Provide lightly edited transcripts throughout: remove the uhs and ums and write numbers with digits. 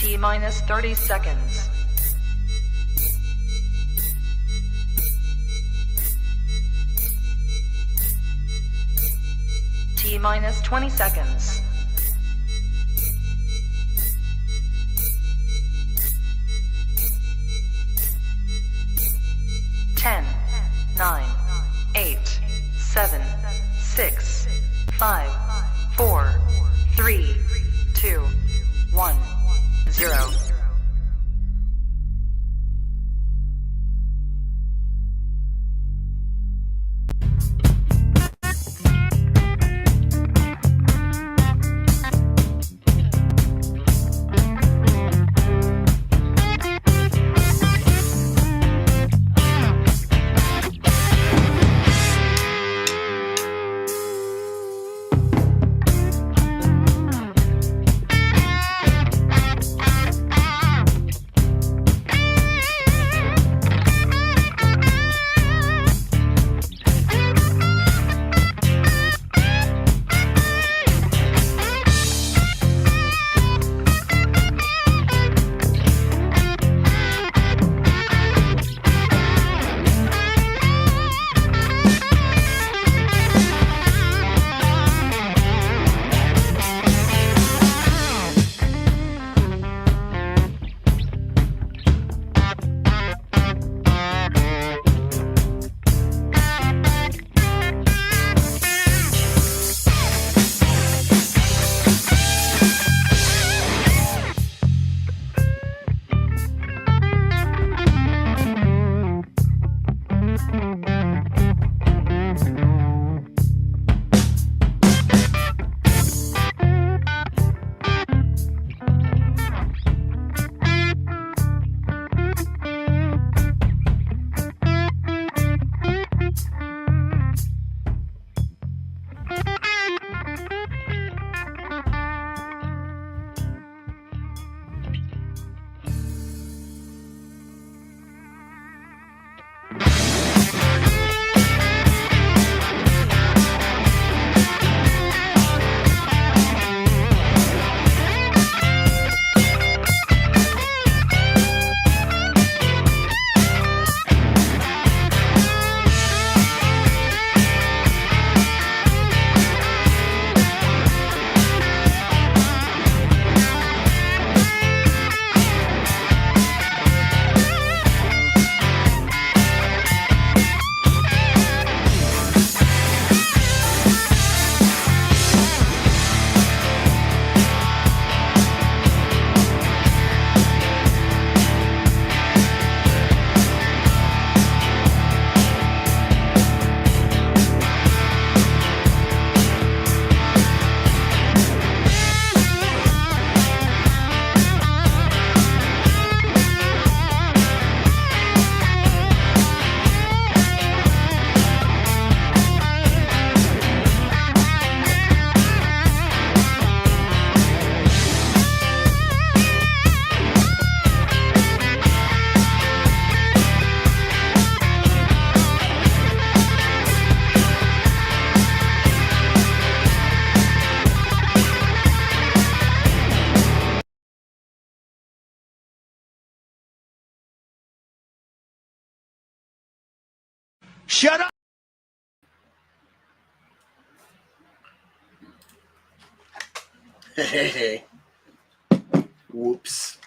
T minus 30 seconds. T minus 20 seconds. 10, 9, 8, 7, 6, 5, 4, 3, 2, 1, 0. Shut up! Hey. Whoops.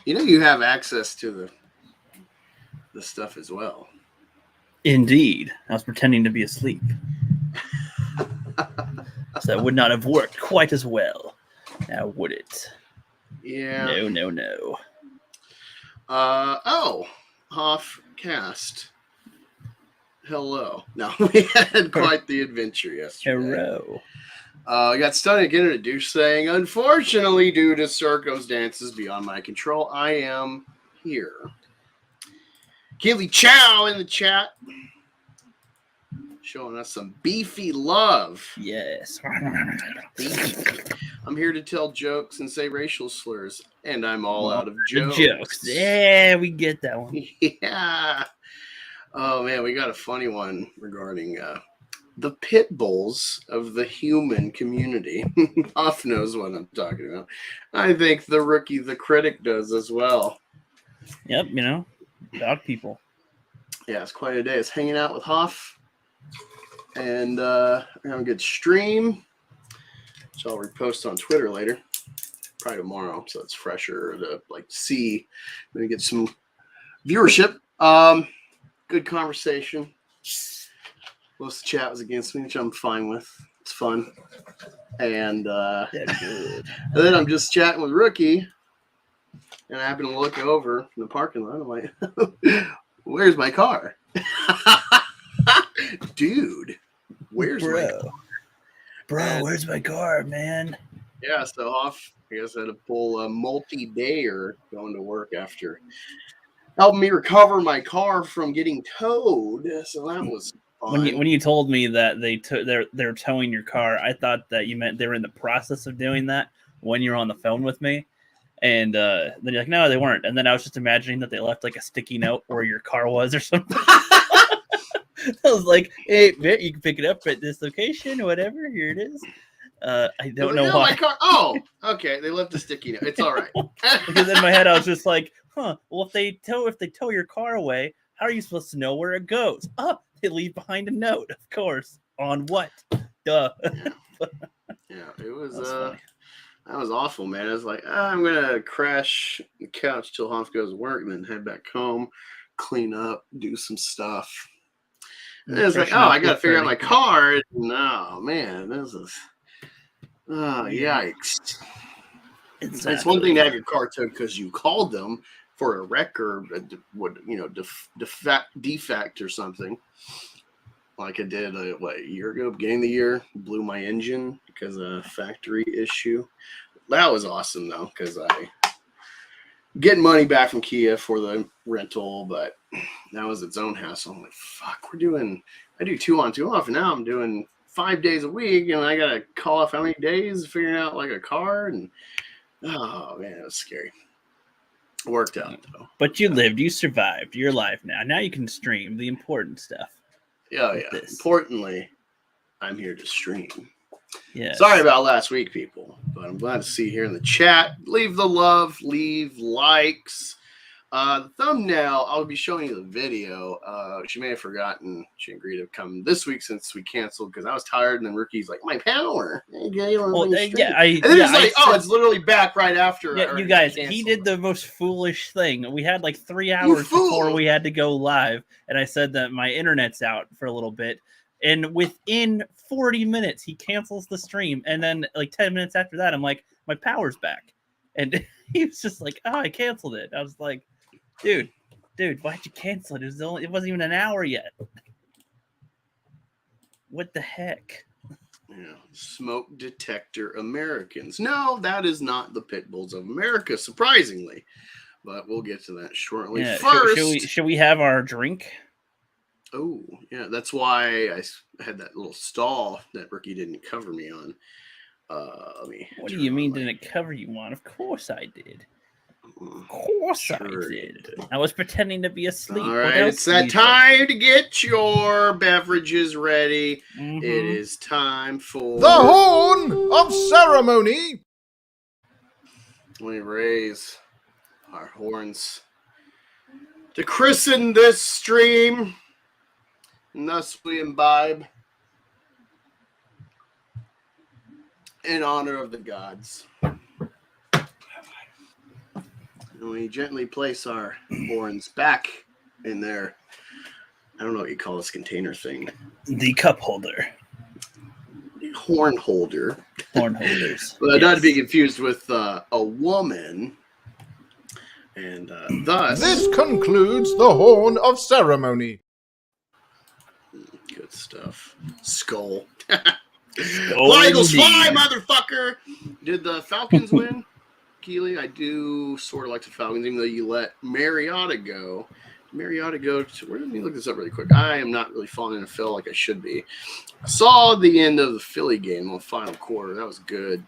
You know you have access to the stuff as well. Indeed. I was pretending to be asleep. So that would not have worked quite as well. Now would it? Yeah. No. Off cast. Hello. No, we had quite the adventure yesterday. Hello. I got stunned again in a douche saying, unfortunately, due to circumstances beyond my control, I am here. Keely Chow in the chat. Showing us some beefy love. Yes. I'm here to tell jokes and say racial slurs, and I'm all out of jokes. Yeah, we get that one. Yeah. Oh, man, we got a funny one regarding the pit bulls of the human community. Hoff knows what I'm talking about. I think the rookie, the critic, does as well. Yep, dog people. Yeah, it's quite a day. It's hanging out with Hoff, and we're having a good stream, which I'll repost on Twitter later, probably tomorrow, so it's fresher to see. Maybe get some viewership. Good conversation. Most of the chat was against me, which I'm fine with. It's fun. And, Good. and then I'm just chatting with Rookie, and I happen to look over in the parking lot. I'm like, where's my car? Dude, where's my car? Bro, where's my car, man? Yeah, so Hoff, I guess, had to pull a multi-dayer going to work after helping me recover my car from getting towed. So that was fun. When you told me that they're towing your car, I thought that you meant they were in the process of doing that when you were on the phone with me. And then you're like, no, they weren't. And then I was just imagining that they left like a sticky note where your car was or something. I was like, hey, you can pick it up at this location or whatever. Here it is. I don't know why. My car. Oh, okay. They left a sticky note. It's all right. Because in my head, I was just like, well, if they tow your car away, how are you supposed to know where it goes? Oh, they leave behind a note, of course. On what? Duh. Yeah, it was. That was awful, man. I was like, I'm gonna crash the couch till Hoff goes to work, and then head back home, clean up, do some stuff. And it's like, I gotta figure out my car. No, man, this is. Oh, yikes! It's one thing to have your car towed because you called them for a wreck or defect or something, like I did a year ago, beginning of the year, blew my engine because of a factory issue. That was awesome though, because I getting money back from Kia for the rental, but that was its own hassle. I'm like, fuck, I do 2 on 2 off, and now I'm doing 5 days a week, and I gotta call off how many days figuring out like a car, and oh man, it was scary. Worked out though. But you lived, you survived, you're alive now. Now you can stream the important stuff. Yeah. Importantly, I'm here to stream. Yeah. Sorry about last week, people, but I'm glad to see you here in the chat. Leave the love, leave likes. The thumbnail, I'll be showing you the video. She may have forgotten she agreed to come this week since we canceled because I was tired, and then Rookie's like, my power. And then it's literally back right after. Yeah, you guys, he did the most foolish thing. We had like 3 hours before we had to go live, and I said that my internet's out for a little bit. And within 40 minutes, he cancels the stream. And then like 10 minutes after that, I'm like, my power's back. And he was just like, oh, I canceled it. I was like, dude, why'd you cancel it? It wasn't even an hour yet. What the heck? Yeah, smoke detector Americans. No, that is not the pit bulls of America, surprisingly. But we'll get to that shortly. Yeah, first, should we have our drink? Oh, yeah, that's why I had that little stall that Ricky didn't cover me on. What do you mean didn't cover you on? Of course I did. Of course I did. I was pretending to be asleep. All right, it's that time to get your beverages ready. Mm-hmm. It is time for the horn of ceremony. We raise our horns to christen this stream. And thus we imbibe in honor of the gods. And we gently place our horns back in their, I don't know what you call this container thing. The cup holder. The horn holder. Horn holders. But yes. Not to be confused with a woman. And thus... This concludes the horn of ceremony. Good stuff. Skull. Fly, Eagles, fly, motherfucker! Did the Falcons win? Keely, I do sort of like the Falcons, even though you let Mariota go. Mariota go to, where did me look this up really quick? I am not really falling in Phil like I should be. I saw the end of the Philly game on the final quarter. That was good,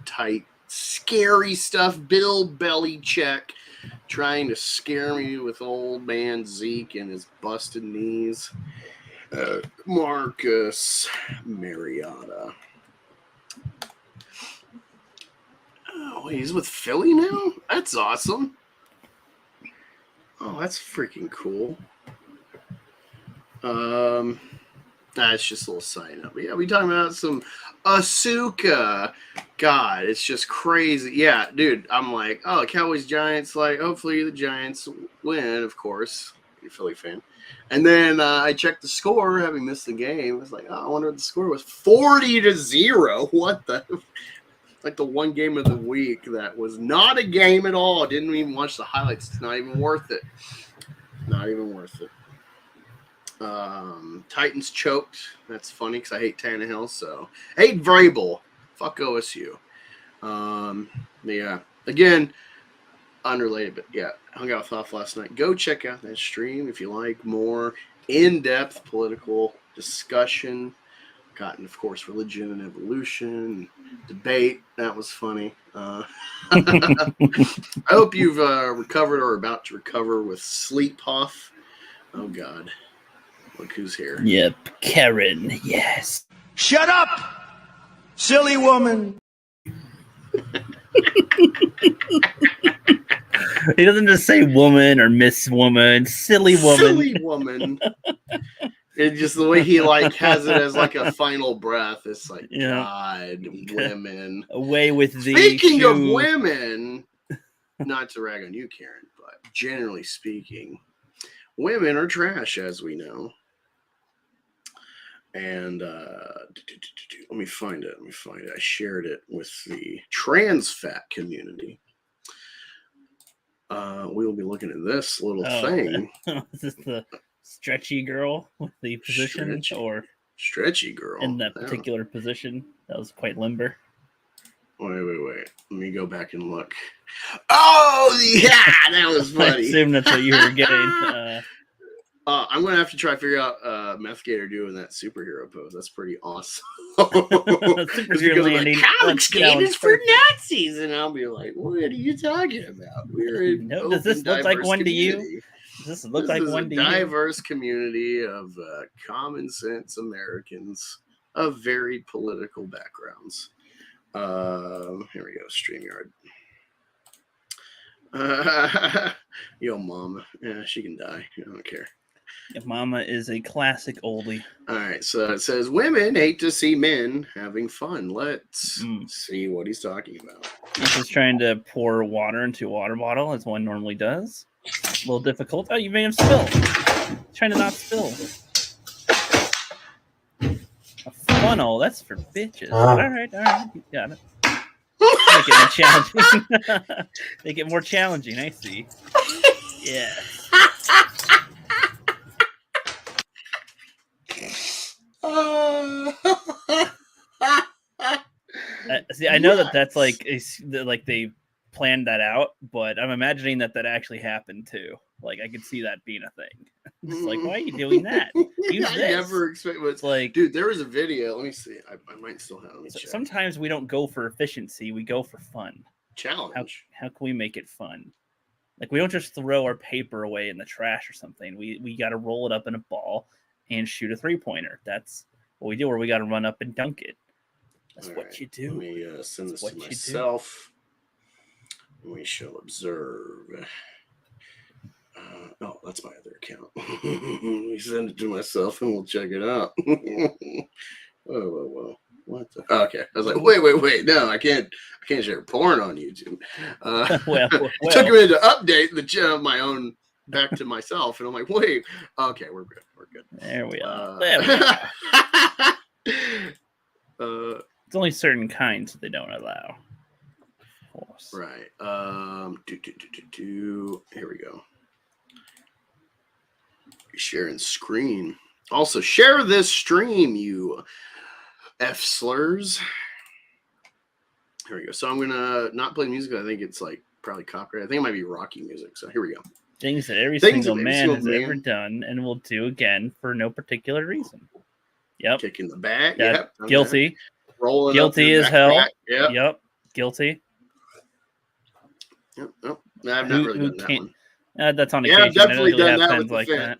tight, scary stuff. Bill Belichick trying to scare me with old man Zeke and his busted knees. Marcus Mariota. Oh, he's with Philly now? That's awesome. Oh, that's freaking cool. That's just a little side note. But yeah, we talking about some Ahsoka. God, it's just crazy. Yeah, dude, I'm like, oh, Cowboys Giants. Like, hopefully the Giants win. Of course, you're a Philly fan. And then I checked the score, having missed the game. I was like, oh, I wonder what the score was. 40-0. What the? Like the one game of the week that was not a game at all. Didn't even watch the highlights. It's not even worth it. Not even worth it. Titans choked. That's funny because I hate Tannehill. So hate Vrabel. Fuck OSU. Yeah. Again, unrelated, but yeah, hung out with Hoff last night. Go check out that stream if you like more in-depth political discussion. Gotten, of course, religion and evolution, debate. That was funny. I hope you've recovered or are about to recover with sleep, Hoff. Oh, God. Look who's here. Yep, Karen, yes. Shut up, silly woman. He doesn't just say woman or miss woman, silly woman. Silly woman. It's just the way he like has it as like a final breath. It's like, God, women. Away with the Speaking of women, not to rag on you, Karen, but generally speaking, women are trash, as we know. And let me find it. I shared it with the trans fat community. We will be looking at this little thing. Is this the stretchy girl with the position, or stretchy girl in that particular position that was quite limber? Wait. Let me go back and look. Oh yeah, that was funny. I assume that's what you were getting. I'm gonna have to try to figure out Meth Gator doing that superhero pose. That's pretty awesome. Superhero landing. Like, college game is for Nazis, and I'll be like, "What are you talking about? We're no, does this look like one community. To you? Does this look like one to you? Diverse community of common sense Americans of varied political backgrounds. Here we go, StreamYard. Yo, mama. Yeah, she can die. I don't care. Yeah, Mama is a classic oldie. All right, so it says women hate to see men having fun. Let's see what he's talking about. He's just trying to pour water into a water bottle, as one normally does. A little difficult. Oh, you made him spill. Trying to not spill. A funnel. That's for bitches. All right. You got it. Make it more challenging. Make it more challenging. I see. Yeah. See, I know that's like they planned that out, but I'm imagining that actually happened too. Like, I could see that being a thing. It's like, why are you doing that? Use I this. never expect. It's like, dude, there was a video. Let me see. I might still have. Let me check. Sometimes we don't go for efficiency; we go for fun. Challenge. How can we make it fun? Like, we don't just throw our paper away in the trash or something. We got to roll it up in a ball and shoot a 3-pointer. That's what we do, or we got to run up and dunk it. That's all what right. You do. Let me send this to myself. We shall observe. Oh, that's my other account. We send it to myself and we'll check it out. Whoa. What the? Okay. I was like, wait. No, I can't share porn on YouTube. Well. It took a minute to update my own back to myself. And I'm like, wait. Okay, we're good. There we are. It's only certain kinds that they don't allow. Of course. Right. Here we go. Sharing screen. Also, share this stream, you F slurs. Here we go. So I'm gonna not play music. I think it's like probably copyright. I think it might be Rocky music. So here we go. Things that every single man has ever done and will do again for no particular reason. Yep. Kicking the back. Yep. Guilty. Rolling. Guilty as hell. Yep. Guilty. Yep. I've not really done that one. That's on occasion. Yeah, I've definitely done that with like the that.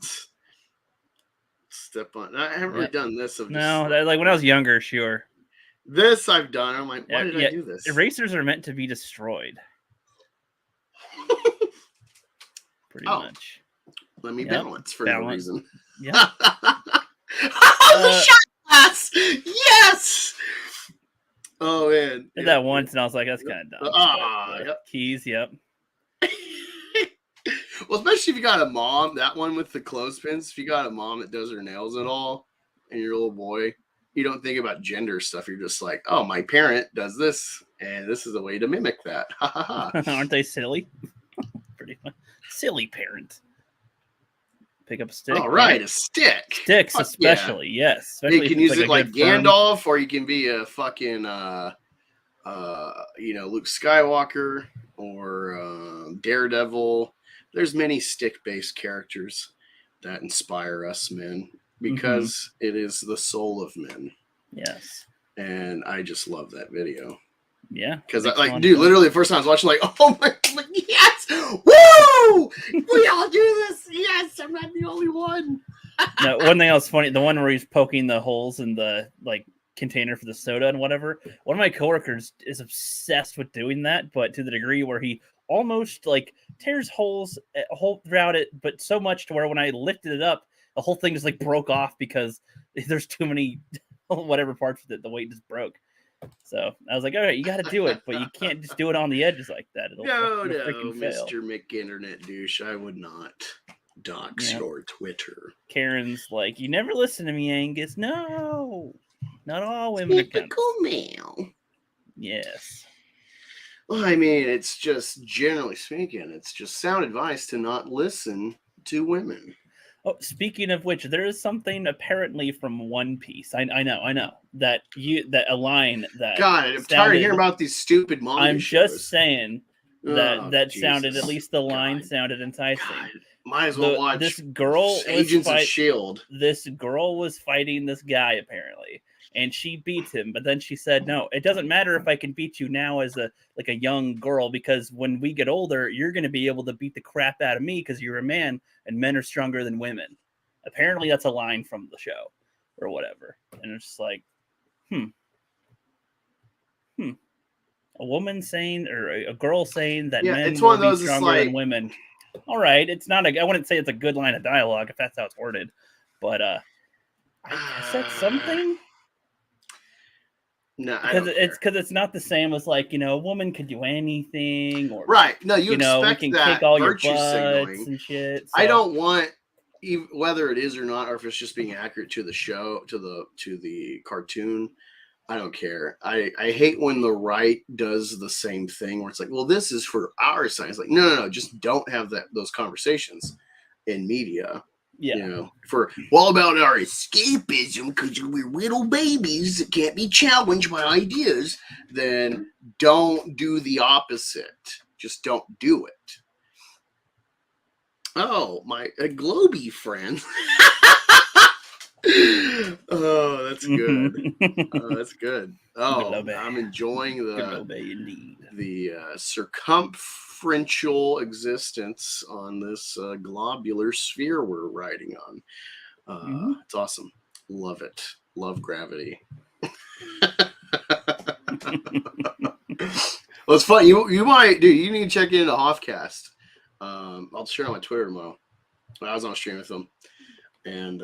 step on. I haven't really done this. Like when I was younger, sure. This I've done. I'm like, why did I do this? Erasers are meant to be destroyed. Pretty much. Let me balance for no reason. Yeah. The shot glass! Yes! Oh, man. Did that once, and I was like, that's kind of dumb. Yep. Keys, yep. Well, especially if you got a mom, that one with the clothespins, if you got a mom that does her nails at all, and you're a little boy, you don't think about gender stuff. You're just like, oh, my parent does this, and this is a way to mimic that. Aren't they silly? Pretty much. Silly parent. Pick up a stick. All right, a stick. Sticks, especially, yes. Especially you can use it like Gandalf, firm. or you can be a fucking, Luke Skywalker or Daredevil. There's many stick-based characters that inspire us men because it is the soul of men. Yes. And I just love that video. Yeah. Because, literally the first time I was watching, like, oh my, like, yes! Woo! We all do this! Yes! I'm not the only one! No, one thing else funny, the one where he's poking the holes in the, like, container for the soda and whatever. One of my coworkers is obsessed with doing that, but to the degree where he almost, like, tears holes throughout it, but so much to where when I lifted it up, the whole thing just, like, broke off because there's too many whatever parts of it, the weight just broke. So I was like, all right, you got to do it, but you can't just do it on the edges like that. It'll freaking fail. Mr. McInternet douche, I would not dox your Twitter. Karen's like, you never listen to me, Angus. No, not all women are typical male. Yes. Well, I mean, it's just generally speaking, it's just sound advice to not listen to women. Oh, speaking of which, there is something apparently from One Piece. I know that a line that. God, I'm tired of hearing about these stupid manga I'm shows. Just saying that sounded, at least the line sounded enticing. God. Might as well watch this girl Agents of S.H.I.E.L.D. This girl was fighting this guy apparently, and she beat him. But then she said, "No, it doesn't matter if I can beat you now as a young girl, because when we get older, you're going to be able to beat the crap out of me because you're a man, and men are stronger than women." Apparently, that's a line from the show or whatever, and it's just like, a woman saying or a girl saying that men it's one of will those be stronger than women. All right, it's not I wouldn't say it's a good line of dialogue if that's how it's worded, but I guess that's something. No, because it's not the same as like, a woman could do anything, or right. No, you expect we can that kick all your virtue butts signaling and shit. So. I don't want, whether it is or not, or if it's just being accurate to the show, to the cartoon. I don't care. I hate when the right does the same thing where it's like, well, this is for our science. Like, no, just don't have those conversations in media. Yeah. For all about our escapism because we're little babies that can't be challenged by ideas, then don't do the opposite. Just don't do it. Oh, my Globy friend. Oh, that's good. That's good. Oh, I'm enjoying the circumferential existence on this globular sphere we're riding on. It's awesome. Love it. Love gravity. Well, it's fun. You might, dude. You need to check into Hoffcast. I'll share on my Twitter tomorrow. I was on a stream with him, and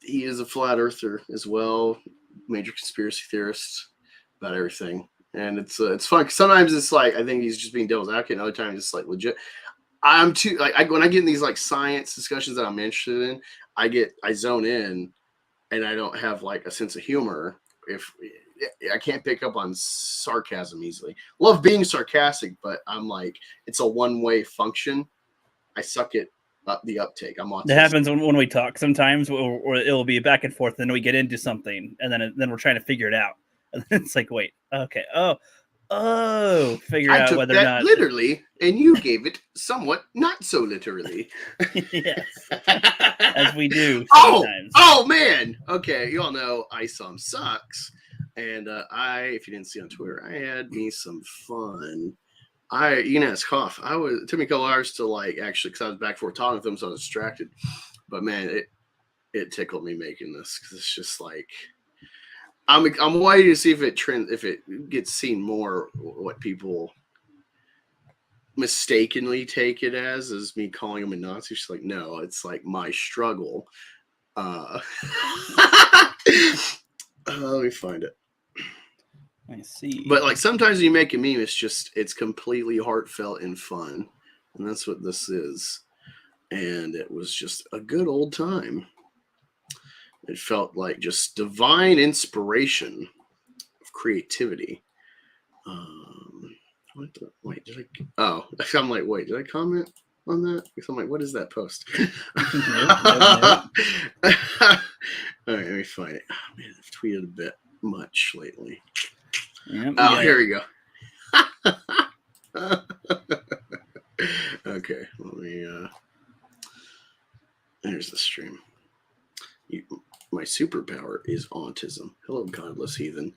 he is a flat earther as well, major conspiracy theorist about everything. And it's fun. Sometimes it's like, I think he's just being devil's advocate, and other times it's like legit. I'm too, like, when I get in these like science discussions that I'm interested in, I zone in, and I don't have like a sense of humor. If I can't pick up on sarcasm easily. Love being sarcastic, but I'm like, it's a one-way function. I suck at the uptake. I'm on. That happens when we talk. Sometimes or it'll be back and forth, and then we get into something, and then we're trying to figure it out. And then it's like, wait, okay, figure out whether or not literally, and you gave it somewhat not so literally. Yes, as we do sometimes. Oh man, okay, you all know ISOM sucks, and if you didn't see on Twitter, I had me some fun. It's cough. It took me a couple hours to actually, because I was back and forth talking with them, so I was distracted. But man, it tickled me making this because it's just like I'm waiting to see if it gets seen more what people mistakenly take it as me calling him a Nazi. She's like, no, it's like my struggle. Let me find it. I see. But like sometimes you make a meme, it's completely heartfelt and fun, and that's what this is. And it was just a good old time. It felt like just divine inspiration of creativity. Wait, did I? Oh, I'm like, wait, did I comment on that? Because I'm like, what is that post? Nope. All right, let me find it. Oh, man, I've tweeted a bit much lately. Yep, Oh, here we go. Okay, let me. There's the stream. My superpower is autism. Hello, godless heathen.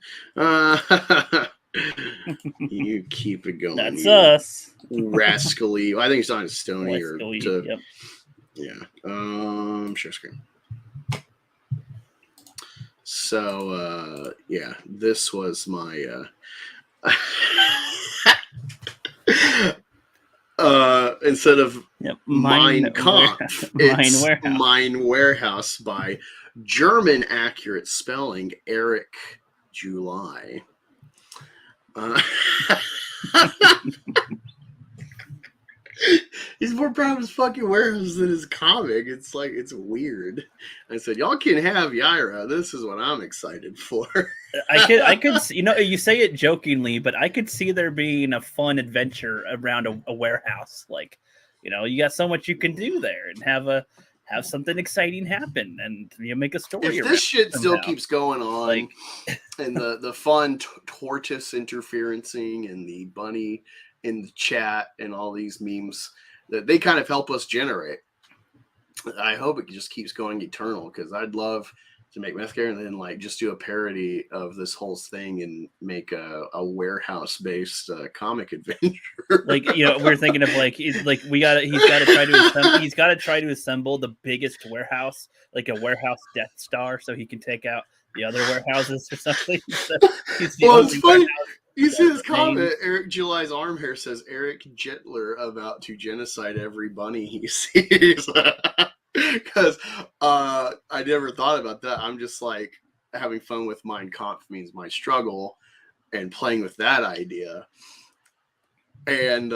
You keep it going. That's you us. rascally. I think it's on Stony or to. Yep. Yeah. Share screen. So yeah, this was my instead of Mein Kampf, it's Mein Warehouse by German accurate spelling Eric July. He's more proud of his fucking warehouse than his comic. It's like, it's weird. I said, y'all can have Yaira. This is what I'm excited for. I could, you know, you say it jokingly, but I could see there being a fun adventure around a warehouse. Like, you know, you got so much you can do there and have something exciting happen, and you make a story. If this shit still keeps going on, like, and the fun tortoise interferencing and the bunny in the chat and all these memes that they kind of help us generate, I hope it just keeps going eternal, because I'd love to make Methcare and then like just do a parody of this whole thing and make a warehouse based comic adventure. Like, you know, we're thinking of like he's got to try to assemble the biggest warehouse, like a warehouse Death Star, so he can take out the other warehouses or something. So well, it's funny. You see this comment, Eric July's arm hair says Eric Gentler about to genocide every bunny he sees. Because I never thought about that. I'm just like having fun with Mein Kampf means my struggle and playing with that idea. And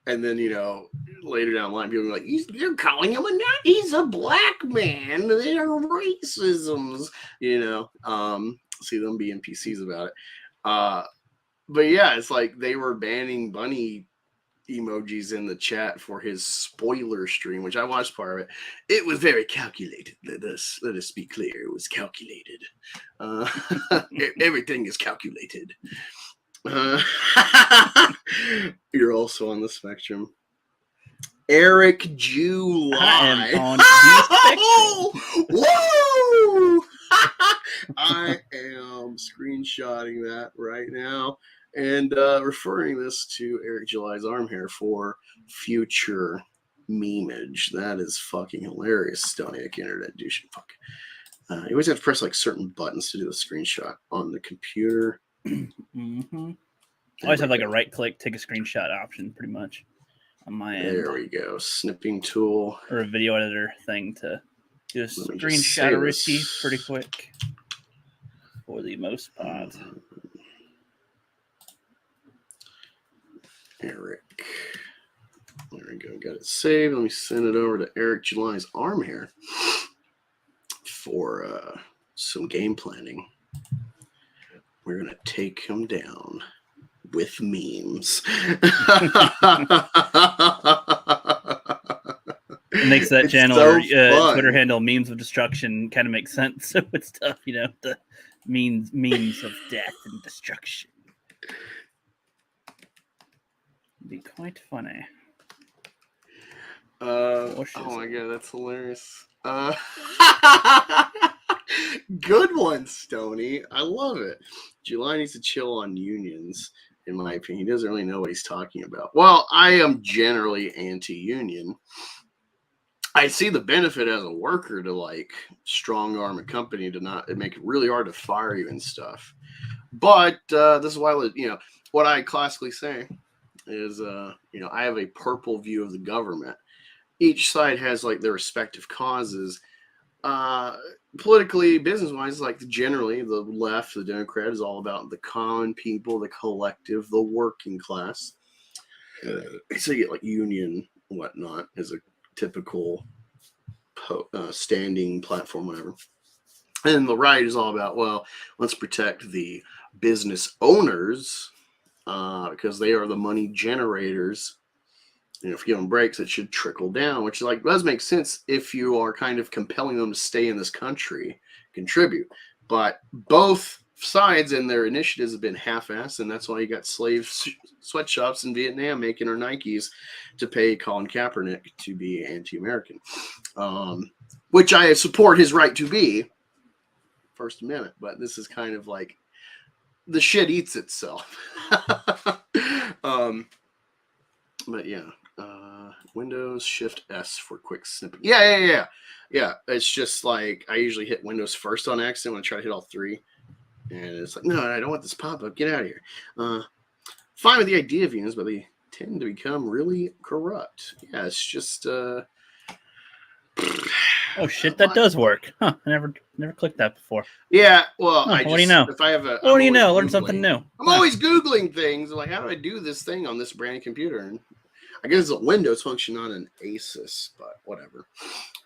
then, you know, later down the line, people are like, they're calling him he's a black man. They're racisms, you know. See them being PCs about it. But yeah, it's like they were banning bunny emojis in the chat for his spoiler stream, which I watched part of it. It was very calculated. Let us be clear. It was calculated. Everything is calculated. You're also on the spectrum. Eric July. I am on the spectrum. Whoa! I am screenshotting that right now and referring this to Eric July's arm hair for future memeage. That is fucking hilarious. Stoniac internet douche. Fuck. You always have to press like certain buttons to do the screenshot on the computer. Mm-hmm. I always have like a right click, take a screenshot option pretty much on my end. There we go. Snipping tool. Or a video editor thing to do a screenshot pretty quick for the most part. Eric. There we go. Got it saved. Let me send it over to Eric July's arm hair for some game planning. We're going to take him down with memes. It makes that channel or Twitter handle memes of destruction kind of makes sense. So it's tough, you know, the memes of death and destruction. It'd be quite funny. Oh my god, that's hilarious. Good one, Stony. I love it. July needs to chill on unions, in my opinion. He doesn't really know what he's talking about. Well, I am generally anti-union. I see the benefit as a worker to like strong arm a company to not make it really hard to fire you and stuff. But this is why, what I classically say is, I have a purple view of the government. Each side has like their respective causes. Politically, business-wise, like generally the left, the Democrat is all about the common people, the collective, the working class. So you get like union and whatnot as a typical standing platform, whatever. And the right is all about, well, let's protect the business owners because they are the money generators. If you give them breaks, it should trickle down, which like does make sense if you are kind of compelling them to stay in this country, contribute. But both sides and their initiatives have been half-assed, and that's why you got slave sweatshops in Vietnam making our Nikes to pay Colin Kaepernick to be anti-American, which I support his right to be, First Amendment. But this is kind of like the shit eats itself. But yeah. Windows Shift S for quick snipping. Yeah. It's just like I usually hit Windows first on accident when I try to hit all three, and it's like, no, I don't want this pop-up. Get out of here. Fine with the idea of Venus, but they tend to become really corrupt. Yeah, it's just. Oh shit, that does work. Huh? I never clicked that before. Yeah, well, what do you know? If I have a, what do you know? Learn something new. I'm always Googling things. Like, how do I do this thing on this brand new computer? And I guess it's a Windows function on an Asus, but whatever.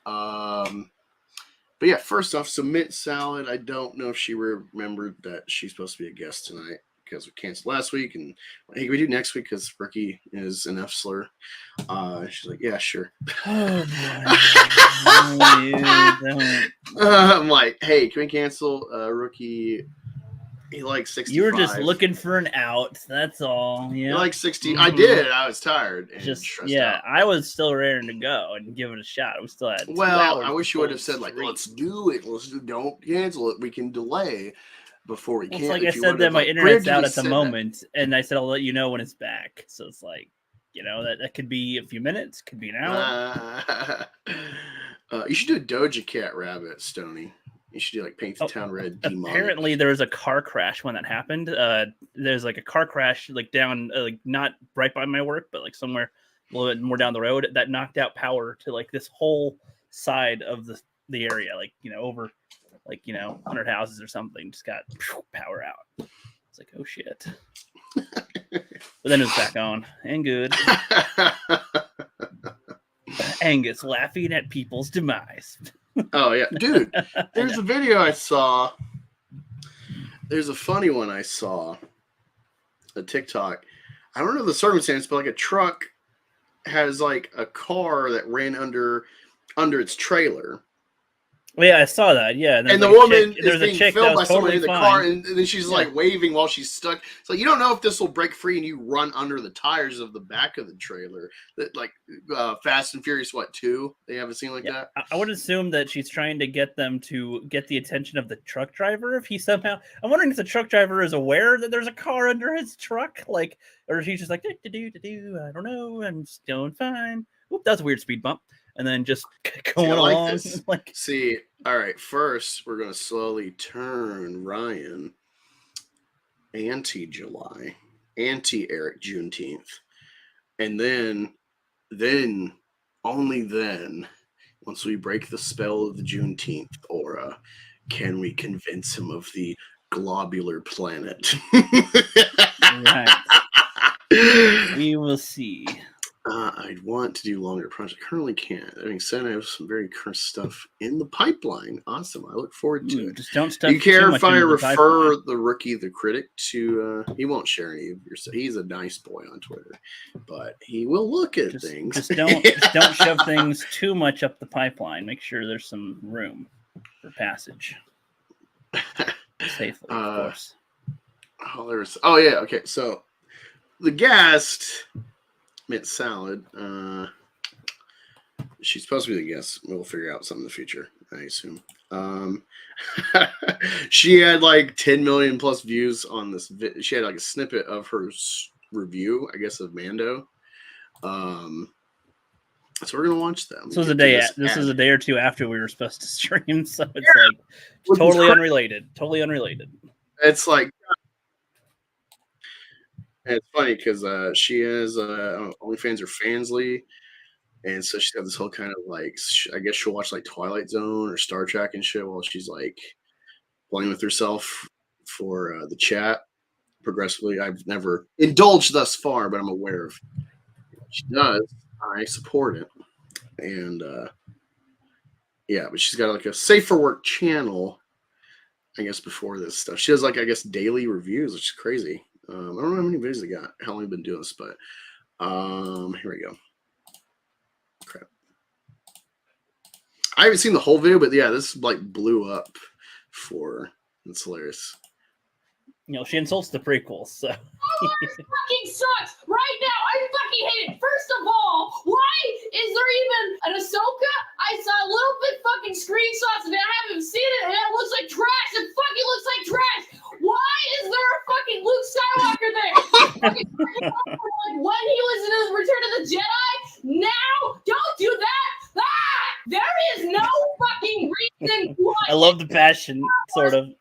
But yeah, first off, Submit Salad. I don't know if she remembered that she's supposed to be a guest tonight because we canceled last week. And hey, can we do next week because Rookie is an F slur? She's like, yeah, sure. Oh, boy. I'm like, hey, can we cancel Rookie? He likes 65. You were just looking for an out. That's all. Yeah. He likes 60. I did. I was tired. And stressed out. I was still raring to go and give it a shot. We still had. Well, I wish you would have said like, let's do it. Don't cancel it. We can delay before we can. It's like I said that my internet's out at the moment, and I said I'll let you know when it's back. So it's like, that could be a few minutes, could be an hour. You should do a Doja Cat rabbit, Stoney. You should do like paint the town red. Apparently, there was a car crash when that happened. There's like a car crash like down, like not right by my work, but like somewhere a little bit more down the road that knocked out power to like this whole side of the area, like over like 100 houses or something. Just got power out. It's like, oh shit. But then it was back on and good. Angus laughing at people's demise. Oh yeah, dude. There's a video I saw. There's a funny one I saw. A TikTok. I don't know the circumstance, but like a truck has like a car that ran under its trailer. Well, yeah, I saw that. Yeah, and the woman is being filmed by someone in the car, and then she's like waving while she's stuck. So you don't know if this will break free and you run under the tires of the back of the trailer. That like Fast and Furious 2? They have a scene like that. I would assume that she's trying to get them to get the attention of the truck driver. If he somehow, I'm wondering if the truck driver is aware that there's a car under his truck, like, or if he's just like, I don't know, I'm just doing fine. Oop, that's a weird speed bump. And then just going along. This. See, all right. First, we're going to slowly turn Ryan anti-July, anti-Eric Juneteenth, and then only then, once we break the spell of the Juneteenth aura, can we convince him of the globular planet. Right. We will see. I'd want to do longer projects. I currently can't. That being said, I have some very current stuff in the pipeline. Awesome. I look forward to it. Just don't stuff. Do you care if I refer the Rookie, the critic, to? He won't share any of your stuff. He's a nice boy on Twitter, but he will look at things. Just don't shove things too much up the pipeline. Make sure there's some room for passage safely, of course. Oh yeah. Okay. So the guest. Mint Salad. She's supposed to be the guest. We'll figure out something in the future, I assume. She had like 10 million plus views on this. She had like a snippet of her review, I guess, of Mando. So we're gonna watch them. This was a day. This was a day or two after we were supposed to stream, so it's like Which is totally crazy. unrelated. Totally unrelated. It's like, and it's funny because she has OnlyFans or Fansly, and so she's got this whole kind of like, I guess she'll watch like Twilight Zone or Star Trek and shit while she's like playing with herself for the chat progressively. I've never indulged thus far, but I'm aware of what she does. I support it. And yeah, but she's got like a safe for work channel, I guess, before this stuff. She has like, I guess, daily reviews, which is crazy. I don't know how many videos they got, how long they've been doing this, but here we go. Crap. I haven't seen the whole video, but yeah, this like blew up for, it's hilarious. You know, she insults the prequels, so. Fucking sucks right now. I fucking hate it. First of all, why is there even an Ahsoka? I saw a little bit fucking screenshots of it. I haven't seen it, and it looks like trash. It fucking looks like trash. Why is there a fucking Luke Skywalker there? Fucking like when he was in his Return of the Jedi. Now, don't do that. Ah, there is no fucking reason why. I love the passion, sort of.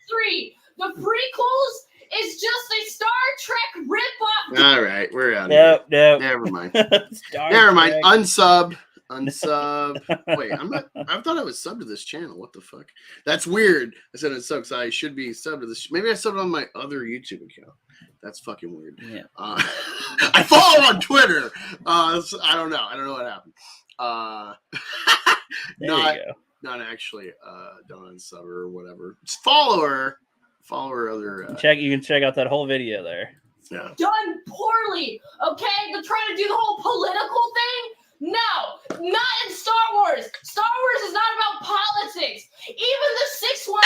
Three. The prequels is just a Star Trek ripoff. All right, we're out. No. Never mind. Never mind. Unsub. Wait, I thought I was subbed to this channel. What the fuck? That's weird. I said it sucks. I should be subbed to this. Maybe I subbed on my other YouTube account. That's fucking weird. Yeah. I follow on Twitter. So I don't know. I don't know what happened. There you go. Not actually. Don't unsub her or whatever. Just follow her. Follow her other. You can check out that whole video there. Yeah. Done poorly. Okay, they're trying to do the whole political thing. No, not in Star Wars. Star Wars is not about politics. Even the sixth one.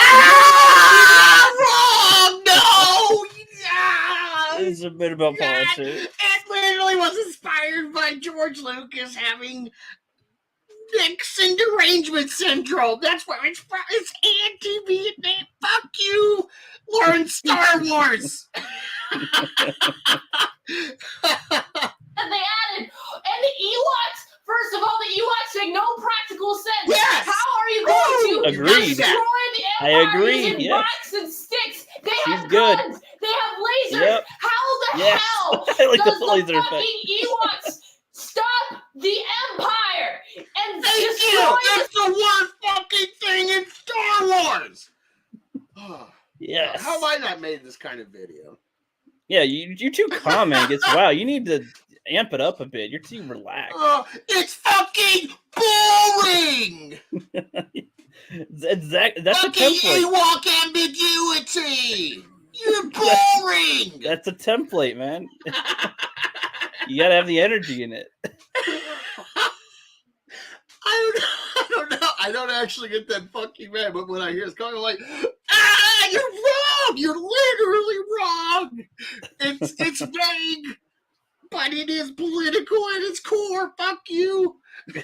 Wrong! No! Yeah! It's a bit about politics. It literally was inspired by George Lucas having Nixon derangement syndrome. That's where it's from. It's anti-Vietnam. Fuck you! Learn Star Wars! And they added, and the Ewoks. First of all, the Ewoks make no practical sense. Yes! How are you going to Agreed. destroy the I Empire agree, using yes. rocks and sticks? They She's have good. guns. They have lasers. Yep. How the Yes. hell I like does the the laser fucking Ewoks stop the Empire and Thank you! destroy That's the worst fucking thing in Star Wars! Yes. How have I not made this kind of video? Yeah, you're too calm, Angus. Wow, you need to amp it up a bit. You're too relaxed. It's fucking boring! That's a Fucking template. Ewok ambiguity! You're boring! That's a template, man. You gotta have the energy in it. I don't know. I don't actually get that fucking mad, but when I hear it's coming, I'm like, you're wrong! You're literally wrong! It's vague, but it is political at its core. Fuck you! the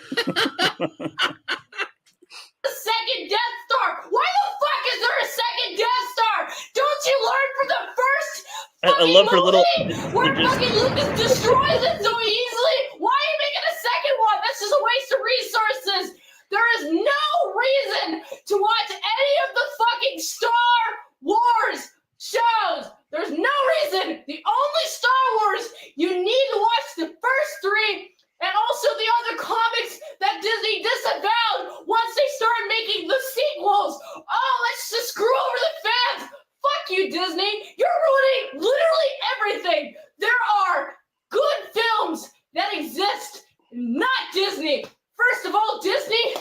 second Death Star. Why the fuck is there a second Death Star? Don't you learn from the first I love her little. where fucking Lucas destroys it so easily? Why are you making a second one? That's just a waste of resources. There is no reason to watch any of the fucking Star Wars shows. There's no reason. The only Star Wars you need to watch the first three and also the other comics that Disney disavowed once they started making the sequels. Oh, let's just screw over the fans. Fuck you, Disney. You're ruining literally everything. There are good films that exist, not Disney. First of all, Disney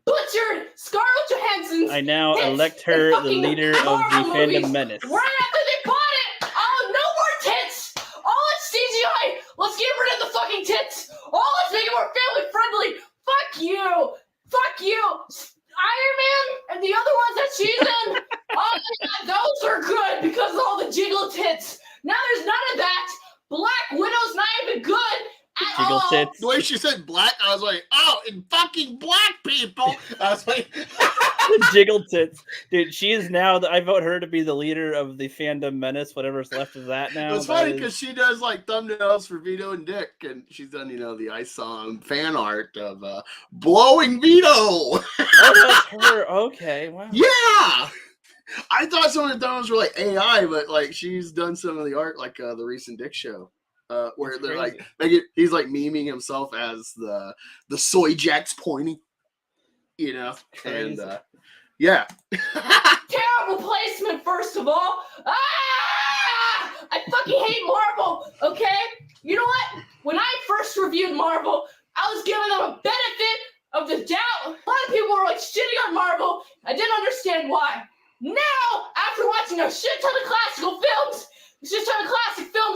butchered Scarlett Johansson's I now tits elect in her the fucking leader of the Marvel fandom movies. menace. Right after they bought it. Oh, no more tits. All it's CGI. Let's get rid of the fucking tits. Oh, let's make it more family friendly. Fuck you. Fuck you. Iron Man and the other ones that she's in. Oh, yeah, those are good because of all the jiggle tits. Now there's none of that. Black Widow's not even good at Jiggle all. tits. The way she said black, I was like, oh, and fucking black people. I was like, Jiggle tits, dude. She is now. I vote her to be the leader of the fandom menace. Whatever's left of that now. It's funny because she does like thumbnails for Vito and Dick, and she's done the I saw fan art of blowing Vito. Oh, that's her. Okay, wow. Yeah. I thought some of the thumbnails were like AI, but like she's done some of the art, like the recent Dick show, where That's they're crazy. like, he's like memeing himself as the soy jacks pointing, Crazy. and yeah. Terrible placement, first of all. I fucking hate Marvel, okay? You know what? When I first reviewed Marvel, I was giving them a benefit of the doubt. A lot of people were like shitting on Marvel. I didn't understand why. Now, after watching a shit ton of classical films,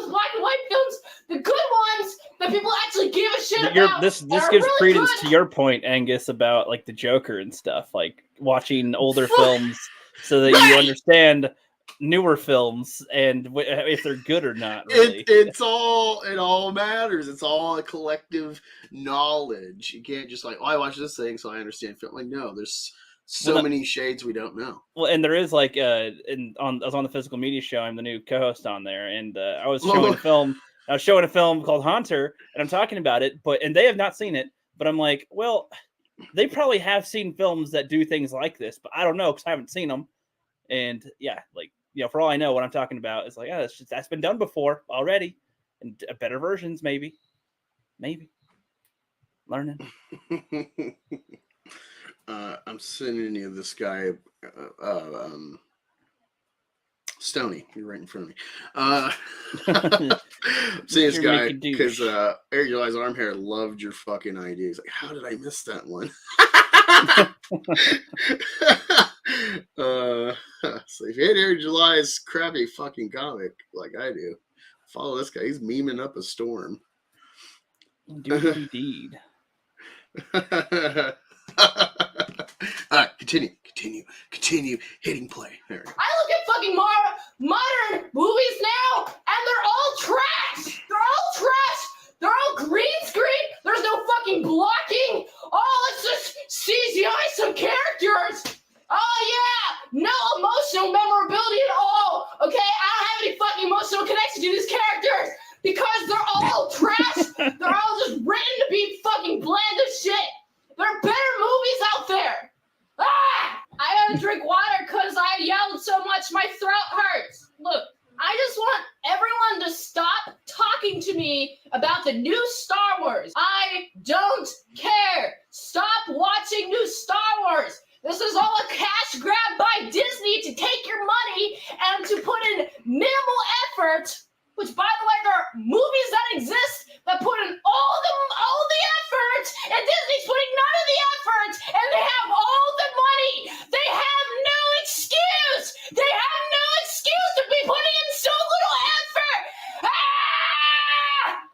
black and white films, the good ones that people actually give a shit about. This are gives really credence good. to your point, Angus, about like the Joker and stuff, like watching older films so that you understand newer films and if they're good or not. Really, it all matters. It's all a collective knowledge. You can't just like, I watched this thing, so I understand film. Like, no, there's so many shades we don't know. Well, and there is like, I was on the Physical Media Show. I'm the new co-host on there, and I was showing a film. I was showing a film called Haunter, and I'm talking about it, and they have not seen it. But I'm like, well, they probably have seen films that do things like this, but I don't know because I haven't seen them. And yeah, like, for all I know, what I'm talking about is like, that's been done before already, and better versions, maybe learning. I'm sending you this guy, Stony. You're right in front of me. I'm seeing this guy because Eric July's arm hair loved your fucking idea. He's like, how did I miss that one? So if you hate Eric July's crappy fucking comic like I do, follow this guy. He's memeing up a storm. Indeed. All right, continue hitting play. There we go. I look at fucking modern movies now, and they're all trash. They're all green screen. There's no fucking blocking. Oh, let's just CGI some characters. Oh yeah, no emotional memorability at all. Okay, I don't have any fucking emotional connection to these characters because they're all trash. They're all just written to be fucking bland as shit. There are better movies out there. I gotta drink water because I yelled so much my throat hurts. Look, I just want everyone to stop talking to me about the new Star Wars. I don't care. Stop watching new Star Wars. This is all a cash grab by Disney to take your money and to put in minimal effort, which, by the way, there are movies that exist that put in all the effort, and Disney's putting none of the effort, and they have all the money. They have no excuse. They have no excuse to be putting in so little effort.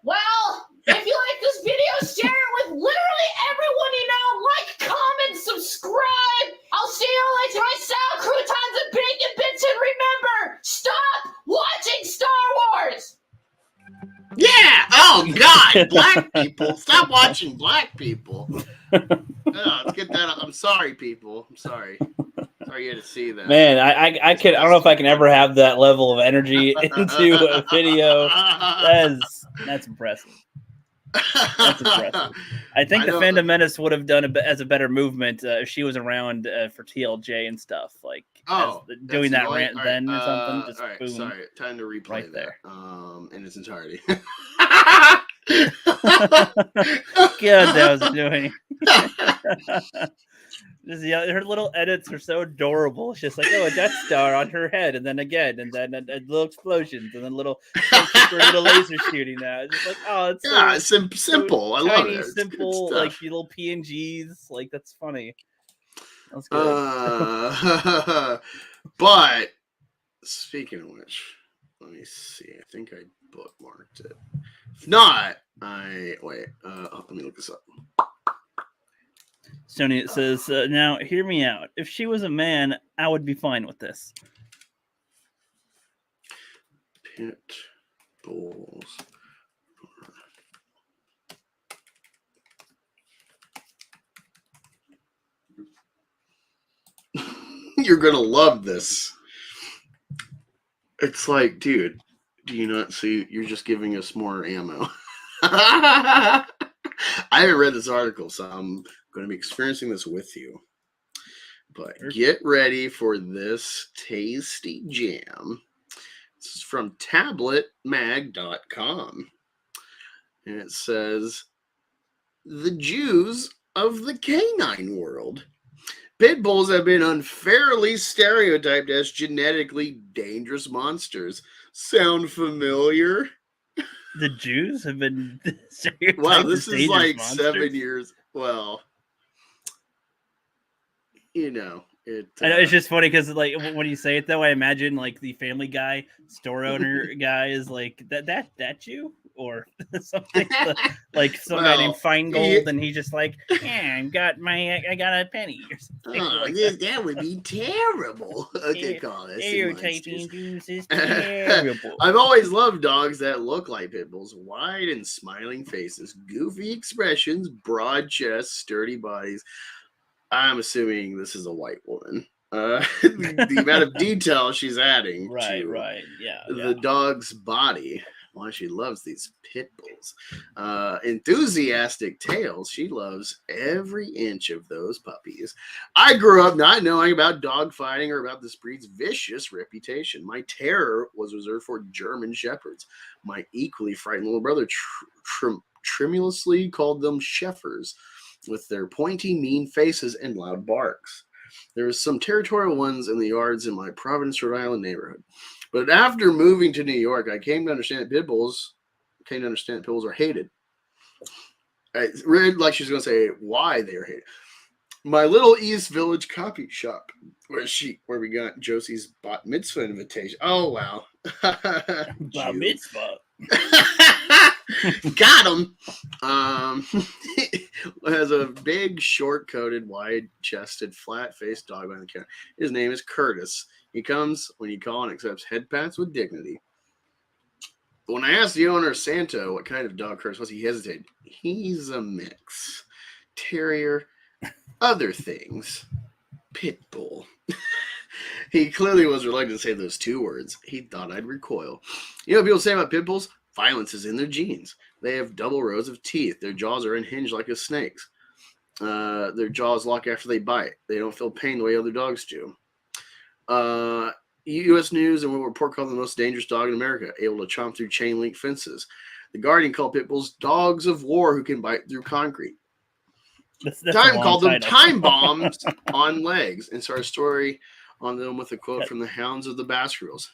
Well, if you like this video, share it with literally everyone you know. Like, comment, subscribe. I'll see you later. My sour croutons and bacon bits, and remember, stop watching Star Wars. Yeah. Oh God, black people, stop watching black people. Let's get that up. I'm sorry, people. I'm sorry. Sorry you had to see that. Man, I don't know if I can ever have that level of energy into a video. That's impressive. That's impressive. I think the Fandom Menace would have done as a better movement if she was around for TLJ and stuff, like doing that rant then or something. Just all right, boom, sorry, time to replay right there. In its entirety. God, that was annoying. Her little edits are so adorable. It's just like, a Death Star on her head, and then again, and then little explosions, and then little laser shooting. Now it's just like, it's simple. So I love tiny, it. Simple, like little PNGs. Like that's funny. That's good. But speaking of which, let me see. I think I bookmarked it. If not, let me look this up. Sony, it says, now hear me out. If she was a man, I would be fine with this. Pit bulls. You're gonna love this. It's like, dude, do you not see? You're just giving us more ammo. I haven't read this article, so I'm going to be experiencing this with you. But get ready for this tasty jam. This is from tabletmag.com. And it says, the Jews of the canine world. Pit bulls have been unfairly stereotyped as genetically dangerous monsters. Sound familiar? The Jews have been stereotyped. Wow, this as is like monsters. 7 years. Well, you know, it. I know, it's just funny because, like, when you say it though, I imagine like the Family Guy store owner guy is like that Jew or something like some guy named Feingold, and he's just like, yeah, I got a penny or something. Like that would be terrible. Okay, call this stereotyping Jews is terrible. I've always loved dogs that look like pit bulls, wide and smiling faces, goofy expressions, broad chests, sturdy bodies. I'm assuming this is a white woman. The amount of detail she's adding to the dog's body. Why she loves these pit bulls. Enthusiastic tails. She loves every inch of those puppies. I grew up not knowing about dog fighting or about this breed's vicious reputation. My terror was reserved for German shepherds. My equally frightened little brother tremulously called them sheffers, with their pointy, mean faces and loud barks. There was some territorial ones in the yards in my Providence, Rhode Island neighborhood. But after moving to New York, I came to understand that pit bulls are hated. I read like she's going to say why they are hated. My little East Village copy shop, where we got Josie's bat mitzvah invitation. Oh, wow. Bat mitzvah. Got him. Has a big, short-coated, wide-chested, flat-faced dog behind the counter. His name is Curtis. He comes when you call and accepts head pats with dignity. But when I asked the owner, Santo, what kind of dog Curtis was, he hesitated. He's a mix. Terrier, other things. Pit bull. He clearly was reluctant to say those two words. He thought I'd recoil. You know what people say about pit bulls? Violence is in their genes. They have double rows of teeth. Their jaws are unhinged like a snake's. Their jaws lock after they bite. They don't feel pain the way other dogs do. U.S. News and World Report called them the most dangerous dog in America, able to chomp through chain link fences. The Guardian called pit bulls dogs of war who can bite through concrete. Time called them time bombs on legs, and started a story on them with a quote from the Hounds of the Baskervilles.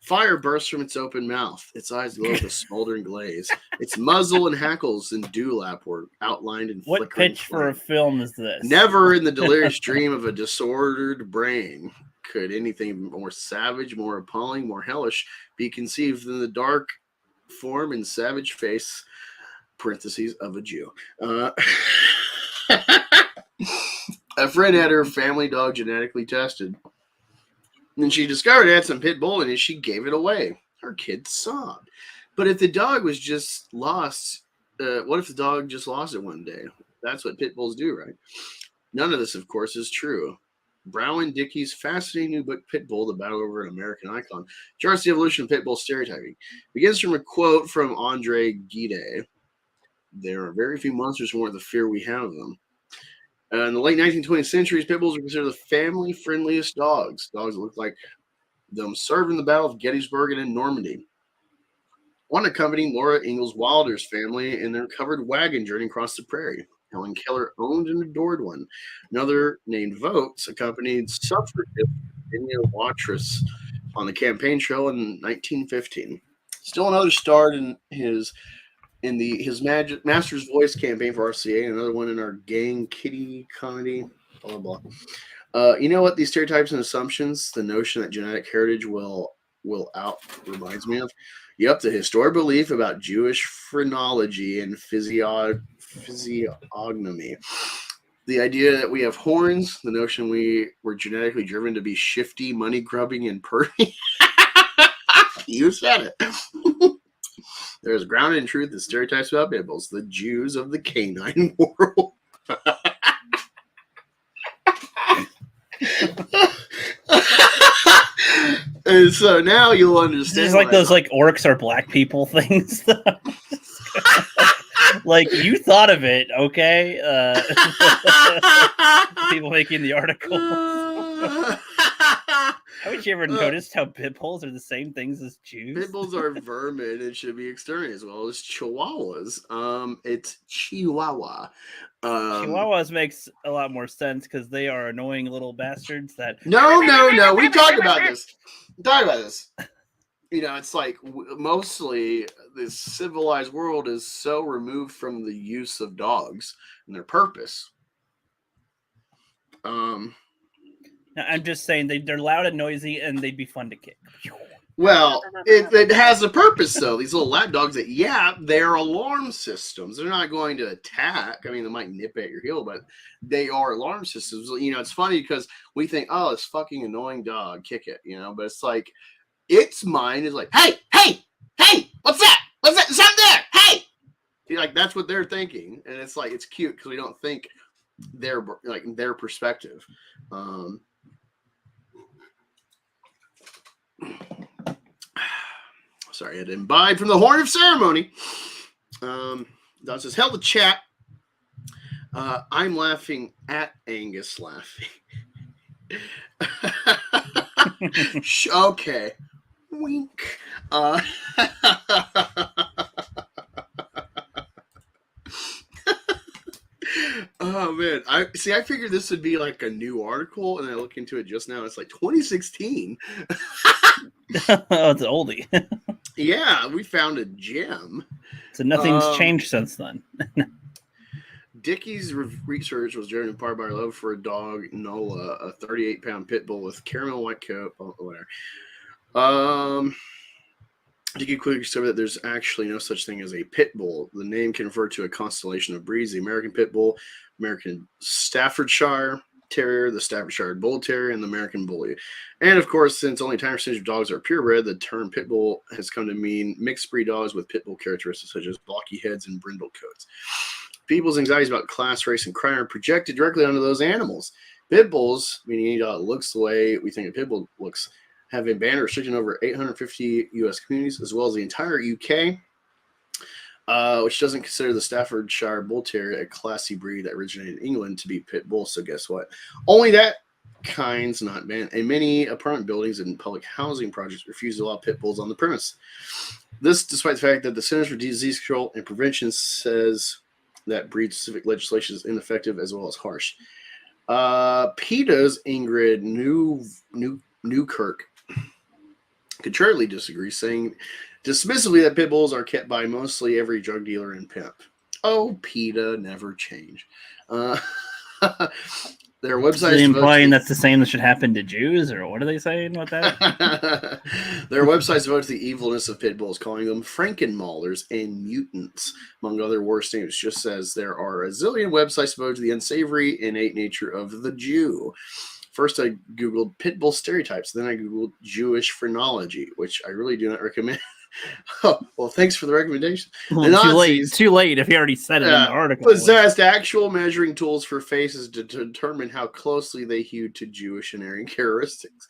Fire bursts from its open mouth. Its eyes glow with a smoldering glaze. Its muzzle and hackles and dewlap were outlined in flickering What pitch flame. for a film is this? Never in the delirious dream of a disordered brain could anything more savage, more appalling, more hellish be conceived than the dark form and savage face, parentheses, of a Jew. A friend had her family dog genetically tested. And she discovered it had some pit bull in it. She gave it away. Her kid sobbed. But if the dog was just lost, what if the dog just lost it one day? That's what pit bulls do, right? None of this, of course, is true. Brown Dickey's fascinating new book, Pit Bull, The Battle Over an American Icon, charts the evolution of pit bull stereotyping. Begins from a quote from Andre Gide. There are very few monsters who warrant the fear we have of them. In the late 19th centuries, pit bulls were considered the family-friendliest dogs. Dogs that looked like them served in the Battle of Gettysburg and in Normandy. One accompanied Laura Ingalls Wilder's family in their covered wagon journey across the prairie. Helen Keller owned and adored one. Another, named Votes, accompanied suffragist Virginia Watrous on the campaign trail in 1915. Still another starred in his Master's Voice campaign for RCA, and another one in our Gang Kitty comedy, blah, blah, blah. You know what these stereotypes and assumptions, the notion that genetic heritage will out reminds me of? Yep, the historic belief about Jewish phrenology and physiognomy. The idea that we have horns, the notion we were genetically driven to be shifty, money-grubbing, and purdy. You said it. There is grounded in truth the stereotypes about pit bulls, the Jews of the canine world. And so now you'll It's understand. just like those like orcs are black people things. Like you thought of it, okay? People making the article. Haven't you ever noticed how pit bulls are the same things as Jews? Pit bulls are vermin and should be exterminated as well as chihuahuas. It's Chihuahua. Chihuahuas makes a lot more sense because they are annoying little bastards that. No. We talked about this. You know, it's like mostly this civilized world is so removed from the use of dogs and their purpose. I'm just saying they're loud and noisy and they'd be fun to kick. Well, it has a purpose though. These little lap dogs that they're alarm systems. They're not going to attack. I mean, they might nip at your heel, but they are alarm systems. You know, it's funny because we think, oh, it's fucking annoying dog, kick it, you know, but it's like its mind is like, hey, what's that? What's that? Something there. Hey, like that's what they're thinking, and it's like it's cute because we don't think their perspective. Sorry, I had to imbibe from the horn of ceremony. Don says, hell the chat. I'm laughing at Angus laughing. Okay. Wink. Oh man, I figured this would be like a new article, and I look into it just now. It's like 2016. Oh, it's an oldie. Yeah, we found a gem. So nothing's changed since then. Dickie's research was driven in part by our love for a dog, Nola, a 38-pound pit bull with caramel white coat. Whatever. Dickie quickly discovered that there's actually no such thing as a pit bull. The name can refer to a constellation of breeds: the American Pit Bull, American Staffordshire Terrier, the Staffordshire Bull Terrier, and the American Bully. And of course, since only a tiny percentage of dogs are purebred, the term pit bull has come to mean mixed breed dogs with pit bull characteristics such as blocky heads and brindle coats. People's anxieties about class, race, and crime are projected directly onto those animals. Pit bulls, meaning any dog that looks the way we think a pit bull looks, have been banned or restricted in over 850 U.S. communities, as well as the entire UK, which doesn't consider the Staffordshire Bull Terrier a classy breed that originated in England to be pit bull. So guess what? Only that kind's not banned, and many apartment buildings and public housing projects refuse to allow pit bulls on the premise. This, despite the fact that the Centers for Disease Control and Prevention says that breed-specific legislation is ineffective as well as harsh. PETA's Ingrid Newkirk contrarily disagrees, saying dismissively that pit bulls are kept by mostly every drug dealer and pimp. Oh, PETA never change. Their website is implying that's the same that should happen to Jews, or what are they saying with that? Their websites devote to the evilness of pit bulls, calling them Frankenmaulers and mutants, among other worse names. Just says there are a zillion websites devoted to the unsavory, innate nature of the Jew. First, I Googled pit bull stereotypes. Then I Googled Jewish phrenology, which I really do not recommend. Oh, well, thanks for the recommendation. Well, too late if you already said it in the article. Possessed actual measuring tools for faces to determine how closely they hewed to Jewish and Aryan characteristics.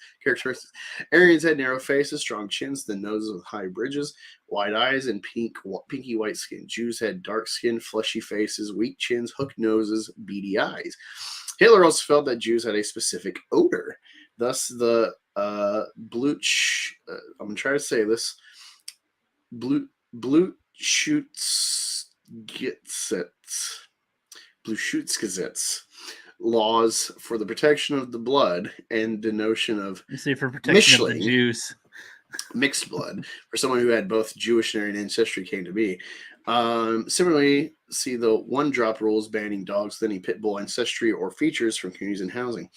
Aryans had narrow faces, strong chins, thin noses with high bridges, wide eyes, and pinky white skin. Jews had dark skin, fleshy faces, weak chins, hooked noses, beady eyes. Hitler also felt that Jews had a specific odor. Thus, the Blutschutzgesetz laws for the protection of the blood and the notion of you say for protection of the Jews. Mixed blood for someone who had both Jewish and Aryan ancestry came to be. Similarly, see the one-drop rules banning dogs with any pit bull ancestry or features from communities and housing.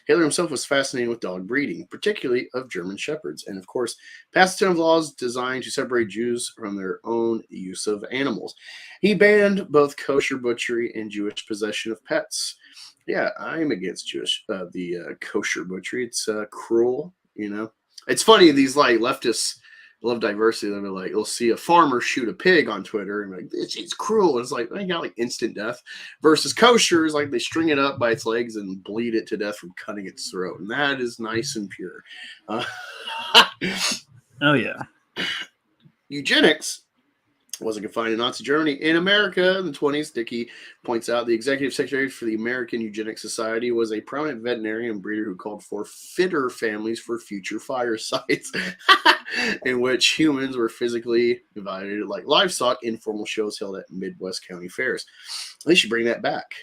Hitler himself was fascinated with dog breeding, particularly of German Shepherds, and of course, passed a ton of laws designed to separate Jews from their own use of animals. He banned both kosher butchery and Jewish possession of pets. Yeah, I'm against the kosher butchery. It's cruel, you know. It's funny, these like leftist love diversity. They'll be like, you'll see a farmer shoot a pig on Twitter and like, it's cruel. And it's like, they got like instant death. Versus kosher is like they string it up by its legs and bleed it to death from cutting its throat. And that is nice and pure. Oh, yeah. Eugenics wasn't confined to Nazi Germany. In America in the 1920s, Dickey points out the executive secretary for the American Eugenics Society was a prominent veterinarian breeder who called for fitter families for future firesides, in which humans were physically evaluated like livestock in formal shows held at Midwest county fairs. They should bring that back.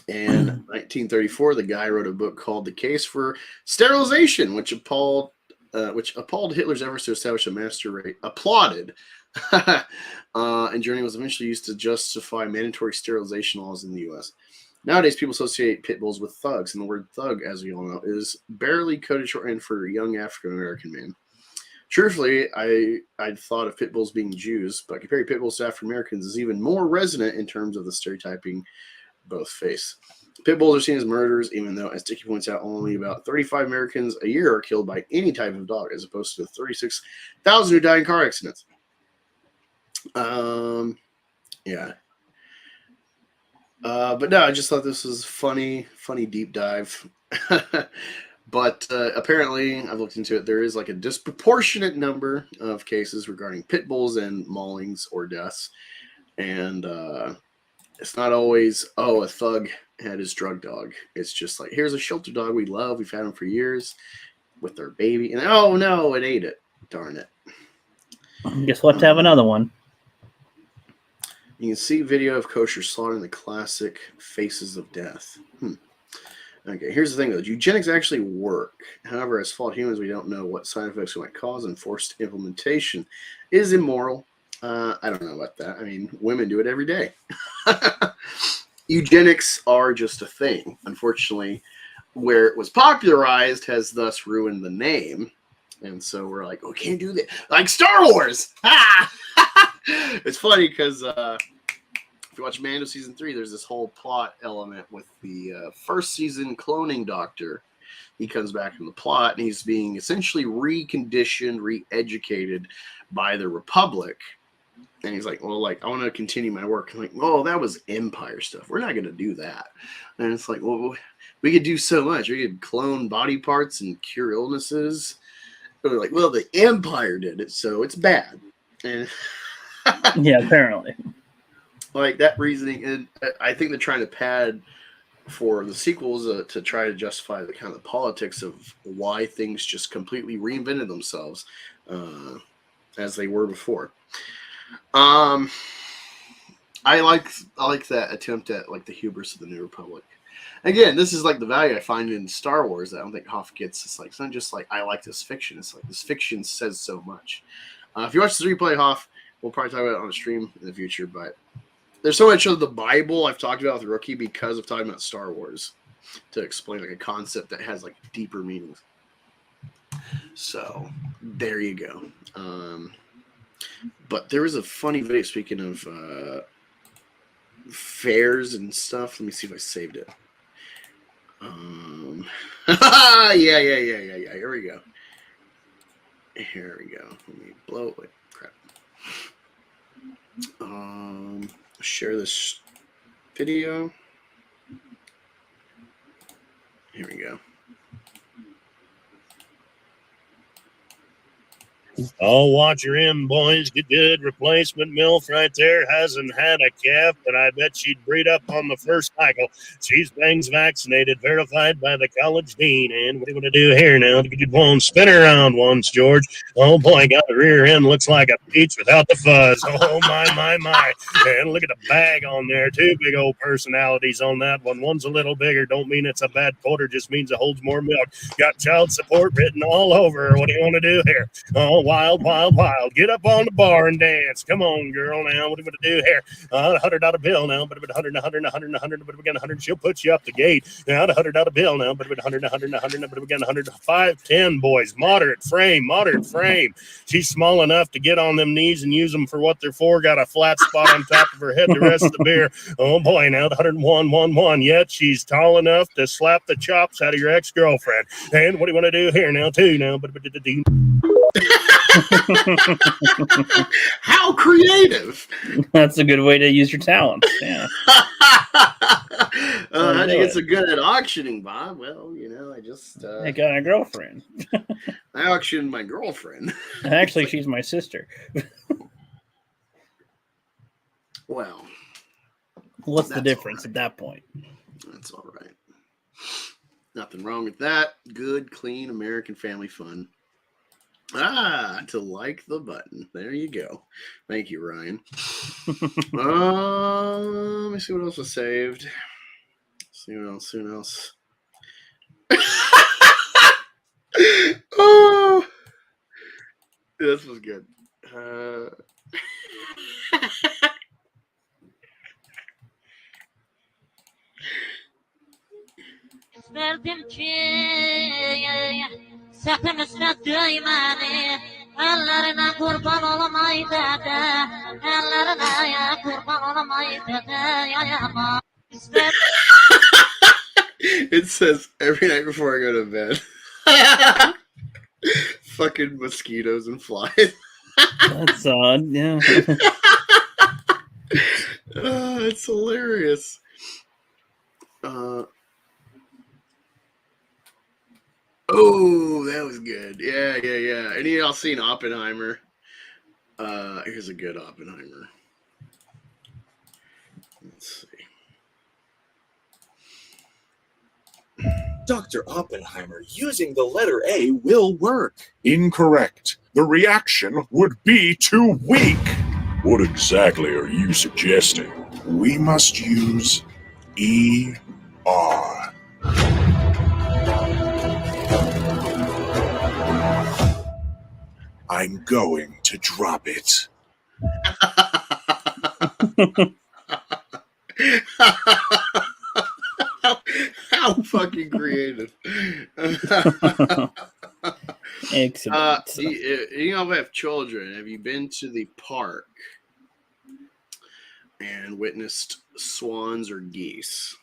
In 1934, the guy wrote a book called The Case for Sterilization, which appalled Hitler's efforts to establish a master rate. Applauded. And Germany was eventually used to justify mandatory sterilization laws in the U.S. Nowadays, people associate pit bulls with thugs, and the word thug, as we all know, is barely coded shorthand for a young African-American man. Truthfully, I'd thought of pit bulls being Jews, but comparing pit bulls to African-Americans is even more resonant in terms of the stereotyping both face. Pit bulls are seen as murderers, even though, as Dickey points out, only about 35 Americans a year are killed by any type of dog, as opposed to the 36,000 who die in car accidents. Yeah. But no, I just thought this was funny deep dive. But apparently, I've looked into it, there is like a disproportionate number of cases regarding pit bulls and maulings or deaths. And it's not always, a thug had his drug dog. It's just like, here's a shelter dog we love. We've had him for years with their baby. And oh no, it ate it. Darn it. Guess we'll have to have another one. You can see video of kosher slaughtering the classic faces of death. Okay, here's the thing though. Eugenics actually work. However, as flawed humans, we don't know what side effects it might cause, and forced implementation is immoral. I don't know about that. I mean, women do it every day. Eugenics are just a thing. Unfortunately, where it was popularized has thus ruined the name. And so we're like, oh, can't do that. Like Star Wars. It's funny because if you watch Mando Season 3, there's this whole plot element with the first season cloning doctor. He comes back in the plot, and he's being essentially reconditioned, re-educated by the Republic. And he's like, well, like, I want to continue my work. I'm like, oh, that was Empire stuff. We're not going to do that. And it's like, well, we could do so much. We could clone body parts and cure illnesses. But we're like, well, the Empire did it, so it's bad. And yeah, apparently. Like, that reasoning, and I think they're trying to pad for the sequels to try to justify the kind of politics of why things just completely reinvented themselves as they were before. I like that attempt at like the hubris of the New Republic. Again, this is like the value I find in Star Wars that I don't think Hoff gets. It's like, it's not just like I like this fiction. It's like this fiction says so much. If you watch the replay, Hoff, we'll probably talk about it on a stream in the future. But there's so much of the Bible I've talked about with Rookie because of talking about Star Wars to explain like a concept that has like deeper meanings. So there you go. But there was a funny video, speaking of fairs and stuff. Let me see if I saved it. Yeah. Here we go. Let me blow it. Crap. Share this video. Here we go. Oh, watch her in, boys. Get good. Replacement MILF right there. Hasn't had a calf, but I bet she'd breed up on the first cycle. She's bangs vaccinated, verified by the college dean. And what do you want to do here now? Get your blown spin around once, George. Oh, boy, got the rear end. Looks like a peach without the fuzz. Oh, my. And look at the bag on there. Two big old personalities on that one. One's a little bigger. Don't mean it's a bad quarter. Just means it holds more milk. Got child support written all over her. What do you want to do here? Oh, wild. Get up on the bar and dance. Come on, girl, now. What are we going to do here? $100 bill now, but $100, but we got 100. She'll put you up the gate. Now, $100 bill now, but $100, but we got 100. 5'10", boys. Moderate frame. She's small enough to get on them knees and use them for what they're for. Got a flat spot on top of her head the rest of the beer. Oh, boy, now, 101. Yet she's tall enough to slap the chops out of your ex-girlfriend. And what do you want to do here now, too? Now, but How creative! That's a good way to use your talents. Yeah. How'd you get so good at auctioning, Bob? Well, I just I got a girlfriend. I auctioned my girlfriend. Actually, she's my sister. Well, What's the that's difference all at that point? That's all right. Nothing wrong with that. Good, clean American family fun. To like the button. There you go. Thank you, Ryan. Let me see what else was saved. Soon else. Oh, this was good. It says every night before I go to bed. Fucking mosquitoes and flies. That's odd. Yeah. It's hilarious. Oh, that was good. Yeah. Any of y'all seen Oppenheimer? Here's a good Oppenheimer. Let's see. Dr. Oppenheimer, using the letter A will work. Incorrect. The reaction would be too weak. What exactly are you suggesting? We must use ER. I'm going to drop it. How fucking creative. Excellent. You have children. Have you been to the park and witnessed swans or geese?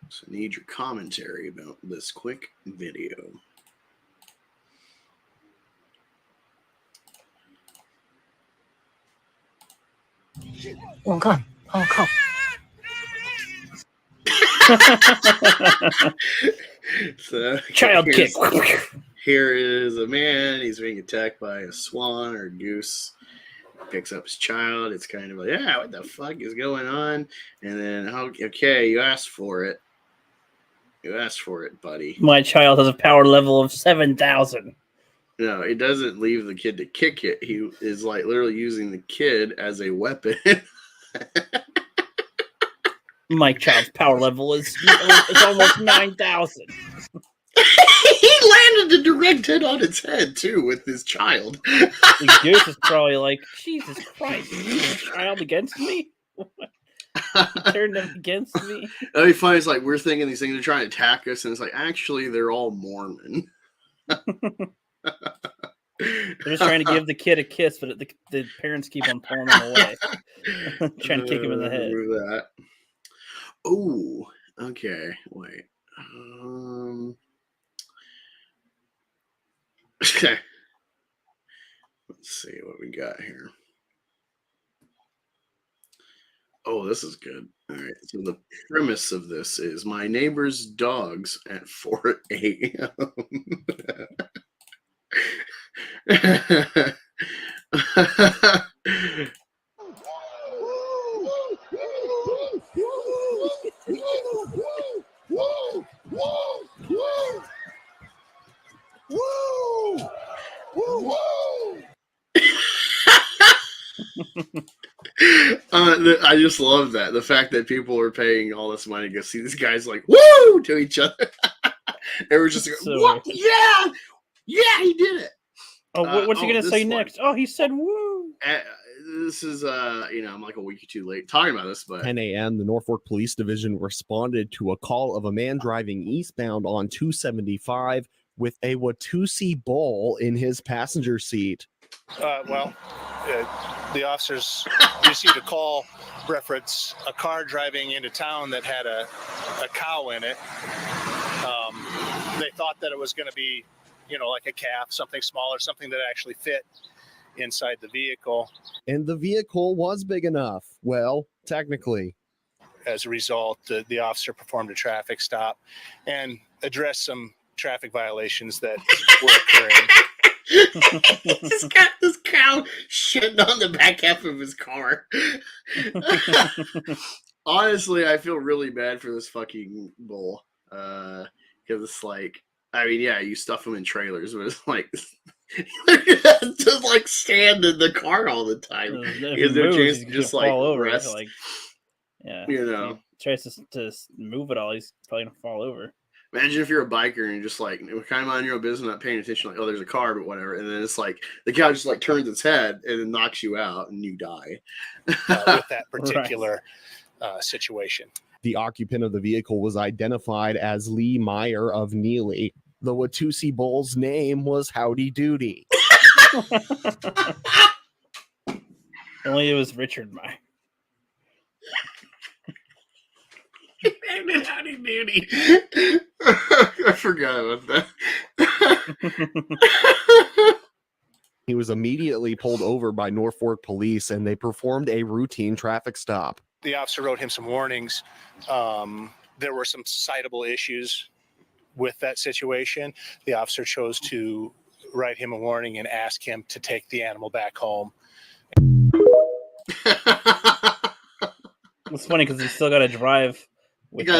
So I need your commentary about this quick video. Oh, God. Oh, God. So, Child kick. Here is a man. He's being attacked by a swan or a goose. Picks up his child. It's kind of like, yeah, what the fuck is going on? And then, okay, you asked for it. You asked for it, buddy. My child has a power level of 7,000. No, he doesn't leave the kid to kick it. He is like literally using the kid as a weapon. My child's power level is almost 9,000. He landed a direct hit on its head, too, with his child. The goose is probably like, Jesus Christ, is this child against me? He turned them against me. That'd be funny. It's like we're thinking these things are trying to attack us, and it's like, actually, they're all Mormon. They're just trying to give the kid a kiss, but the parents keep on pulling him away. Trying to kick him in the head. That. Oh, okay. Wait. Okay. Let's see what we got here. Oh, this is good. All right. So the premise of this is my neighbor's dogs at 4 a.m. I just love that. The fact that people are paying all this money to go see these guys like, woo, to each other. They were just like, So what? Yeah, he did it. Oh, what's he going to say next? Oh, he said, woo. This is, I'm like a week or two late talking about this, but 10 a.m., the Norfolk Police Division responded to a call of a man driving eastbound on 275 with a Watusi bowl in his passenger seat. The officers received a call reference a car driving into town that had a cow in it. They thought that it was going to be, like a calf, something smaller, something that actually fit inside the vehicle. And the vehicle was big enough. Well, technically. As a result, the officer performed a traffic stop and addressed some traffic violations that were occurring. This cow shitting on the back half of his car. Honestly, I feel really bad for this fucking bull. Because it's like, I mean, yeah, you stuff them in trailers, but it's like, just like stand in the car all the time. Is there a chance to just like rest? Like, yeah, you know, if he tries to move it all, he's probably gonna fall over. Imagine if you're a biker and you're just like kind of mind your own business, not paying attention, like, oh, there's a car, but whatever. And then it's like the cow just like turns its head and then knocks you out and you die. With that particular situation. The occupant of the vehicle was identified as Lee Meyer of Neely. The Watusi Bull's name was Howdy Doody. Only it was Richard Meyer. Howdy Doody. I forgot about that. He was immediately pulled over by Norfolk police and they performed a routine traffic stop. The officer wrote him some warnings. There were some citable issues with that situation. The officer chose to write him a warning and ask him to take the animal back home. It's funny because he's still got to drive.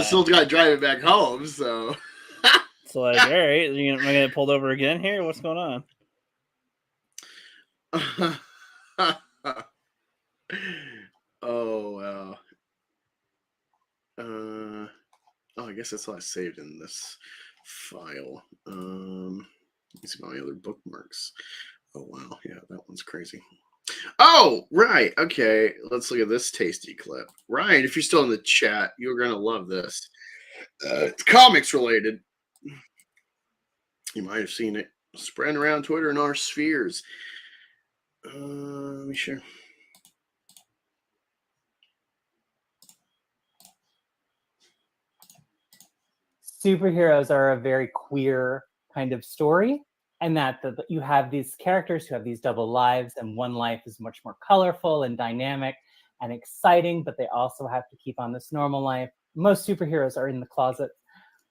Still got to drive it back home, so. It's like, all right, am I going to get pulled over again here? What's going on? Oh, wow. I guess that's all I saved in this file. Let me see my other bookmarks. Oh, wow. Yeah, that one's crazy. Oh, right. Okay. Let's look at this tasty clip. Ryan, if you're still in the chat, you're going to love this. It's comics related. You might have seen it spreading around Twitter in our spheres. Let me share. Superheroes are a very queer kind of story, and that you have these characters who have these double lives, and one life is much more colorful and dynamic and exciting, but they also have to keep on this normal life. Most superheroes are in the closet,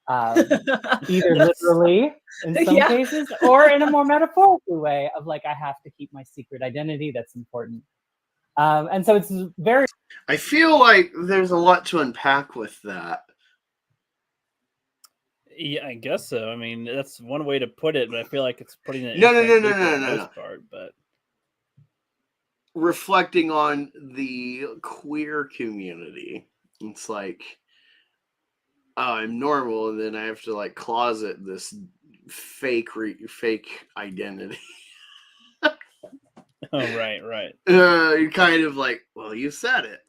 either literally in some cases, or in a more metaphorical way of like, I have to keep my secret identity. That's important. And so it's very... I feel like there's a lot to unpack with that. Yeah, I guess so. I mean, that's one way to put it, but I feel like it's putting it No. part, but reflecting on the queer community, it's like, oh, I'm normal, and then I have to like closet this fake identity. Oh, right. You're kind of like, well, you said it.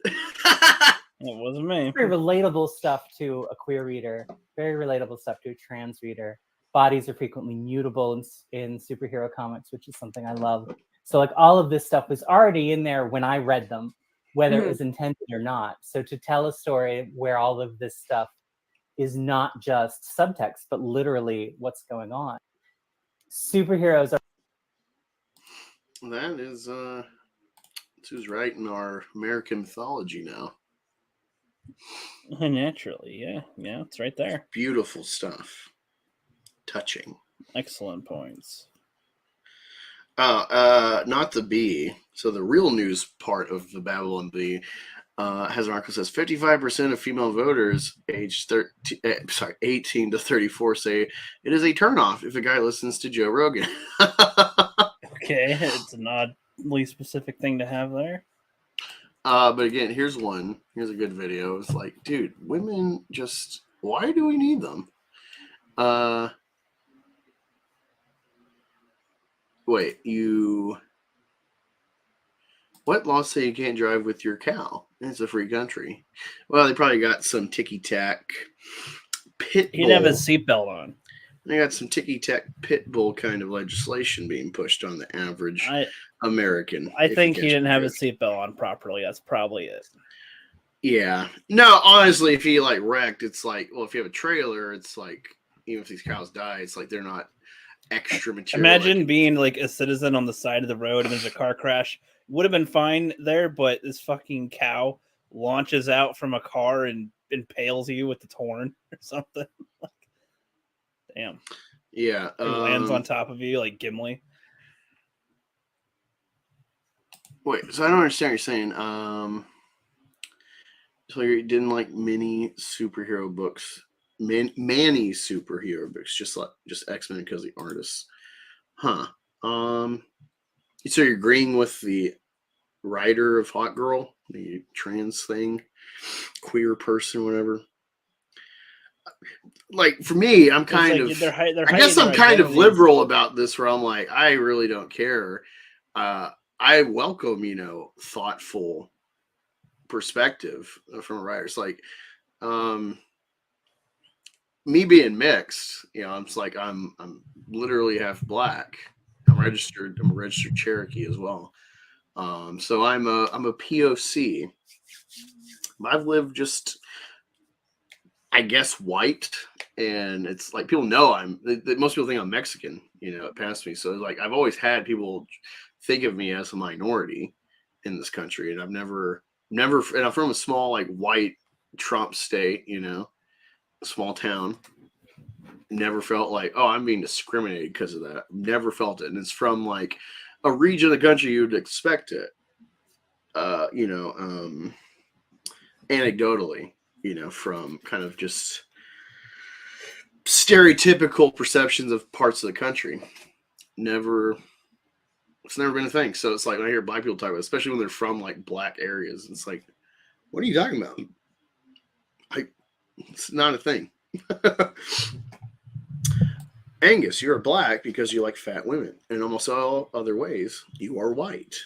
It wasn't me. Very relatable stuff to a queer reader. Very relatable stuff to a trans reader. Bodies are frequently mutable in superhero comics, which is something I love. So like all of this stuff was already in there when I read them, whether it was intended or not. So to tell a story where all of this stuff is not just subtext, but literally what's going on. Superheroes are... That is, this is right in our American mythology now. Naturally, yeah, it's right there. Beautiful stuff. Touching. Excellent points. Not the B. So the real news part of the Babylon Bee has an article that says 55% of female voters aged 18 to 34 say it is a turnoff if a guy listens to Joe Rogan. Okay, it's an oddly specific thing to have there. But again, here's one. Here's a good video. It's like, dude, women just, why do we need them? Wait, what laws say you can't drive with your cow? It's a free country. Well, they probably got some ticky-tack pit bull. He'd have his seatbelt on. They got some ticky-tack pit bull kind of legislation being pushed on the average American. I think he didn't have his seatbelt on properly. That's probably it. Yeah. No, honestly, if he like wrecked, it's like, well, if you have a trailer, it's like, even if these cows die, it's like they're not extra material. Imagine being like a citizen on the side of the road and there's a car crash. Would have been fine there, but this fucking cow launches out from a car and impales you with its horn or something. Damn. Yeah. It lands on top of you like Gimli. Wait, so I don't understand what you're saying. So you didn't like many superhero books, many superhero books, just X-Men because the artists, huh? So you're agreeing with the writer of Hot Girl, the trans thing, queer person, whatever. Like for me, I'm kind of. I guess I'm kind of liberal about this, where I'm like, I really don't care. I welcome, thoughtful perspective from a writer. It's like, me being mixed, I'm just like, I'm literally half black. I'm a registered Cherokee as well. So I'm a POC. I've lived just, I guess, white, and it's like people know most people think I'm Mexican, past me. So it's like I've always had people think of me as a minority in this country, and I've never, and I'm from a small like white Trump state, a small town. Never felt like, oh, I'm being discriminated because of that. Never felt it, and it's from like a region of the country you'd expect it. Anecdotally, from kind of just stereotypical perceptions of parts of the country. It's never been a thing. So it's like when I hear black people talk about it, especially when they're from like black areas, it's like, what are you talking about? It's not a thing. Angus, you're black because you like fat women. In almost all other ways, you are white.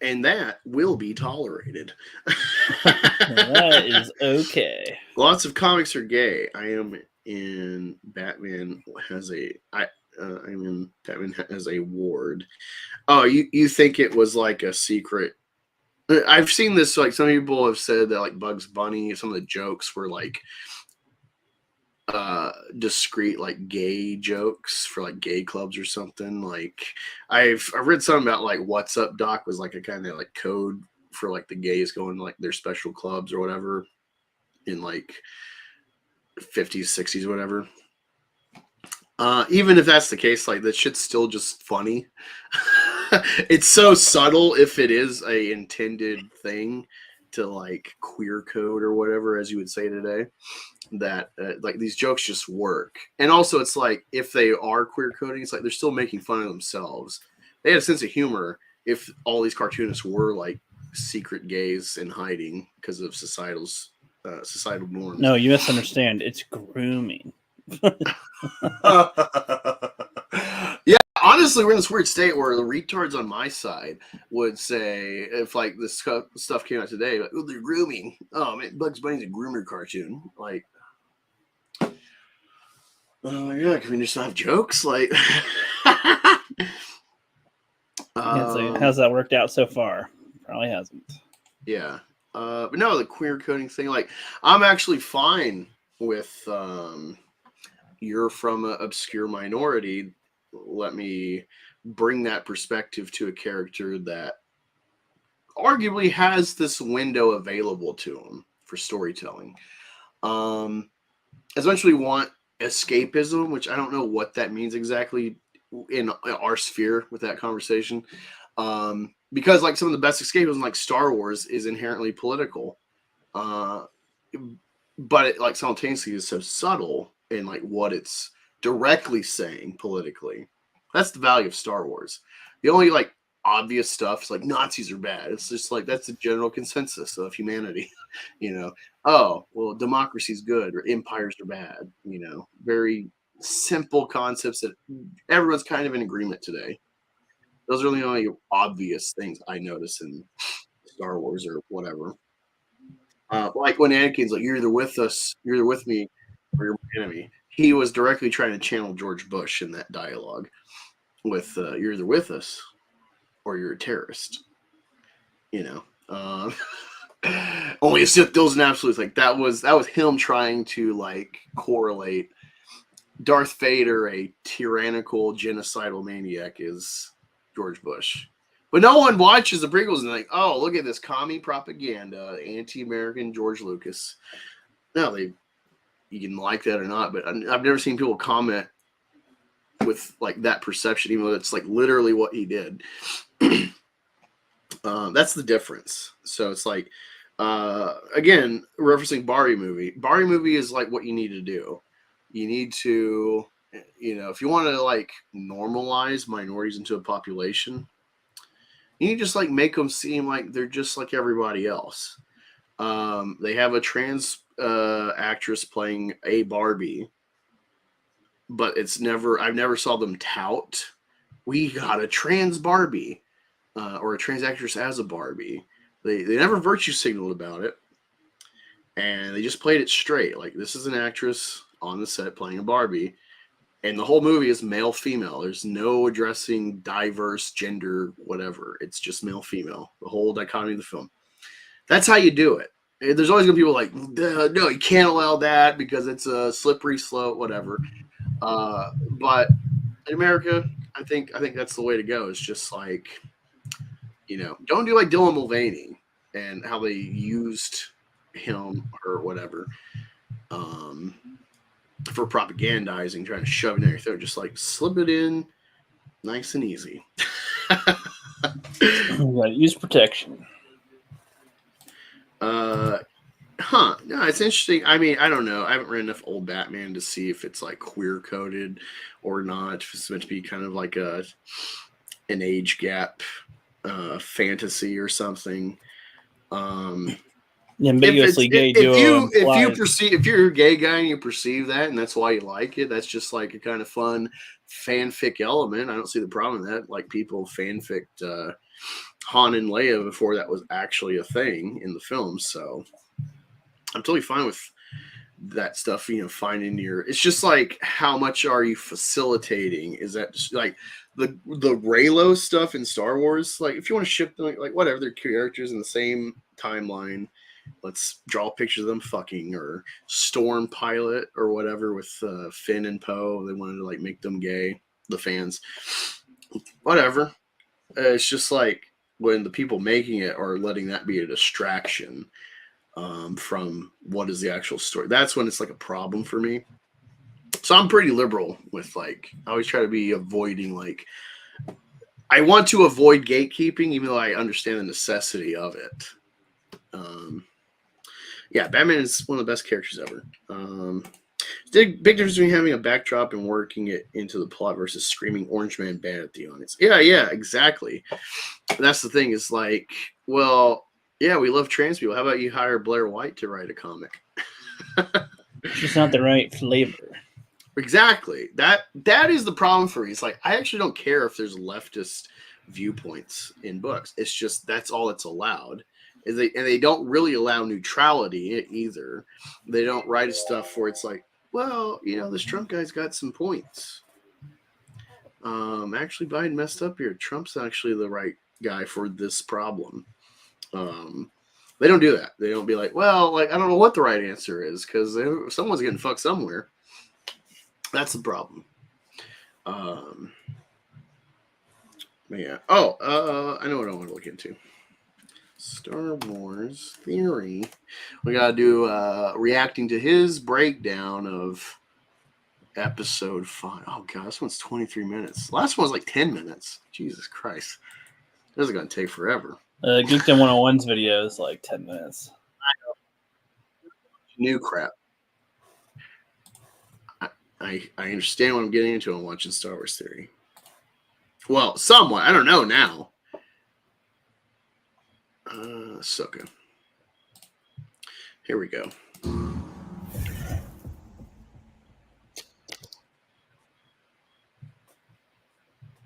And that will be tolerated. That is okay. Lots of comics are gay. I am in Batman has a ward. Oh, you think it was like a secret? I've seen this, like some people have said that like Bugs Bunny, some of the jokes were like discreet like gay jokes for like gay clubs or something. Like I've read something about like What's Up Doc was like a kind of like code for like the gays going to like their special clubs or whatever in like 50s, 60s, whatever. Even if that's the case, like that shit's still just funny. It's so subtle if it is a intended thing to like queer code or whatever, as you would say today, that like these jokes just work. And also it's like if they are queer coding, it's like they're still making fun of themselves. They had a sense of humor if all these cartoonists were like secret gays in hiding because of societal norms. No, you misunderstand. It's grooming. Yeah, honestly, we're in this weird state where the retards on my side would say, if like this stuff came out today, like, oh, they're grooming. Oh man, Bugs Bunny's a groomer cartoon. Like, oh yeah, can we just have jokes? Like, how's that worked out so far? Probably hasn't. Yeah, but no, the queer coding thing. Like, I'm actually fine with you're from an obscure minority. Let me bring that perspective to a character that arguably has this window available to him for storytelling. Eventually want escapism, which I don't know what that means exactly in our sphere with that conversation. Because like some of the best escapism, like Star Wars, is inherently political. But it like simultaneously is so subtle in like what it's directly saying politically. That's the value of Star Wars. The only like obvious stuff is like Nazis are bad. It's just like that's the general consensus of humanity. Oh well, democracy's good or empires are bad. Very simple concepts that everyone's kind of in agreement today. Those are the only obvious things I notice in Star Wars or whatever. Like when Anakin's like, "You're either with us, you're either with me, or you're my enemy." He was directly trying to channel George Bush in that dialogue with "You're either with us, or you're a terrorist." Only a Sith deals in absolutes. Like that was him trying to like correlate Darth Vader a tyrannical, genocidal maniac is George Bush. But no one watches the prequels and like, oh, look at this commie propaganda, anti-American George Lucas. No, you can like that or not, but I've never seen people comment with like that perception, even though it's like literally what he did. That's the difference. So it's like, again, referencing Barbie movie. Barbie movie is like what you need to do. You need to, if you want to like normalize minorities into a population, you just like make them seem like they're just like everybody else. They have a trans actress playing a Barbie, but I've never saw them tout, we got a trans Barbie or a trans actress as a Barbie. They never virtue signaled about it, and they just played it straight. Like, this is an actress on the set playing a Barbie, and the whole movie is male female. There's no addressing diverse gender, whatever. It's just male female. The whole dichotomy of the film. That's how you do it. There's always gonna be people like, no, you can't allow that because it's a slippery slope, whatever. But in America, I think that's the way to go. It's just like, don't do like Dylan Mulvaney and how they used him or whatever for propagandizing, trying to shove it in your throat. Just like slip it in nice and easy. You gotta use protection. No, it's interesting. I mean, I don't know. I haven't read enough old Batman to see if it's like queer coded or not. If it's meant to be kind of like an age gap fantasy or something. Ambiguously gay duo. If you're a gay guy and you perceive that and that's why you like it, that's just like a kind of fun fanfic element. I don't see the problem with that. Like, people fanficked Han and Leia before that was actually a thing in the film. So I'm totally fine with that stuff, finding it's just like, how much are you facilitating? Is that just like the Reylo stuff in Star Wars? Like, if you want to ship them, like whatever, they're characters in the same timeline. Let's draw pictures of them fucking, or Storm Pilot or whatever with Finn and Poe. They wanted to like make them gay, the fans. Whatever. It's just like when the people making it are letting that be a distraction from what is the actual story. That's when it's like a problem for me. So I'm pretty liberal with like, I always try to be avoiding like, I want to avoid gatekeeping, even though I understand the necessity of it. Yeah, Batman is one of the best characters ever. Big difference between having a backdrop and working it into the plot versus screaming Orange Man bad at the audience. Yeah, exactly. That's the thing, is like, well, yeah, we love trans people. How about you hire Blair White to write a comic? She's not the right flavor. Exactly. That is the problem for me. It's like, I actually don't care if there's leftist viewpoints in books. It's just that's all that's allowed. And they don't really allow neutrality either. They don't write stuff where it's like, well, this Trump guy's got some points. Actually, Biden messed up here. Trump's actually the right guy for this problem. They don't do that. They don't be like, well, like, I don't know what the right answer is, because someone's getting fucked somewhere. That's the problem. Yeah. I know what I want to look into. Star Wars theory. We gotta do reacting to his breakdown of episode 5. Oh god, this one's 23 minutes. Last one was like 10 minutes. Jesus Christ. This is gonna take forever. Geekdom 101's video is like 10 minutes. I know. New crap. I understand what I'm getting into on watching Star Wars theory. Well, somewhat. I don't know now. Ahsoka. Here we go.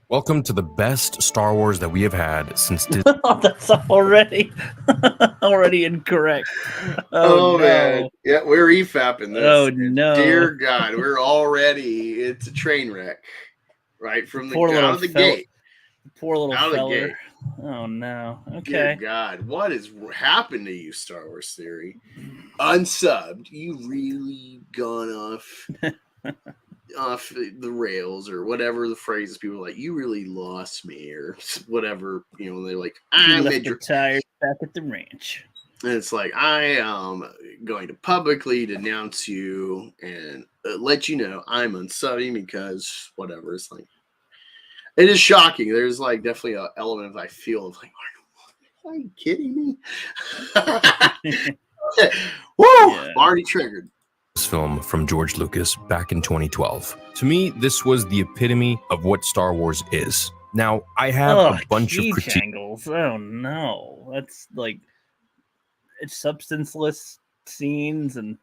Welcome to the best Star Wars that we have had since Disney. That's already incorrect. Oh no. Man. Yeah, we're EFAPing this. Oh no. Dear God, it's a train wreck. Right from the out of the gate. Poor little feller. Oh no. Okay. Dear God, what has happened to you, Star Wars theory? Unsubbed. You really gone off off the rails or whatever the phrases. People are like, you really lost me or whatever, you know, they're like, He I'm left the tires back at the ranch. and it's like, I am going to publicly denounce you and let you know I'm unsubbing because whatever. It's like, it is shocking. There's like definitely an element of I feel of like, are you kidding me? Woo! Yeah. I'm already triggered. This film from George Lucas back in 2012. To me, this was the epitome of what Star Wars is. Now, I have a bunch of key critiques. jangles. Oh no, that's like it's substanceless scenes and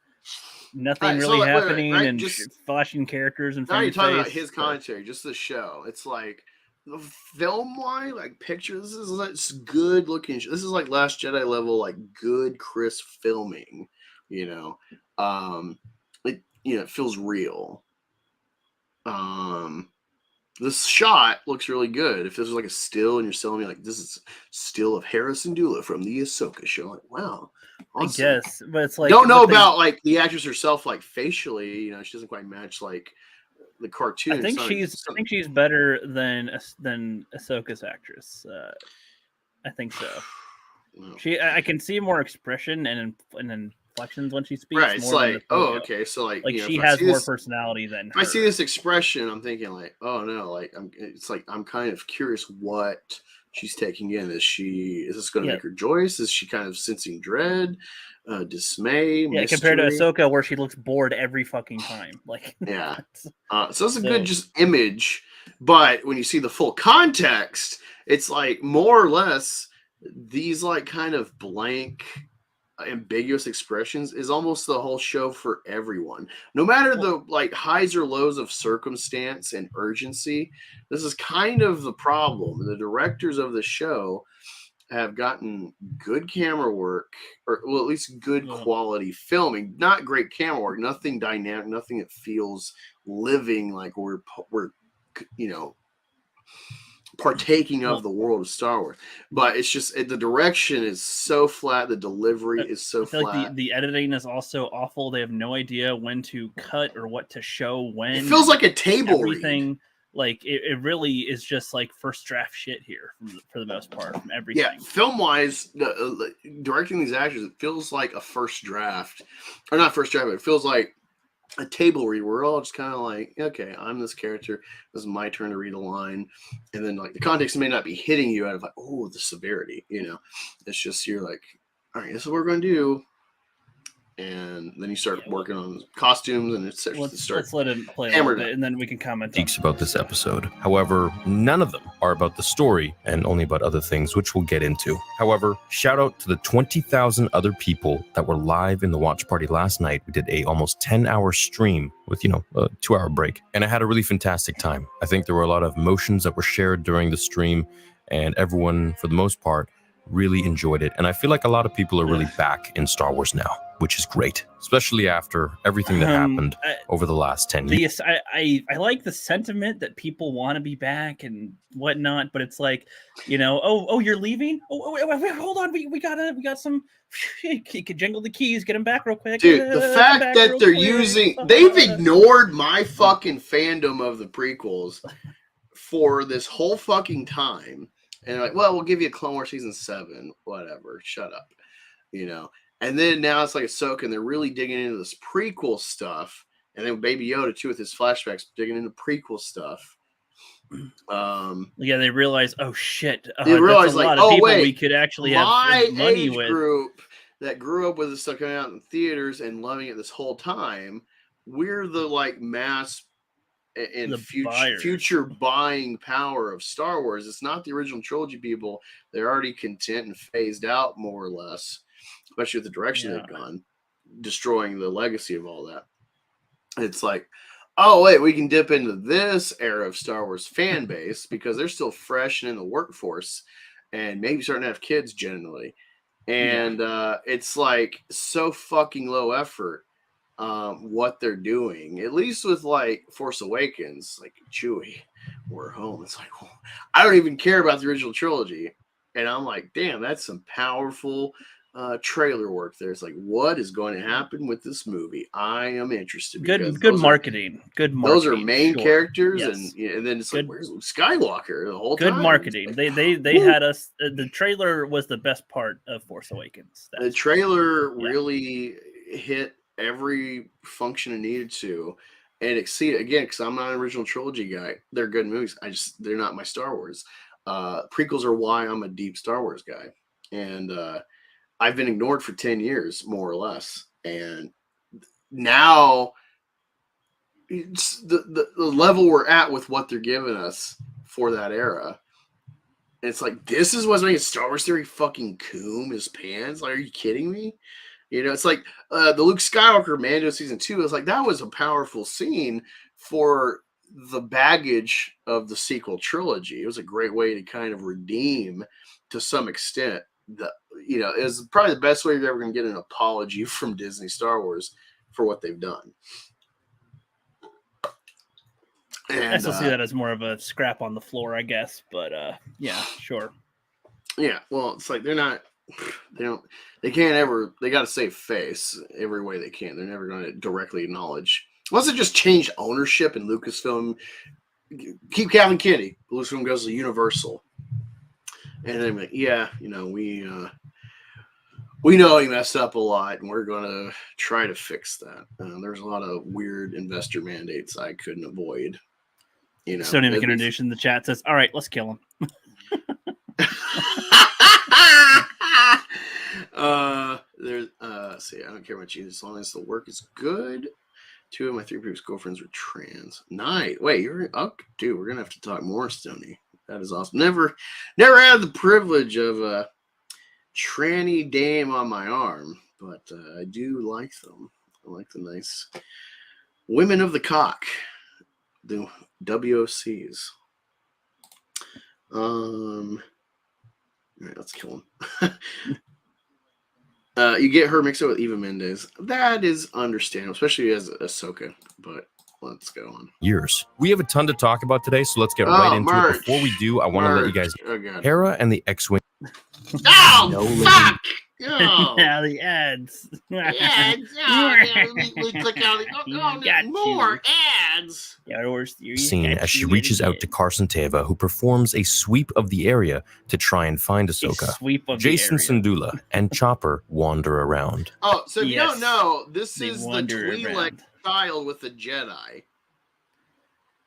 nothing Alright, so really wait, happening right? and Just flashing characters in now front you're of talking your about face. his commentary, just the show. It's like the film wise, like pictures. This is like good looking. This is like Last Jedi level, like good, crisp filming. You know, it feels real. This shot looks really good. If this was like a still and you're telling me like this is still of Harrison Dula from the Ahsoka show, like wow, awesome. I guess, but it's like don't know about like the actress herself, like facially, you know, she doesn't quite match like the cartoon. I think she's better than Ahsoka's actress. I think so. I can see more expression and inflections when she speaks. Right, it's more than like, Ahsoka. oh, okay, so like you know, she if I has see more this- personality than If her. I see this expression, I'm thinking like, oh no, like it's like I'm kind of curious what she's taking in. Is this going to make her joyous? Is she kind of sensing dread, dismay, Yeah, mystery? compared to Ahsoka, where she looks bored every fucking time. Like, yeah. So it's a good just image, but when you see the full context, it's like more or less these like kind of blank ambiguous expressions is almost the whole show for everyone, no matter the like highs or lows of circumstance and urgency. This is kind of the problem. The directors of the show have gotten good camera work, or well, at least good quality filming. Not great camera work, nothing dynamic, nothing that feels living, like we're you know, partaking of the world of Star Wars. But it's just the direction is so flat, the delivery is so I feel flat. like the editing is also awful. They have no idea when to cut or what to show when. It feels like a table everything. Like it really is just like first draft shit here for the most part from everything. Yeah, film wise, directing these actors, it feels like a first draft, or not first draft, but it feels like a table read. We're all just kind of like, okay, I'm this character. This is my turn to read a line, and then like the context may not be hitting you out of like, oh, the severity. You know, it's just you're like, all right, this is what we're going to do, and then you start working on costumes, and it's let's let it play a little bit, and then we can comment. Critiques about this episode. However, none of them are about the story and only about other things, which we'll get into. However, shout out to the 20,000 other people that were live in the watch party last night. We did a almost 10-hour stream with, a 2-hour break, and I had a really fantastic time. I think there were a lot of emotions that were shared during the stream, and everyone, for the most part, really enjoyed it. And I feel like a lot of people are really back in Star Wars now, which is great, especially after everything that happened over the last 10 years. I like the sentiment that people want to be back and whatnot, but it's like, oh, you're leaving? Oh, wait, hold on, we got some. You could jingle the keys, get them back real quick. Dude, the fact that they've ignored my fucking fandom of the prequels for this whole fucking time. And they're like, well, we'll give you a Clone Wars Season 7, whatever, shut up, And then now it's like Ahsoka, and they're really digging into this prequel stuff. And then Baby Yoda, too, with his flashbacks, digging into prequel stuff. Yeah, they realize, oh, shit. They realize, like, oh, wait. We could actually have money with. Group that grew up with this stuff coming out in theaters and loving it this whole time, we're the, like, mass and future buying power of Star Wars. It's not the original trilogy people. They're already content and phased out more or less, especially with the direction they've gone, destroying the legacy of all that. It's like, oh wait, we can dip into this era of Star Wars fan base because they're still fresh and in the workforce and maybe starting to have kids generally. And it's like so fucking low effort. What they're doing, at least with like Force Awakens, like Chewie, we're home. It's like, well, I don't even care about the original trilogy, and I'm like, damn, that's some powerful trailer work there. It's like, what is going to happen with this movie? I am interested. Good Those marketing. Good marketing. Those are main sure. characters, Yes. and then it's like, where's Luke Skywalker the whole Good time? marketing. Like, They had us. The trailer was the best part of Force Awakens. The trailer really hit every function it needed to, and exceeded again, because I'm not an original trilogy guy. They're good movies. They're not my Star Wars. Prequels are why I'm a deep Star Wars guy, and I've been ignored for 10 years, more or less, and now it's the level we're at with what they're giving us for that era. It's like, this is what's making Star Wars Theory fucking coom his pants. Like, are you kidding me? You know, it's like the Luke Skywalker Mando season 2. It's like, that was a powerful scene for the baggage of the sequel trilogy. It was a great way to kind of redeem, to some extent, it was probably the best way you're ever going to get an apology from Disney Star Wars for what they've done. And, I still see that as more of a scrap on the floor, I guess. But yeah, sure. Yeah, well, it's like they can't ever, they got to save face every way they can. They're never going to directly acknowledge. Unless they just change ownership in Lucasfilm, keep Kathleen Kennedy. Lucasfilm goes to Universal. And then, like, yeah, we know he messed up a lot, and we're going to try to fix that. There's a lot of weird investor mandates I couldn't avoid. Sony McIntroduction in the chat says, "All right, let's kill him." See, I don't care what you, as long as the work is good. 2 of my 3 previous girlfriends were trans. Nice. Wait, dude, we're gonna have to talk more, Stoney. That is awesome. Never had the privilege of a tranny dame on my arm, but I do like them. I like the nice women of the cock, the WOCs. All right, let's kill him. You get her mixed up with Eva Mendes. That is understandable, especially as Ahsoka. But let's go on. Years. We have a ton to talk about today, so let's get right into it. Before we do, I want to let you guys know Hera and the X-Wing. Oh, fuck! Oh. Yeah, the ads. More ads. Scene as she reaches out to Carson Teva, who performs a sweep of the area to try and find Ahsoka. Jason Syndulla and Chopper wander around. Oh, so if you don't know, this is the Twi'lek child with the Jedi.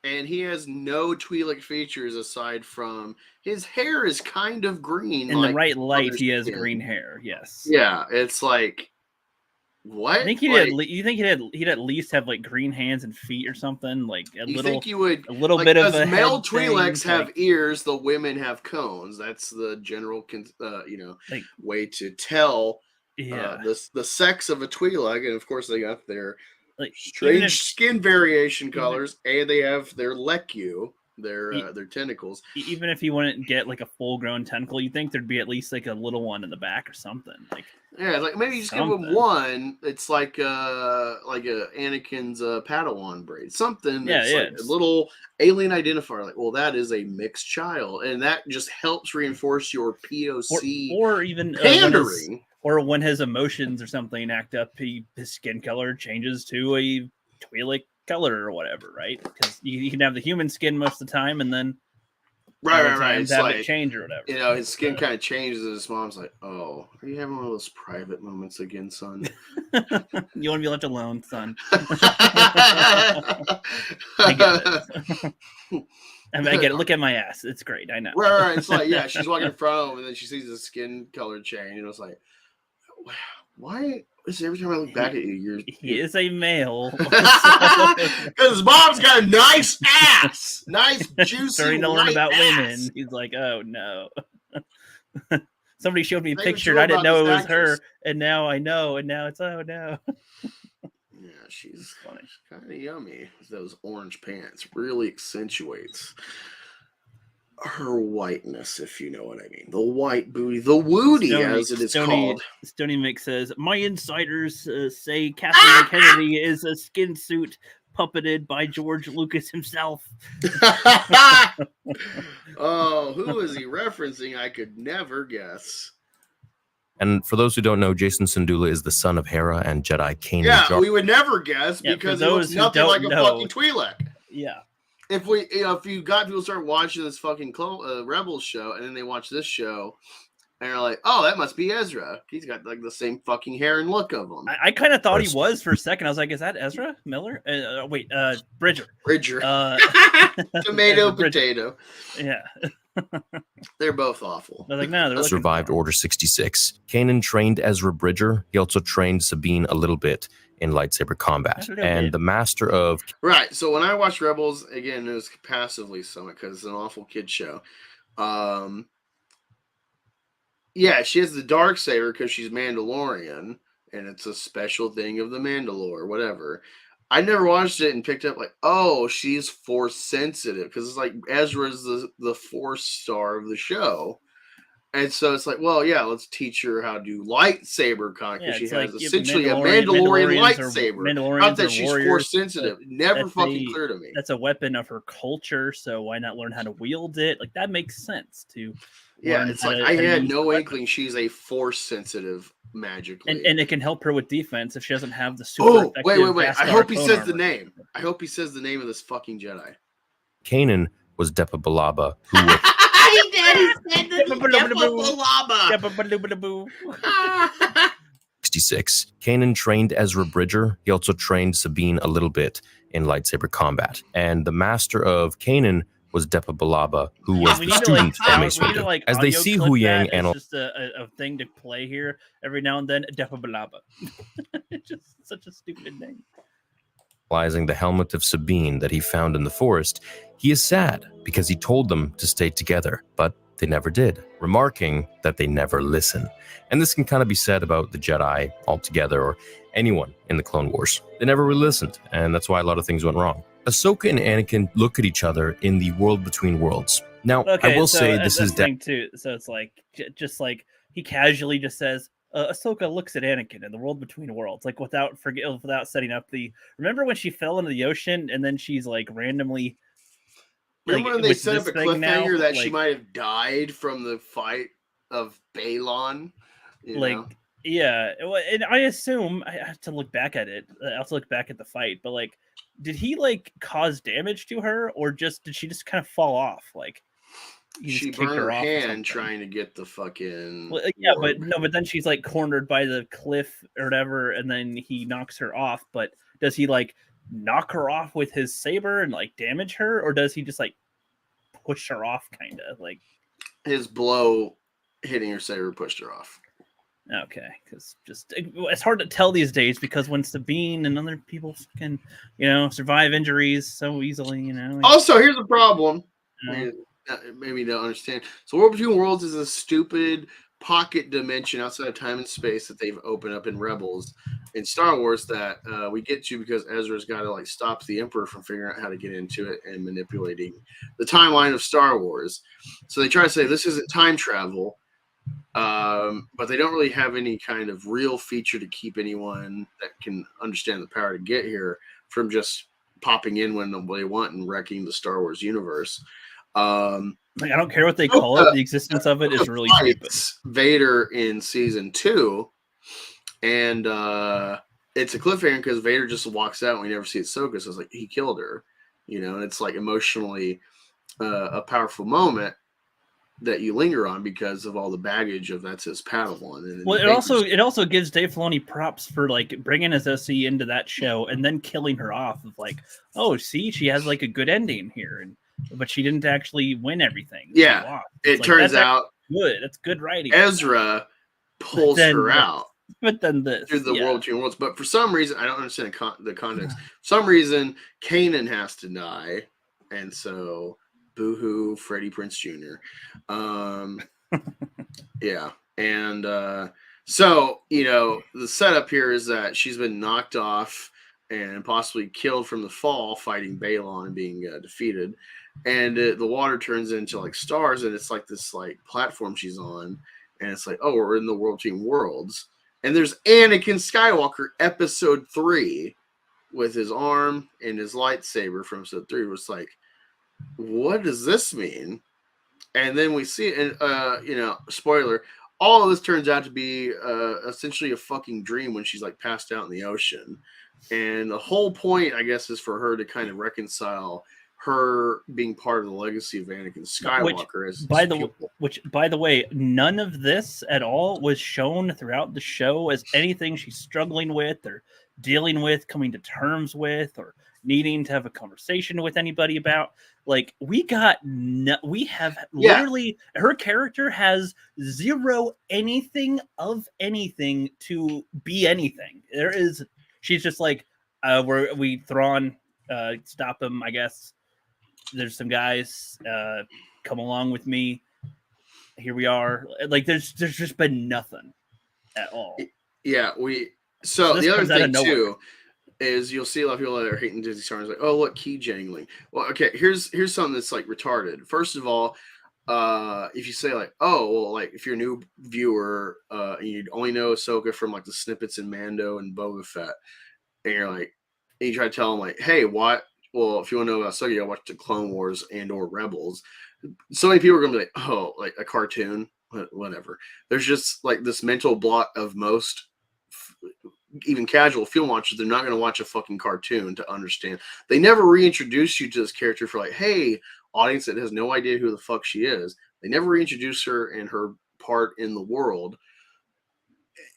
And he has no Twi'lek features aside from his hair is kind of green. In the right light, he has green hair. Yes. Yeah, it's like, what? I think you think he'd at least have like green hands and feet or something, like a you little. Think you would a little like, bit of a male head Twi'leks thing, have like, ears, the women have cones. That's the general, way to tell the sex of a Twi'lek, and of course they got their strange skin variation colors, and they have their lecu, their tentacles. Even if you wouldn't get like a full-grown tentacle, you think there'd be at least like a little one in the back or something. Like like maybe you just give them one. It's like a Anakin's Padawan braid, something. That's like a little alien identifier. Like, well, that is a mixed child, and that just helps reinforce your POC or even pandering. Or when his emotions or something act up, his skin color changes to a Twi'lek color or whatever, right? Because you can have the human skin most of the time, and then right. It's Have like, it change or whatever. His skin kind of changes, and his mom's like, "Oh, are you having one of those private moments again, son? You want to be left alone, son." I get it. I get it. Look at my ass. It's great. I know. Right. It's like, yeah, she's walking in front of him, and then she sees the skin color change, and it's like, why is every time I look back at you, he is a male. Because his mom's got a nice ass, nice juicy. Starting to learn about women, he's like, oh no. Somebody showed me a picture, and I didn't know it was her, and now I know, and now it's oh no. Yeah, she's funny, kind of yummy. Those orange pants really accentuates her whiteness, if you know what I mean. The white booty, the woody, as it is called. Stony Mick says, my insiders say Kathleen Kennedy is a skin suit puppeted by George Lucas himself. Oh, who is he referencing? I could never guess. And for those who don't know, Jason Syndulla is the son of Hera and Jedi Kanan Yeah, Jarrus. we would never guess because he looks nothing like a fucking Twi'lek. Yeah. If you got people start watching this fucking Rebels show and then they watch this show and they're like, oh, that must be Ezra. He's got like the same fucking hair and look of him. I kind of thought he was for a second. I was like, is that Ezra Miller? Bridger. Bridger. Tomato, potato. Yeah. They're both awful. They're like, no, they're survived Order 66. Kanan trained Ezra Bridger. He also trained Sabine a little bit in lightsaber combat. And the master of... Right. So when I watched Rebels, again, it was passively somewhat because it's an awful kid show. Yeah, she has the Darksaber because she's Mandalorian, and it's a special thing of the Mandalore, whatever. I never watched it and picked up like, oh, she's Force sensitive because it's like Ezra's the Force star of the show, and so it's like, well, yeah, let's teach her how to do lightsaber because she has essentially a Mandalorian lightsaber. Not that she's Force sensitive, never fucking clear to me. That's a weapon of her culture, so why not learn how to wield it? Like that makes sense to. Yeah, it's like I had no inkling she's a Force sensitive magically, and it can help her with defense if she doesn't have the super. Wait! I hope he says the name. I hope he saes the name of this fucking Jedi. Kanan was Depa Billaba, who was... He did. He said Depa Billaba. 66. Kanan trained Ezra Bridger. He also trained Sabine a little bit in lightsaber combat. And the master of Kanan was Depa Billaba, who was the student of Mace Windu. As they see Hu Yang and just a thing to play here every now and then. Depa Billaba. It's just such a stupid name. Analyzing the helmet of Sabine that he found in the forest, he is sad because he told them to stay together, but they never did, remarking that they never listen. And this can kind of be said about the Jedi altogether, or anyone in the Clone Wars. They never really listened, and that's why a lot of things went wrong. Ahsoka and Anakin look at each other in the world between worlds. Now, I will say this is thing too. So it's like just like he casually just says, Ahsoka looks at Anakin in the world between worlds, like without setting up the. Remember when she fell into the ocean and then she's like randomly. Remember when they set up a cliffhanger that she might have died from the fight of Balon? Yeah, and I assume I have to look back at it. I have to look back at the fight, but like, did he like cause damage to her, or did she just kind of fall off? Like, she burned her hand trying to get the fucking. Well, yeah, orb. but then she's like cornered by the cliff or whatever, and then he knocks her off. But does he like knock her off with his saber and like damage her, or does he just like push her off, kind of like his blow hitting her saber pushed her off? Okay, because it's hard to tell these days because when Sabine and other people can, survive injuries so easily, Also, here's the problem. Maybe you don't understand. So, World Between Worlds is a stupid pocket dimension outside of time and space that they've opened up in Rebels in Star Wars that we get to because Ezra's got to like stop the Emperor from figuring out how to get into it and manipulating the timeline of Star Wars. So they try to say this isn't time travel. But they don't really have any kind of real feature to keep anyone that can understand the power to get here from just popping in when they want and wrecking the Star Wars universe. I don't care what they call it. The existence of it is really stupid. Vader in season 2, and it's a cliffhanger because Vader just walks out and we never see Ahsoka. So it's like he killed her, and it's like emotionally a powerful moment that you linger on because of all the baggage of that's his Padawan. And well, it also gives Dave Filoni props for like bringing his SE into that show and then killing her off of like, oh, see, she has like a good ending here, but she didn't actually win everything. Yeah, it turns out good. That's good writing. Ezra pulls her out, but then this through the World Between Worlds. But for some reason, I don't understand the context. For some reason, Kanan has to die, and so. Boo-hoo, Freddie Prinze Jr. Yeah. And so, the setup here is that she's been knocked off and possibly killed from the fall fighting Balon and being defeated. And the water turns into like stars, and it's like this like platform she's on. And it's like, oh, we're in the World Between Worlds. And there's Anakin Skywalker, episode 3, with his arm and his lightsaber from episode 3. It was like, what does this mean? And then we see, and spoiler, all of this turns out to be essentially a fucking dream when she's like passed out in the ocean. And the whole point, I guess, is for her to kind of reconcile her being part of the legacy of Anakin Skywalker. Which, by the way, none of this at all was shown throughout the show as anything she's struggling with or dealing with, coming to terms with, or needing to have a conversation with anybody about. Like, we have literally, her character has zero anything of anything to be anything. She's just like, we Thrawn, stop him, I guess. There's some guys, come along with me. Here we are. Like, there's just been nothing at all. Yeah, so the other thing too is you'll see a lot of people that are hating Disney Stars like, oh, look, key jangling. Well, okay, here's something that's like retarded. First of all, if you say like, oh, well, like if you're a new viewer, and you only know Ahsoka from like the snippets in Mando and Boba Fett, and you're like, and you try to tell them like, hey, what? Well, if you want to know about Ahsoka, you gotta watch the Clone Wars and or Rebels. So many people are gonna be like, oh, like a cartoon, whatever. There's just like this mental block of most even casual film watchers. They're not going to watch a fucking cartoon to understand. They never reintroduce you to this character for like, hey, audience that has no idea who the fuck she is. They never reintroduce her and her part in the world.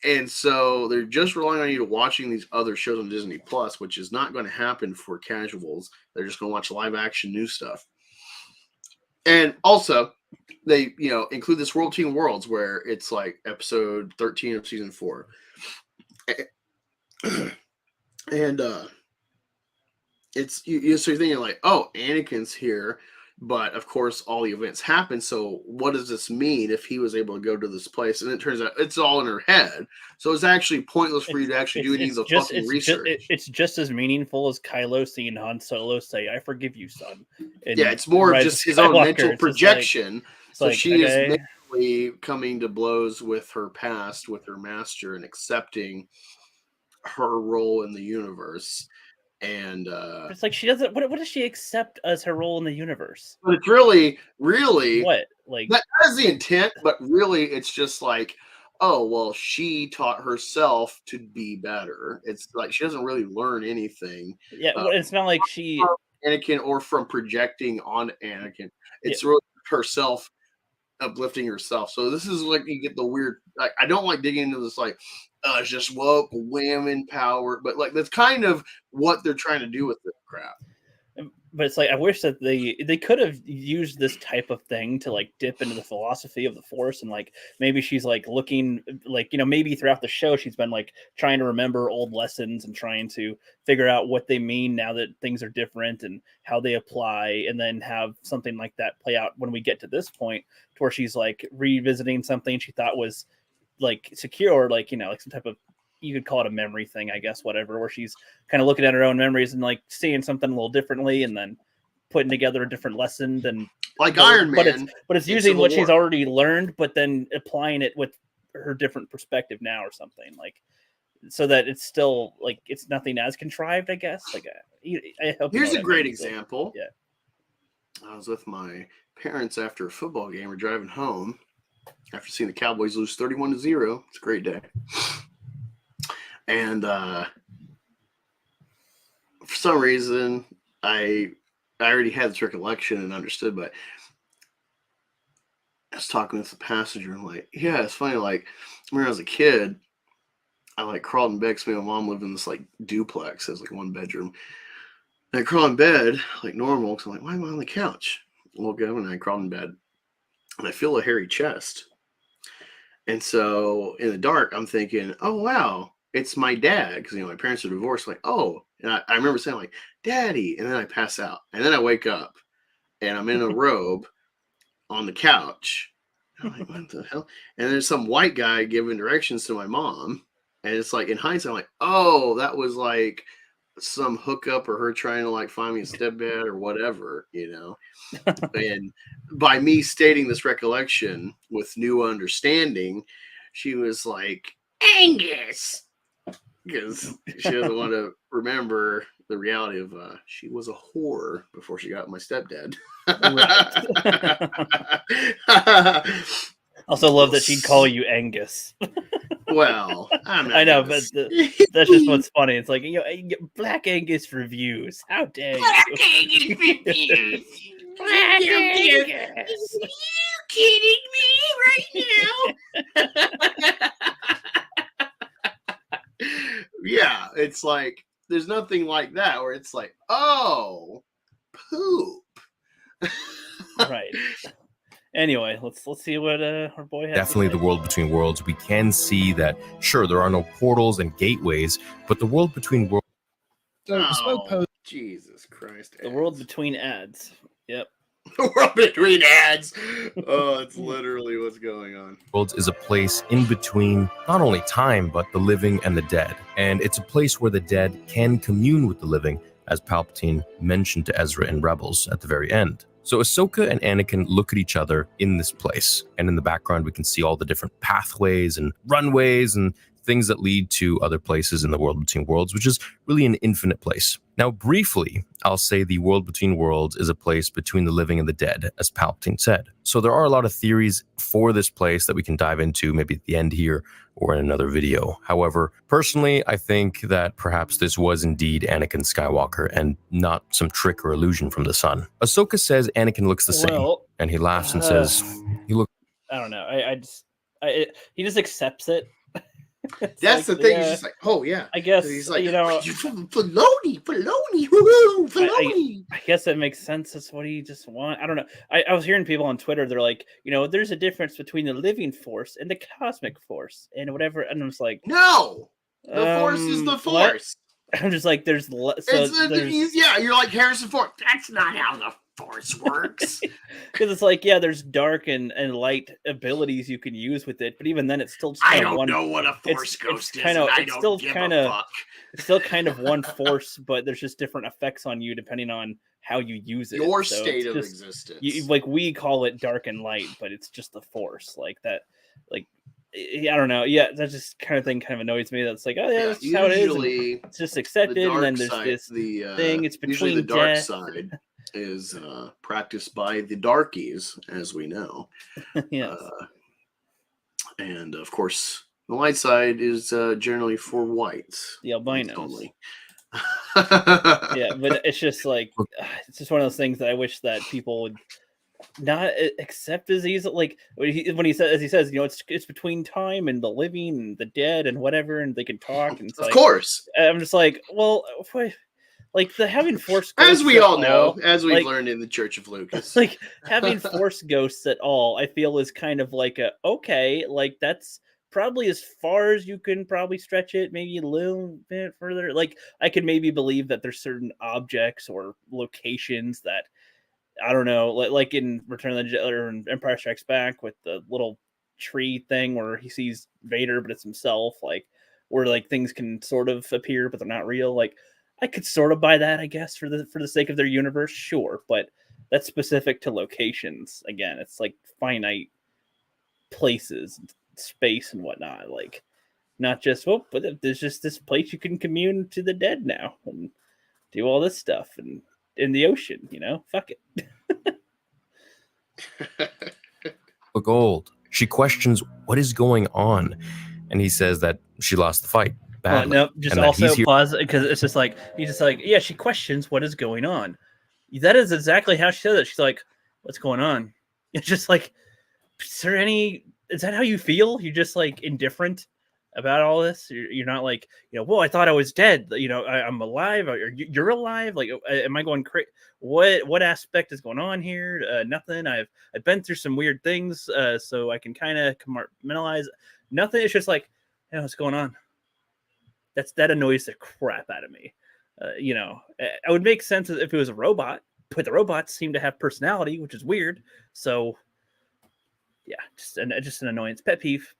And so they're just relying on you to watching these other shows on Disney Plus, which is not going to happen for casuals. They're just going to watch live action new stuff. And also, they, include this World Team Worlds where it's like episode 13 of season 4. And it's so you're thinking like, oh, Anakin's here, but of course all the events happen. So what does this mean if he was able to go to this place? And it turns out it's all in her head. So it's actually pointless for you to actually do any of the fucking research. It's just as meaningful as Kylo seeing Han Solo say, "I forgive you, son." Yeah, it's more of just his own mental projection. So she is mentally coming to blows with her past, with her master, and accepting her role in the universe. And it's like she doesn't. What does she accept as her role in the universe? But it's really what, like, that is the intent. But really, it's just like, oh well, she taught herself to be better. It's like she doesn't really learn anything. Yeah, it's not like she Anakin or from projecting on Anakin. It's really herself uplifting herself. So this is like you get the weird. Like, I don't like digging into this like. It's just woke women power, but like that's kind of what they're trying to do with this crap. But it's like I wish that they could have used this type of thing to like dip into the philosophy of the Force, and like maybe she's like looking like, maybe throughout the show she's been like trying to remember old lessons and trying to figure out what they mean now that things are different and how they apply, and then have something like that play out when we get to this point to where she's like revisiting something she thought was like secure, like like some type of, you could call it a memory thing, I guess, whatever, where she's kind of looking at her own memories and like seeing something a little differently and then putting together a different lesson. And like Iron Man, but it's using what she's already learned, but then applying it with her different perspective now or something, like, so that it's still like it's nothing as contrived, I guess. Like, I hope. Here's a great example. Yeah, I was with my parents after a football game. We're driving home after seeing the Cowboys lose 31-0. It's a great day. And for some reason, I already had this recollection and understood, but I was talking with the passenger and like, yeah, it's funny. Like, when I was a kid, I like crawled in bed because my mom lived in this like duplex. It was like one bedroom. And I crawled in bed like normal because I'm like, why am I on the couch? I woke up and I crawled in bed and I feel a hairy chest. And so in the dark, I'm thinking, oh, wow, it's my dad. Because, my parents are divorced. Like, oh, and I remember saying like, Daddy. And then I pass out. And then I wake up and I'm in a robe on the couch. And I'm like, what the hell? And there's some white guy giving directions to my mom. And it's like, in hindsight, I'm like, oh, that was like some hookup or her trying to like find me a stepdad or whatever, And by me stating this recollection with new understanding, she was like, Angus, because she doesn't want to remember the reality of she was a whore before she got my stepdad. Also love that she'd call you Angus. Well, I'm not I know, gonna but that's just what's funny. It's like, Black Angus reviews. How dare you? Black Angus reviews. Black You Angus. kidding me right now? Yeah, it's like there's nothing like that where it's like, oh, poop. Right. Anyway, let's see what our boy has. Definitely the world between worlds. We can see that, sure, there are no portals and gateways, but the world between worlds. Oh, Jesus Christ. The world between ads. Yep. The world between ads. Oh, it's literally what's going on. Worlds is a place in between not only time, but the living and the dead. And it's a place where the dead can commune with the living, as Palpatine mentioned to Ezra in Rebels at the very end. So Ahsoka and Anakin look at each other in this place. And in the background, we can see all the different pathways and runways and things that lead to other places in the world between worlds, which is really an infinite place. Now, briefly, I'll say the world between worlds is a place between the living and the dead, as Palpatine said. So there are a lot of theories for this place that we can dive into maybe at the end here or in another video. However, personally, I think that perhaps this was indeed Anakin Skywalker and not some trick or illusion from the sun. Ahsoka says Anakin looks the same, and he laughs and says, "He looks." I don't know. He just accepts it. That's like, the thing. yeah, He's just like, oh yeah. I guess he's like, Filoni. I guess it makes sense. That's what he just wants. I don't know. I was hearing people on Twitter. They're like, there's a difference between the living force and the cosmic force and whatever. And I'm just like, no, the force is the force. What? I'm just like, there's yeah. You're like Harrison Ford. That's not how the force works. Because it's like, yeah, there's dark and light abilities you can use with it, but even then, it's still just I don't know what a force ghost is. It's still kind of one force, but there's just different effects on you depending on how you use it. Your so state of existence. Like we call it dark and light, but it's just the force, like that. Like I don't know. Yeah, that just kind of thing kind of annoys me. That's like, oh yeah, that's just how it is. And it's just accepted, and then there's this thing. It's between the dark death. side is practiced by the darkies, as we know. Yes. And of course, the light side is generally for whites. The albinos. Only. Yeah, but it's just like it's just one of those things that I wish that people would not accept as easy. Like when he says, it's between time and the living and the dead and whatever, and they can talk. And it's of course, I'm just like, well, like the having force ghosts as we all know, as we've learned in the Church of Lucas, like having force ghosts at all, I feel is kind of like okay, like that's probably as far as you can probably stretch it, maybe a little bit further. Like I could maybe believe that there's certain objects or locations that I don't know, like in Return of the Jedi or in Empire Strikes Back with the little tree thing where he sees Vader, but it's himself, like where like things can sort of appear, but they're not real. Like I could sort of buy that, I guess, for the sake of their universe, sure, but that's specific to locations. Again, it's like finite places, space, and whatnot. Like not just but there's just this place you can commune to the dead now and do all this stuff and in the ocean, fuck it. Look old. She questions what is going on, and he says that she lost the fight badly. No, just also pause because it's just like he's just like, yeah, she questions what is going on. That is exactly how she says it. She's like, what's going on? It's just like, is that how you feel? You're just like indifferent about all this. You're not like, well, I thought I was dead. I'm alive. Or you're alive. Like, am I going crazy? What aspect is going on here? Nothing. I've been through some weird things, so I can kind of compartmentalize. Nothing. It's just like, what's going on? That annoys the crap out of me. It would make sense if it was a robot, but the robots seem to have personality, which is weird. So, yeah, just an annoyance. Pet peeve.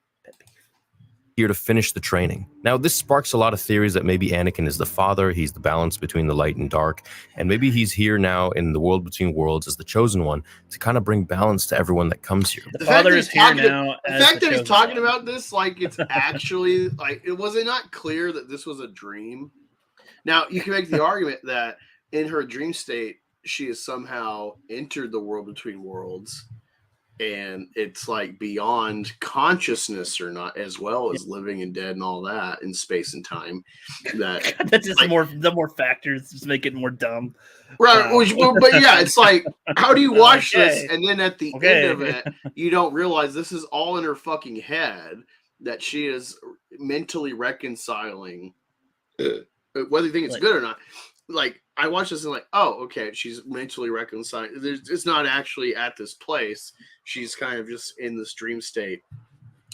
Here to finish the training. Now, this sparks a lot of theories that maybe Anakin is the father, he's the balance between the light and dark, and maybe he's here now in the world between worlds as the chosen one to kind of bring balance to everyone that comes here. The father is here now. The fact that he's talking about this like it's actually like was it not clear that this was a dream? Now you can make the argument that in her dream state she has somehow entered the world between worlds and it's like beyond consciousness or not, as well as living and dead and all that in space and time. That's just the more factors just make it more dumb. Right, but yeah, it's like, how do you watch this Okay. and then at the Okay. end of it, you don't realize this is all in her fucking head, that she is mentally reconciling, whether you think it's good or not. Like, I watch this and like, oh, okay, she's mentally reconciling. It's not actually at this place. She's kind of just in this dream state,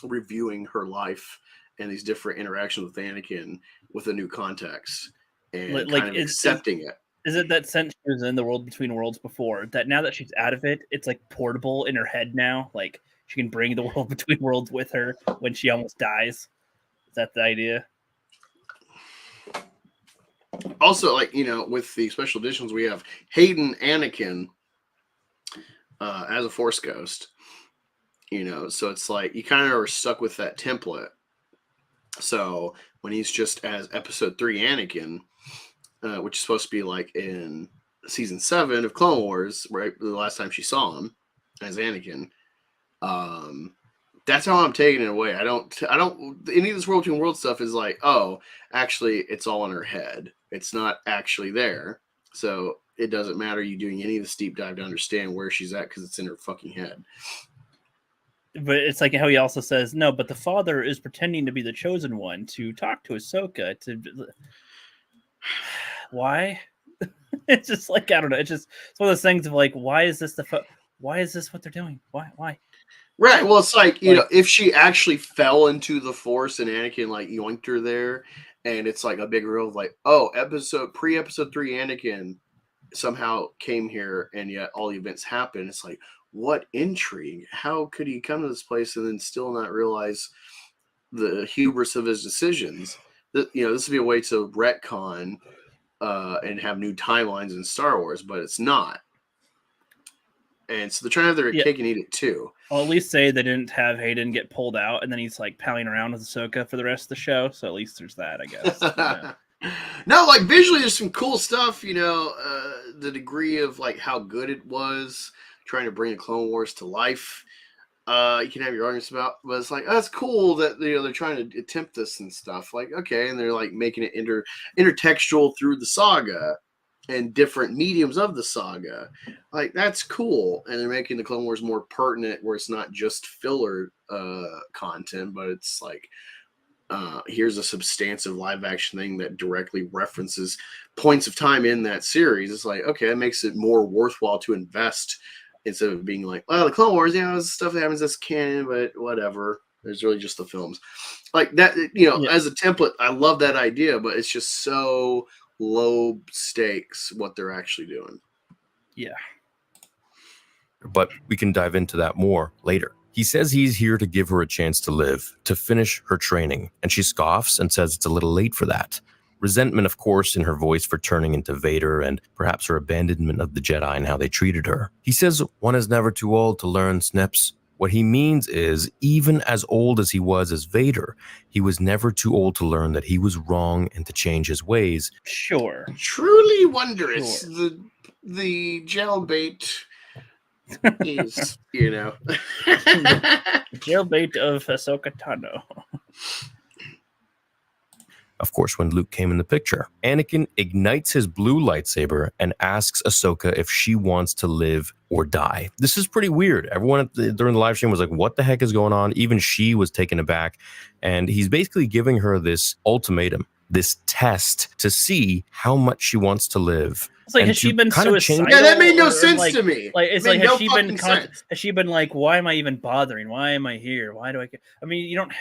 reviewing her life and these different interactions with Anakin with a new context and kind of accepting it. Is it that since she was in the world between worlds before, that now that she's out of it, it's like portable in her head now? Like she can bring the world between worlds with her when she almost dies? Is that the idea? Also, like, with the special editions, we have Hayden Anakin as a Force Ghost. So it's like you kind of are stuck with that template. So when he's just as Episode 3 Anakin, which is supposed to be like in season 7 of Clone Wars, right? The last time she saw him as Anakin. That's how I'm taking it away. I don't any of this world between world stuff is like, oh, actually it's all in her head. It's not actually there. So it doesn't matter you doing any of this deep dive to understand where she's at, because it's in her fucking head. But it's like how he also says, no, but the father is pretending to be the chosen one to talk to Ahsoka to why? It's just like, I don't know. It's one of those things of like, why is this why is this what they're doing? Why? Right. Well, it's like, if she actually fell into the Force and Anakin like yoinked her there, and it's like a big reveal of like, oh, episode 3 Anakin somehow came here, and yet all the events happen. It's like, what intrigue? How could he come to this place and then still not realize the hubris of his decisions? This would be a way to retcon and have new timelines in Star Wars, but it's not. And so they're trying to have their cake and eat it too. I'll at least say they didn't have Hayden get pulled out, and then he's like palling around with Ahsoka for the rest of the show. So at least there's that, I guess. No, like visually, there's some cool stuff. The degree of like how good it was trying to bring the Clone Wars to life. You can have your arguments about, but it's like, oh, that's cool that they're trying to attempt this and stuff. Like, okay, and they're like making it intertextual through the saga and different mediums of the saga. Like, that's cool. And they're making the Clone Wars more pertinent, where it's not just filler content, but it's like, here's a substantive live action thing that directly references points of time in that series. It's like, okay, it makes it more worthwhile to invest, instead of being like, well, the Clone Wars, this stuff that happens as canon, but whatever. There's really just the films. Like that, as a template, I love that idea, but it's just so low stakes what they're actually doing. Yeah. But we can dive into that more later. He says he's here to give her a chance to live, to finish her training, and she scoffs and says it's a little late for that. Resentment, of course, in her voice for turning into Vader, and perhaps her abandonment of the Jedi and how they treated her. He says one is never too old to learn, Snips. What he means is, even as old as he was as Vader, he was never too old to learn that he was wrong and to change his ways. Sure. Truly wondrous. Sure. The jailbait is, Jailbait of Ahsoka Tano. Of course, when Luke came in the picture, Anakin ignites his blue lightsaber and asks Ahsoka if she wants to live or die. This is pretty weird. Everyone during the live stream was like, what the heck is going on? Even she was taken aback. And he's basically giving her this ultimatum, this test to see how much she wants to live. It's like, has she been suicidal? Yeah, that made no sense to me. Like, it's like, has she been like, why am I even bothering? Why am I here? Why do I care? I mean, you don't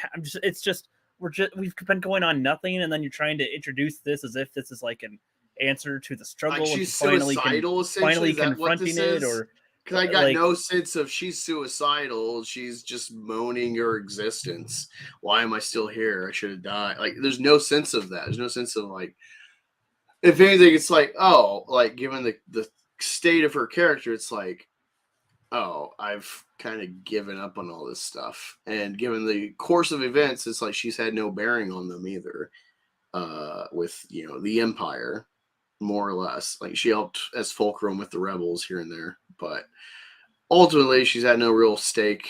it's just, we've been going on nothing, and then you're trying to introduce this as if this is like an answer to the struggle, like she's and finally confronting it, or because I got no sense of she's suicidal. She's just moaning her existence. Why am I still here? I should have died. Like, there's no sense of that. There's no sense of like, if anything, it's like, oh, like given the state of her character, it's like, oh, I've kind of given up on all this stuff. And given the course of events, it's like she's had no bearing on them either. With, the Empire, more or less. Like, she helped as fulcrum with the rebels here and there. But ultimately she's had no real stake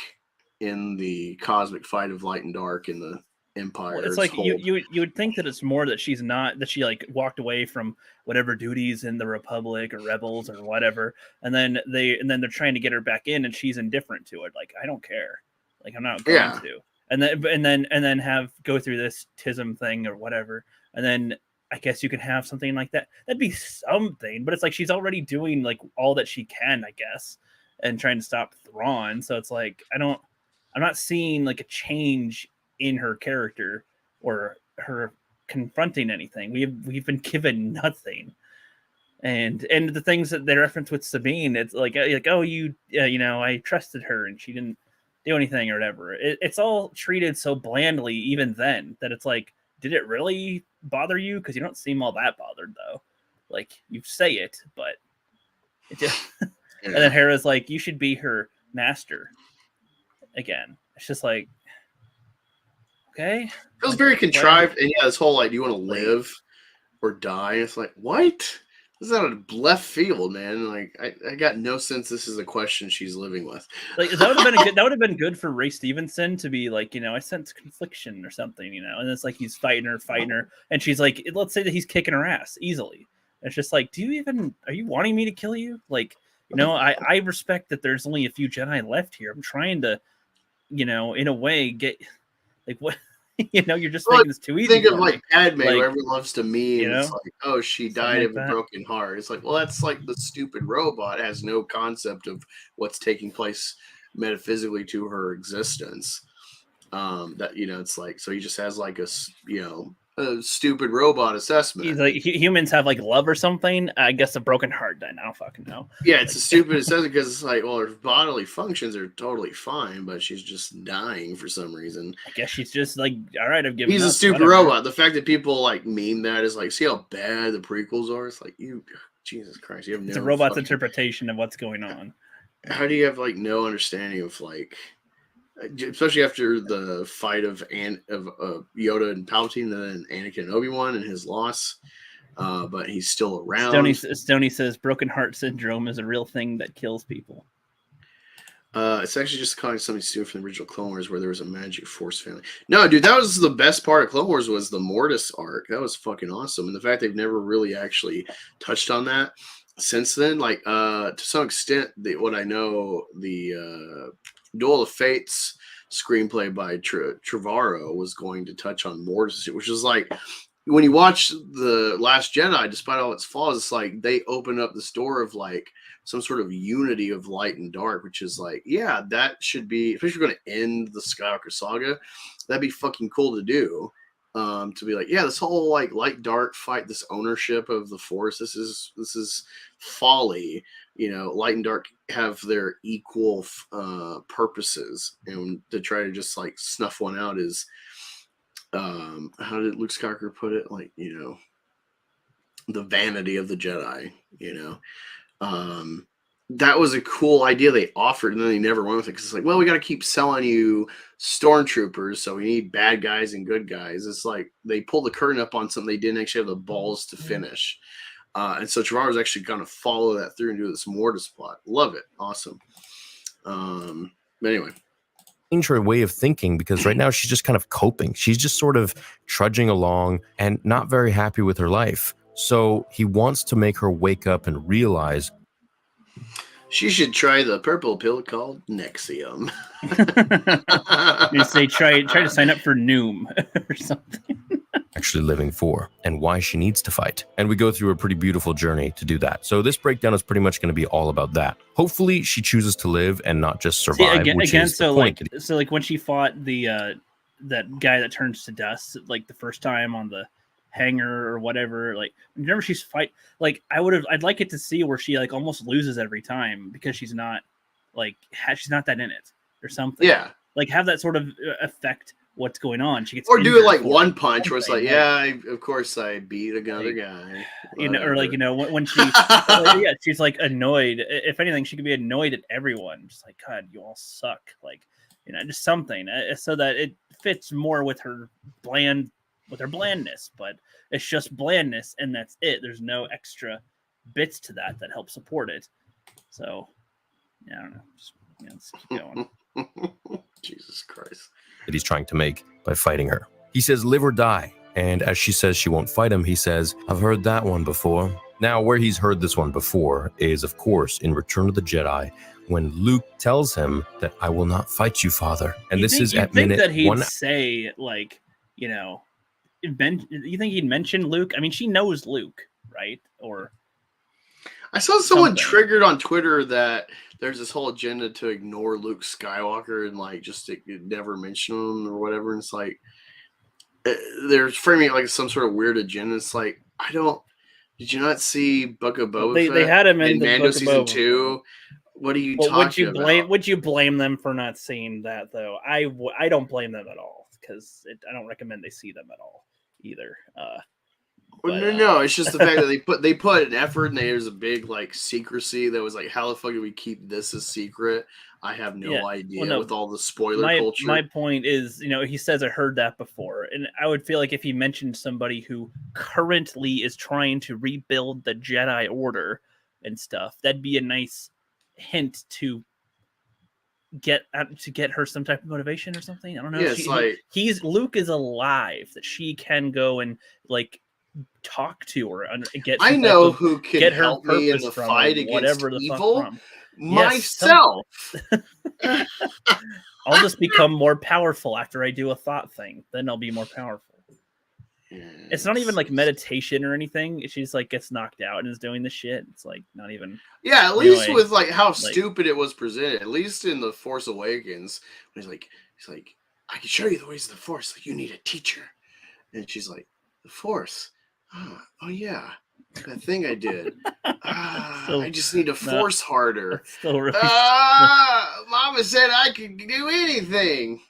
in the cosmic fight of light and dark in the Empire. Well, it's like you would think that it's more that she's not, that she like walked away from whatever duties in the Republic or Rebels or whatever, and then they're trying to get her back in, and she's indifferent to it. Like, I don't care. Like, I'm not going to. And then have go through this TISM thing or whatever, and then I guess you can have something like that. That'd be something, but it's like she's already doing like all that she can, I guess, and trying to stop Thrawn. So it's like I'm not seeing like a change in her character or her confronting anything. We've been given nothing. And the things that they reference with Sabine, it's like oh, I trusted her and she didn't do anything or whatever. It's all treated so blandly even then that it's like, did it really bother you? Because you don't seem all that bothered though. Like, you say it, but it just and then Hera's like, you should be her master again. It's just like, okay. It feels very contrived. And yeah, this whole like, do you want to live or die? It's like, what? This is out of left field, man. Like, I got no sense this is a question she's living with. Like, that would have been good for Ray Stevenson to be like, I sense confliction or something, and it's like he's fighting her, and she's like, let's say that he's kicking her ass easily. And it's just like, are you wanting me to kill you? Like, I respect that there's only a few Jedi left here. I'm trying to, in a way, get like what. You're just making this too easy. Think of like Padme, who everyone loves to meme. It's like, oh, she died like of a broken heart. It's like, well, that's like the stupid robot has no concept of what's taking place metaphysically to her existence. That it's like, so he just has like a stupid robot assessment. He's like, humans have like love or something. I guess a broken heart. Then I don't fucking know. Yeah, it's a stupid assessment because it's like, well, her bodily functions are totally fine, but she's just dying for some reason. I guess she's just like, all right, I've given. He's up, a stupid whatever. robot. The fact that people like meme that is like, see how bad the prequels are. It's like, Jesus Christ, you have no. It's a robot's interpretation of what's going on. How do you have like no understanding of like, especially after the fight of Yoda and Palpatine, and then Anakin and Obi-Wan and his loss, but he's still around. Stoney says broken heart syndrome is a real thing that kills people. It's actually just calling something stupid from the original Clone Wars where there was a magic force family. No, dude, that was the best part of Clone Wars was the Mortis arc. That was fucking awesome. And the fact they've never really actually touched on that since then, like to some extent, what I know, the Duel of Fates screenplay by Trevorrow was going to touch on Mortis, which is like, when you watch The Last Jedi, despite all its flaws, it's like they open up this door of like some sort of unity of light and dark, which is like, yeah, that should be, especially if you're going to end the Skywalker saga, that'd be fucking cool to do. To be like, yeah, this whole like light dark fight, this ownership of the Force, this is folly. Light and dark have their equal purposes, and to try to just like snuff one out is, how did Luke Skywalker put it? Like, the vanity of the Jedi. That was a cool idea they offered, and then they never went with it because it's like, well, we got to keep selling you stormtroopers, so we need bad guys and good guys. It's like they pulled the curtain up on something they didn't actually have the balls to finish. And so Trevorrow's actually going to follow that through and do this Mortis plot. Love it. Awesome. But anyway. Change her way of thinking, because right now she's just kind of coping. She's just sort of trudging along and not very happy with her life. So he wants to make her wake up and realize she should try the purple pill called Nexium. You say try to sign up for Noom or something. Actually living for, and why she needs to fight. And we go through a pretty beautiful journey to do that. So this breakdown is pretty much going to be all about that. Hopefully she chooses to live and not just survive. So like when she fought the that guy that turns to dust, like the first time on the hangar or whatever, like whenever she's fight, like I'd like it to see where she like almost loses every time because she's not that in it or something. Yeah, like have that sort of effect what's going on. She gets, or do it like one punch where it's like, of course I beat another guy, or like when she she's like annoyed. If anything, she could be annoyed at everyone, just like, God, you all suck, like just something so that it fits more with her blandness. But it's just blandness and that's it. There's no extra bits to that help support it. So I don't know. Just, let's keep going. Jesus Christ. That he's trying to make by fighting her. He says, live or die. And as she says she won't fight him, he says, I've heard that one before. Now, where he's heard this one before is, of course, in Return of the Jedi, when Luke tells him that I will not fight you, Father. And this is at minute that he'd 1. say, like, you think he'd mention Luke? I mean, she knows Luke, right? Or I saw someone something. triggered on Twitter that there's this whole agenda to ignore Luke Skywalker and like just to never mention him or whatever. And it's like they're framing it like some sort of weird agenda. It's like did you not see Book of Boba Fett? They had him in the Mando Book of season Boba. 2. What are you talking about? Would you blame them for not seeing that though? I don't blame them at all because I don't recommend they see them at all either. No, it's just the fact that they put an effort and there's a big like secrecy that was like, how the fuck do we keep this a secret? I have no idea with all the spoiler culture. My point is, he says I heard that before, and I would feel like if he mentioned somebody who currently is trying to rebuild the Jedi Order and stuff, that'd be a nice hint to get her some type of motivation or something. I don't know. Yeah, Luke is alive that she can go and like talk to her and get. I know who can get her help me in the fight against evil. Myself. I'll just become more powerful after I do a thought thing. Then I'll be more powerful. Yes. It's not even like meditation or anything. She's like gets knocked out and is doing the shit. It's like not even. Yeah, at least with like how stupid it was presented. At least in the Force Awakens, he's like, I can show you the ways of the Force. Like you need a teacher, and she's like, the Force. Oh yeah. That thing I did. I just need to force harder. Really Mama said I could do anything,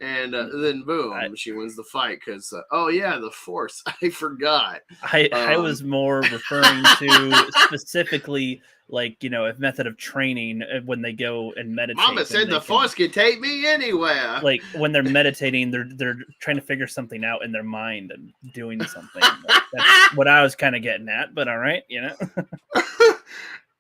And then boom, she wins the fight because the Force. I forgot. I was more referring to specifically like a method of training when they go and meditate. Mama said the Force can take me anywhere. Like when they're meditating, they're trying to figure something out in their mind and doing something. Like, that's what I was kind of getting at. But all right,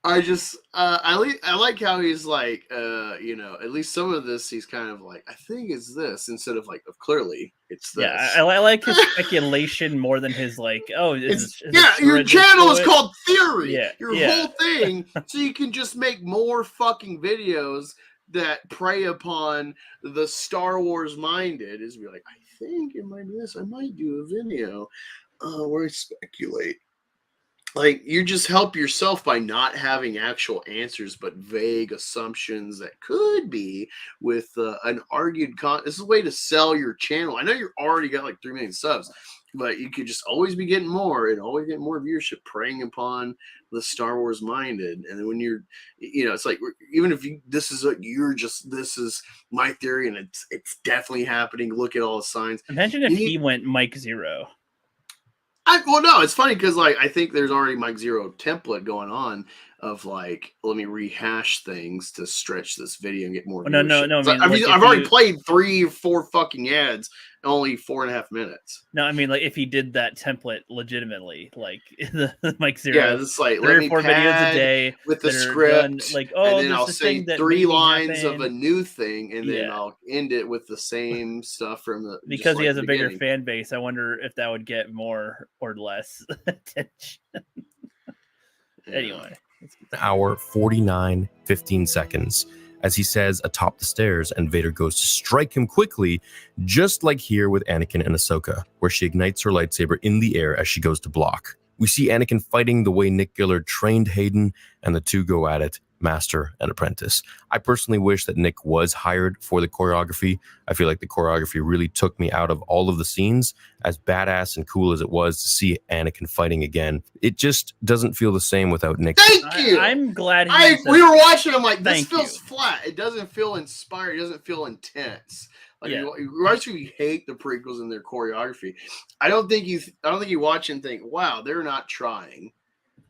I just I like how he's like at least some of this he's kind of like I think it's this instead of like clearly it's this. Yeah, I like his speculation more than his like your channel is called Theory. Yeah, your whole thing, so you can just make more fucking videos that prey upon the Star Wars minded. Is be like I think it might be this. I might do a video where I speculate. Like, you just help yourself by not having actual answers, but vague assumptions that could be with an argued this is a way to sell your channel. I know you're already got like 3 million subs, but you could just always be getting more and always get more viewership preying upon the Star Wars minded. And then when you're, it's like, even if this is my theory and it's definitely happening. Look at all the signs. Imagine if he went Mike Zero. No, it's funny because like I think there's already Mike Zero template going on of like let me rehash things to stretch this video and get more. No. I mean, I've already played 3 or 4 fucking ads, in only 4.5 minutes. No, I mean like if he did that template legitimately, like the Mike Zero. Yeah, it's like 3 or 4 videos a day with the script, done, like and then I'll say 3 lines of a new thing, and then I'll end it with the same stuff from the because he has a bigger fan base. I wonder if that would get more or less attention. Anyway. An hour 49:15 seconds as he says atop the stairs and Vader goes to strike him quickly, just like here with Anakin and Ahsoka, where she ignites her lightsaber in the air as she goes to block. We see Anakin fighting the way Nick Gillard trained Hayden, and the two go at it, master and apprentice. I personally wish that Nick was hired for the choreography. I feel like the choreography really took me out of all of the scenes, as badass and cool as it was to see Anakin fighting again. It just doesn't feel the same without Nick. Thank you. I'm glad we were watching. I'm like, this feels flat. It doesn't feel inspired. It doesn't feel intense. Like you actually hate the prequels and their choreography. I don't think you watch and think, wow, they're not trying.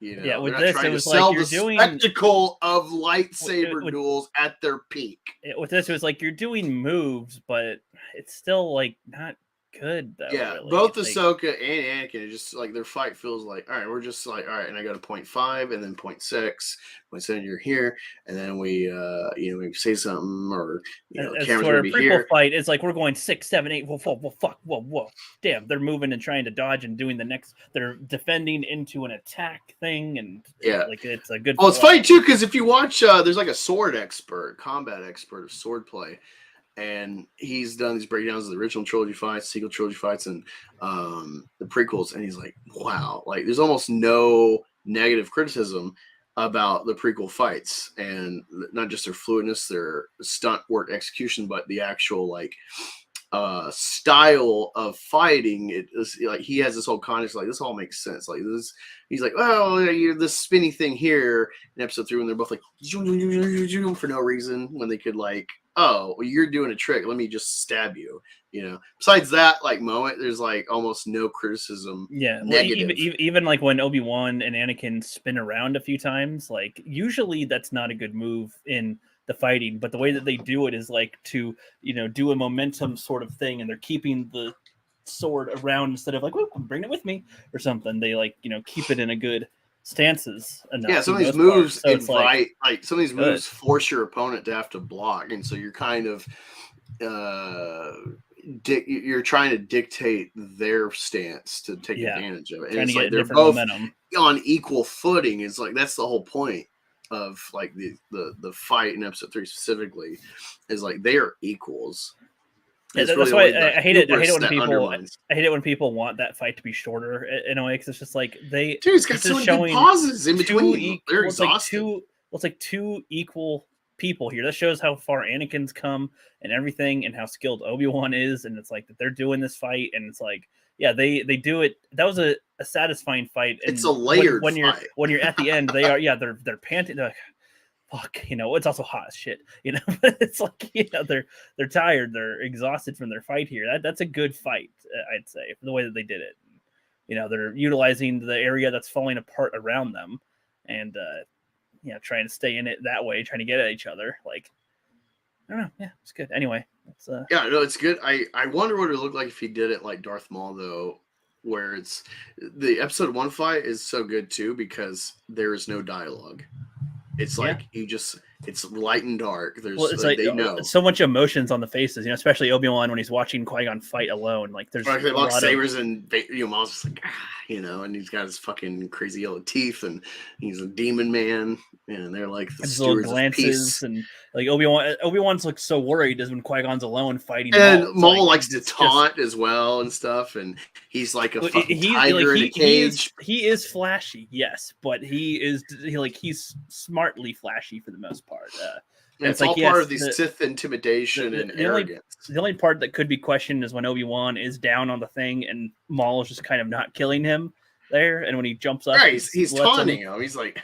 With this, it was like you're doing spectacle of lightsaber duels at their peak. With this, it was like you're doing moves, but it's still like not good though. Yeah, really. both Like, Ahsoka and Anakin are just like their fight feels like, all right, we're just like, all right, and I go to 0.5 and then 0.6, 0.7, you're here, and then we we say something or the as camera's for gonna a be prequel here. fight, it's like we're going 6, 7, 8. Whoa, fuck, whoa. Damn, they're moving and trying to dodge and doing the next. They're defending into an attack thing, and Yeah. like it's a good. Oh, it's flow. funny too, because if you watch there's like a combat expert of swordplay, and he's done these breakdowns of the original trilogy fights, sequel trilogy fights, and the prequels, and he's like, wow, like there's almost no negative criticism about the prequel fights, and not just their fluidness, their stunt work execution, but the actual like style of fighting. It is like he has this whole context, like this all makes sense. Like this, he's like, oh, you're this spinny thing here in episode 3, when they're both like for no reason, when they could like, oh, well, you're doing a trick, let me just stab you. Besides that like moment, there's like almost no criticism. Yeah, well, negative. even like when Obi-Wan and Anakin spin around a few times, like usually that's not a good move in the fighting, but the way that they do it is like to do a momentum sort of thing, and they're keeping the sword around instead of like, whoop, I'm bringing it with me or something. They like keep it in a good stances enough. Yeah, some of these moves invite like some of these moves force your opponent to have to block, and so you're kind of you're trying to dictate their stance to take advantage of it. And it's like they're both momentum on equal footing. It's like that's the whole point of like the fight in episode 3 specifically, is like they are equals. Yeah, that's why I hate it. I hate it when people want that fight to be shorter in a way, because it's just like it's got so many good pauses in between. They're exhausted. It's like two equal people here. That shows how far Anakin's come and everything, and how skilled Obi-Wan is. And it's like that they're doing this fight, and it's like, yeah, they do it. That was a satisfying fight. And it's a layered when fight. When you're at the end, they are they're panting. They're like, fuck, it's also hot as shit, but it's like, they're tired, they're exhausted from their fight here. That's a good fight, I'd say, for the way that they did it. They're utilizing the area that's falling apart around them, and trying to stay in it that way, trying to get at each other. Like, I don't know. Yeah, it's good. Anyway, it's it's good. I wonder what it would look like if he did it like Darth Maul, though, where it's the episode 1 fight is so good too because there is no dialogue. It's like it's light and dark. There's they know so much emotions on the faces, especially Obi-Wan when he's watching Qui-Gon fight alone. Like there's they lock sabers and Maul's just like and he's got his fucking crazy yellow teeth, and he's a demon man, and they're like the stewards of peace. And like Obi-Wan's like so worried as when Qui-Gon's alone fighting. And Maul likes to taunt as well and stuff, and he's like a fucking tiger in a cage. He is flashy, yes, but he's smartly flashy for the most part. It's all part of the Sith intimidation and arrogance. The only part that could be questioned is when Obi-Wan is down on the thing and Maul is just kind of not killing him there, and when he jumps up, he's taunting him. He's like,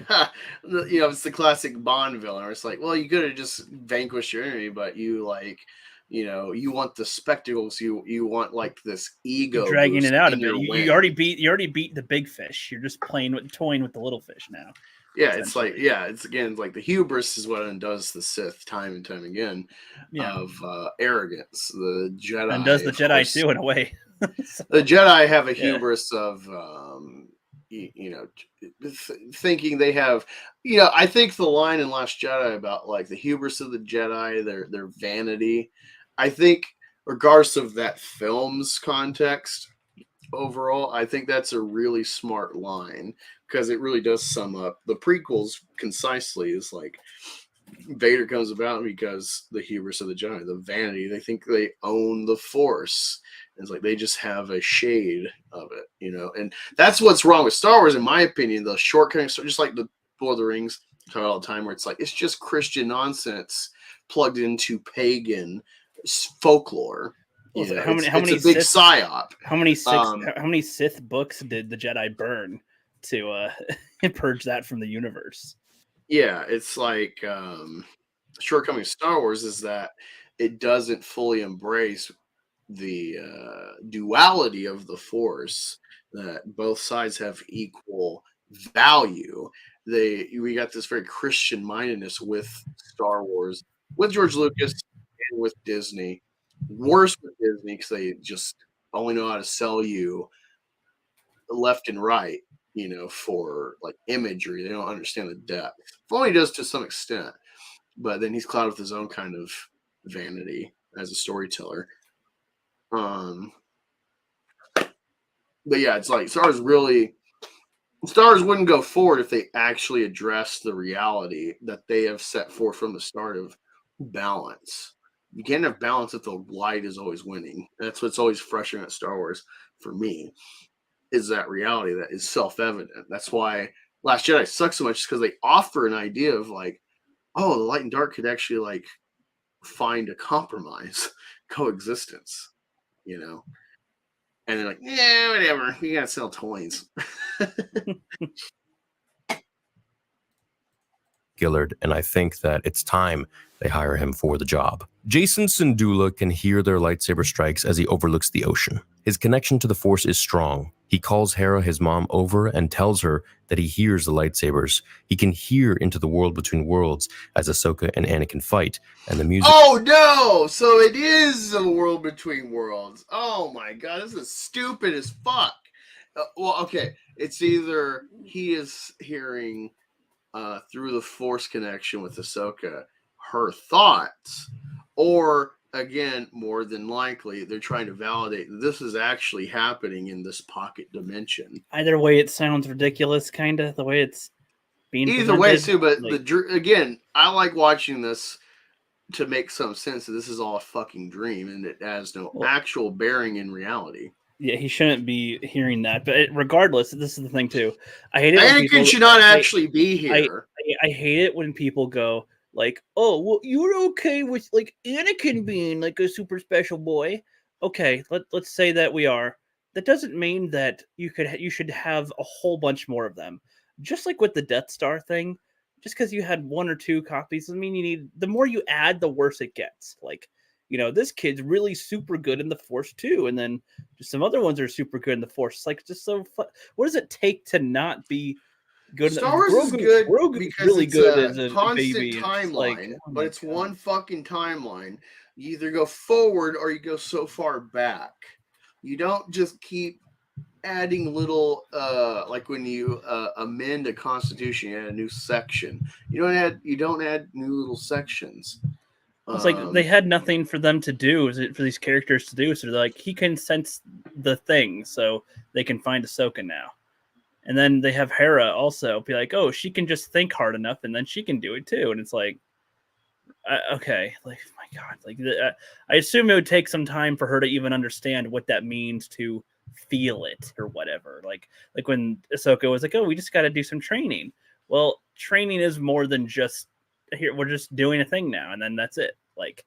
it's the classic Bond villain. Where it's like, well, you could have just vanquished your enemy, but you like, you want the spectacles. You want like this ego dragging it out of it. You already beat the big fish. You're just toying with the little fish now. Yeah, it's like it's again like the hubris is what undoes the Sith time and time again of arrogance. The Jedi undoes the Jedi too in a way. The Jedi have a hubris of thinking they have. I think the line in Last Jedi about like the hubris of the Jedi, their vanity. I think regardless of that film's context, overall, I think that's a really smart line. Because it really does sum up the prequels concisely. Is like Vader comes about because the hubris of the Jedi, the vanity. They think they own the Force. It's like they just have a shade of it, And that's what's wrong with Star Wars, in my opinion. The shortcomings, just like the Lord of the Rings, talk all the time, where it's like it's just Christian nonsense plugged into pagan folklore. Well, It's many a big psyop. How many Sith books did the Jedi burn to purge that from the universe? Yeah, it's like shortcoming of Star Wars is that it doesn't fully embrace the duality of the Force, that both sides have equal value. We got this very Christian mindedness with Star Wars, with George Lucas and with Disney. Worse with Disney because they just only know how to sell you left and right, you know, for like imagery. They don't understand the depth. Filoni does to some extent, but then he's clouded with his own kind of vanity as a storyteller. But yeah, it's like Star Wars wouldn't go forward if they actually address the reality that they have set forth from the start of balance. You can't have balance if the light is always winning. That's what's always frustrating at Star Wars for me, is that reality that is self-evident. That's why Last Jedi sucks so much, because they offer an idea of like, oh, the light and dark could actually like find a compromise, coexistence, you know? And they're like, yeah, whatever. You gotta sell toys. Gillard, and I think that it's time they hire him for the job. Jason Syndulla can hear their lightsaber strikes as he overlooks the ocean. His connection to the Force is strong. He calls Hera, his mom, over and tells her that he hears the lightsabers. He can hear into the world between worlds as Ahsoka and Anakin fight, and the music... Oh, no! So it is a world between worlds. Oh, my God. This is stupid as fuck. Well, okay. It's either he is hearing... through the Force connection with Ahsoka, her thoughts, or again, more than likely, they're trying to validate that this is actually happening in this pocket dimension. Either way, it sounds ridiculous, kind of the way it's being. Either way, too. But like, again, I like watching this to make some sense that this is all a fucking dream and it has no actual bearing in reality. Yeah, he shouldn't be hearing that. But regardless, this is the thing too. I hate it. Anakin should not actually be here. I hate it when people go like, "Oh, well, you're okay with like Anakin being like a super special boy." Okay, let's say that we are. That doesn't mean that you should have a whole bunch more of them. Just like with the Death Star thing, just because you had one or two copies doesn't mean you need. The more you add, the worse it gets. Like, you know, this kid's really super good in the Force too, and then just some other ones are super good in the Force. It's like just so fun. What does it take to not be good? Star Wars is good because really it's good a as a constant baby. timeline, Like, but it's one fucking timeline. You either go forward or you go so far back. You don't just keep adding little, like when you amend a constitution, you add a new section. You don't add new little sections. It's like they had nothing for them to do, for these characters to do. So they're like, he can sense the thing, so they can find Ahsoka now. And then they have Hera also be like, oh, she can just think hard enough, and then she can do it too. And it's like, okay, like, my God, like I assume it would take some time for her to even understand what that means to feel it or whatever. Like when Ahsoka was like, oh, we just got to do some training. Well, training is more than just here. We're just doing a thing now, and then that's it. Like,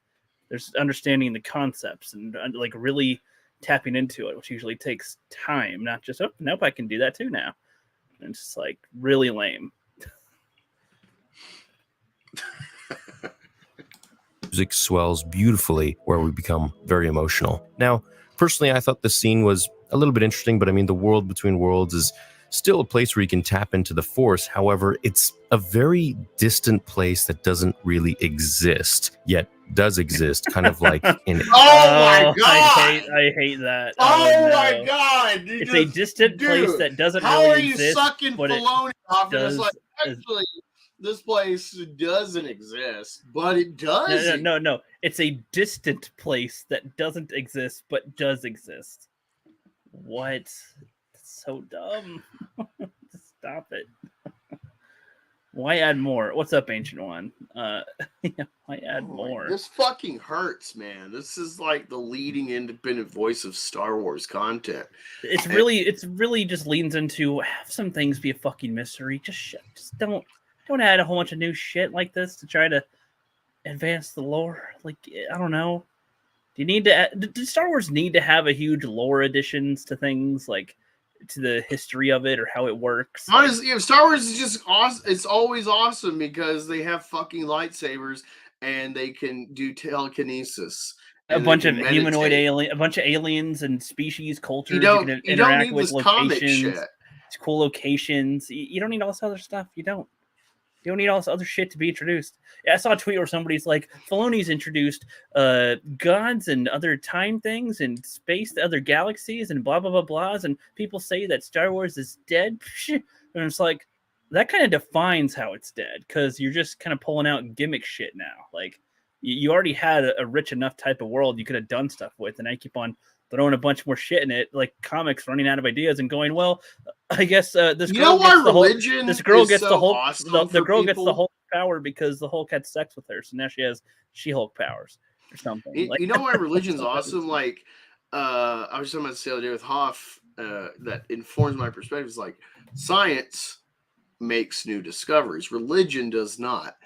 there's understanding the concepts and like really tapping into it, which usually takes time, not just, oh, nope, I can do that too now. And it's just like really lame. Music swells beautifully where we become very emotional. Now, personally, I thought the scene was a little bit interesting, but I mean, the world between worlds is still a place where you can tap into the Force. However, it's a very distant place that doesn't really exist, yet does exist, kind of like in... Oh my God! I hate that. Oh my God! It's a distant place that doesn't really exist. How are you sucking Filoni off? And it's like, actually, this place doesn't exist, but it does. No. It's a distant place that doesn't exist, but does exist. What? It's so dumb. Stop it. Why add more? What's up, Ancient One? Why add more? This fucking hurts, man. This is like the leading independent voice of Star Wars content. It's really just leans into have some things be a fucking mystery. Just don't add a whole bunch of new shit like this to try to advance the lore. Like, I don't know. Do you need to? Does Star Wars need to have a huge lore additions to things, like to the history of it or how it works? Honestly, Star Wars is just awesome. It's always awesome because they have fucking lightsabers and they can do telekinesis. A bunch of humanoid a bunch of aliens and species cultures you can interact with, locations. It's cool locations. You don't need all this other stuff. You don't. You don't need all this other shit to be introduced. Yeah, I saw a tweet where somebody's like, Filoni's introduced gods and other time things and space to other galaxies and blah, blah, blah, blahs. And people say that Star Wars is dead. And it's like, that kind of defines how it's dead, because you're just kind of pulling out gimmick shit now. Like, you already had a rich enough type of world you could have done stuff with, and I keep on throwing a bunch more shit in it, like comics running out of ideas and going, well, I guess this girl gets the whole power because the Hulk had sex with her, so now she has She-Hulk powers or something. You know why religion's awesome? Like, I was talking about this the other day with Hoff, that informs my perspective. Is like, science makes new discoveries. Religion does not.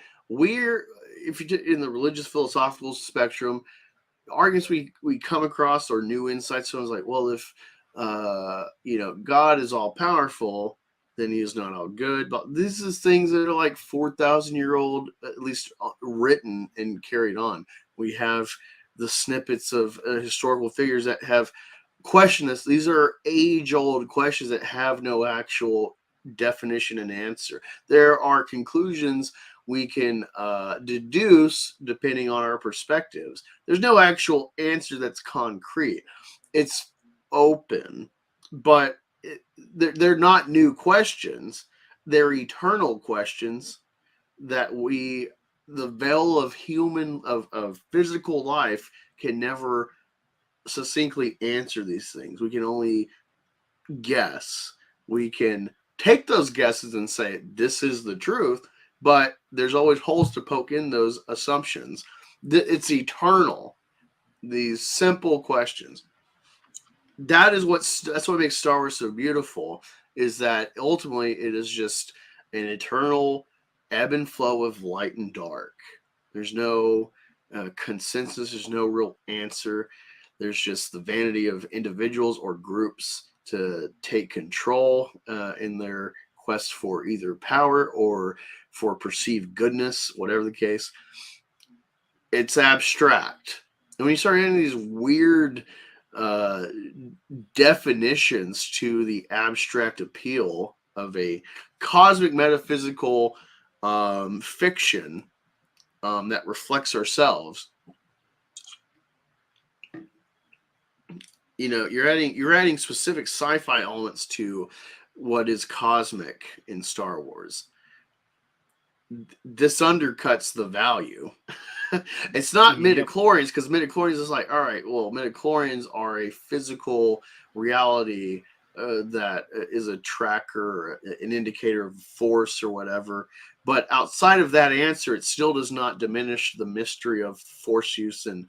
If you in the religious philosophical spectrum, arguments we come across or new insights. Someone's like, well, if God is all powerful, then he is not all good. But this is things that are like 4,000-year-old, at least written and carried on. We have the snippets of historical figures that have questioned this. These are age-old questions that have no actual definition and answer. There are conclusions we can deduce depending on our perspectives. There's no actual answer that's concrete. It's open, but they're not new questions. They're eternal questions that the veil of of physical life can never succinctly answer these things. We can only guess. We can take those guesses and say, this is the truth, but there's always holes to poke in those assumptions. It's eternal. These simple questions. That's what makes Star Wars so beautiful, is that ultimately it is just an eternal ebb and flow of light and dark. There's no consensus. There's no real answer. There's just the vanity of individuals or groups to take control in their quest for either power or for perceived goodness, whatever the case. It's abstract. And when you start getting these weird definitions to the abstract appeal of a cosmic metaphysical fiction that reflects ourselves, you're adding specific sci-fi elements to what is cosmic in Star Wars. This undercuts the value. It's not midichlorians, because midichlorians is like, all right, well, midichlorians are a physical reality that is a tracker, an indicator of force or whatever. But outside of that answer, it still does not diminish the mystery of force use and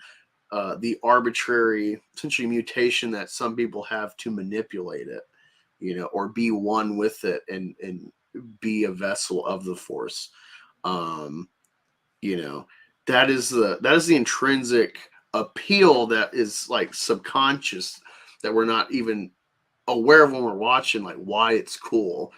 the arbitrary, essentially, mutation that some people have to manipulate it, or be one with it and be a vessel of the force. That is the intrinsic appeal that is like subconscious, that we're not even aware of when we're watching, like why it's cool.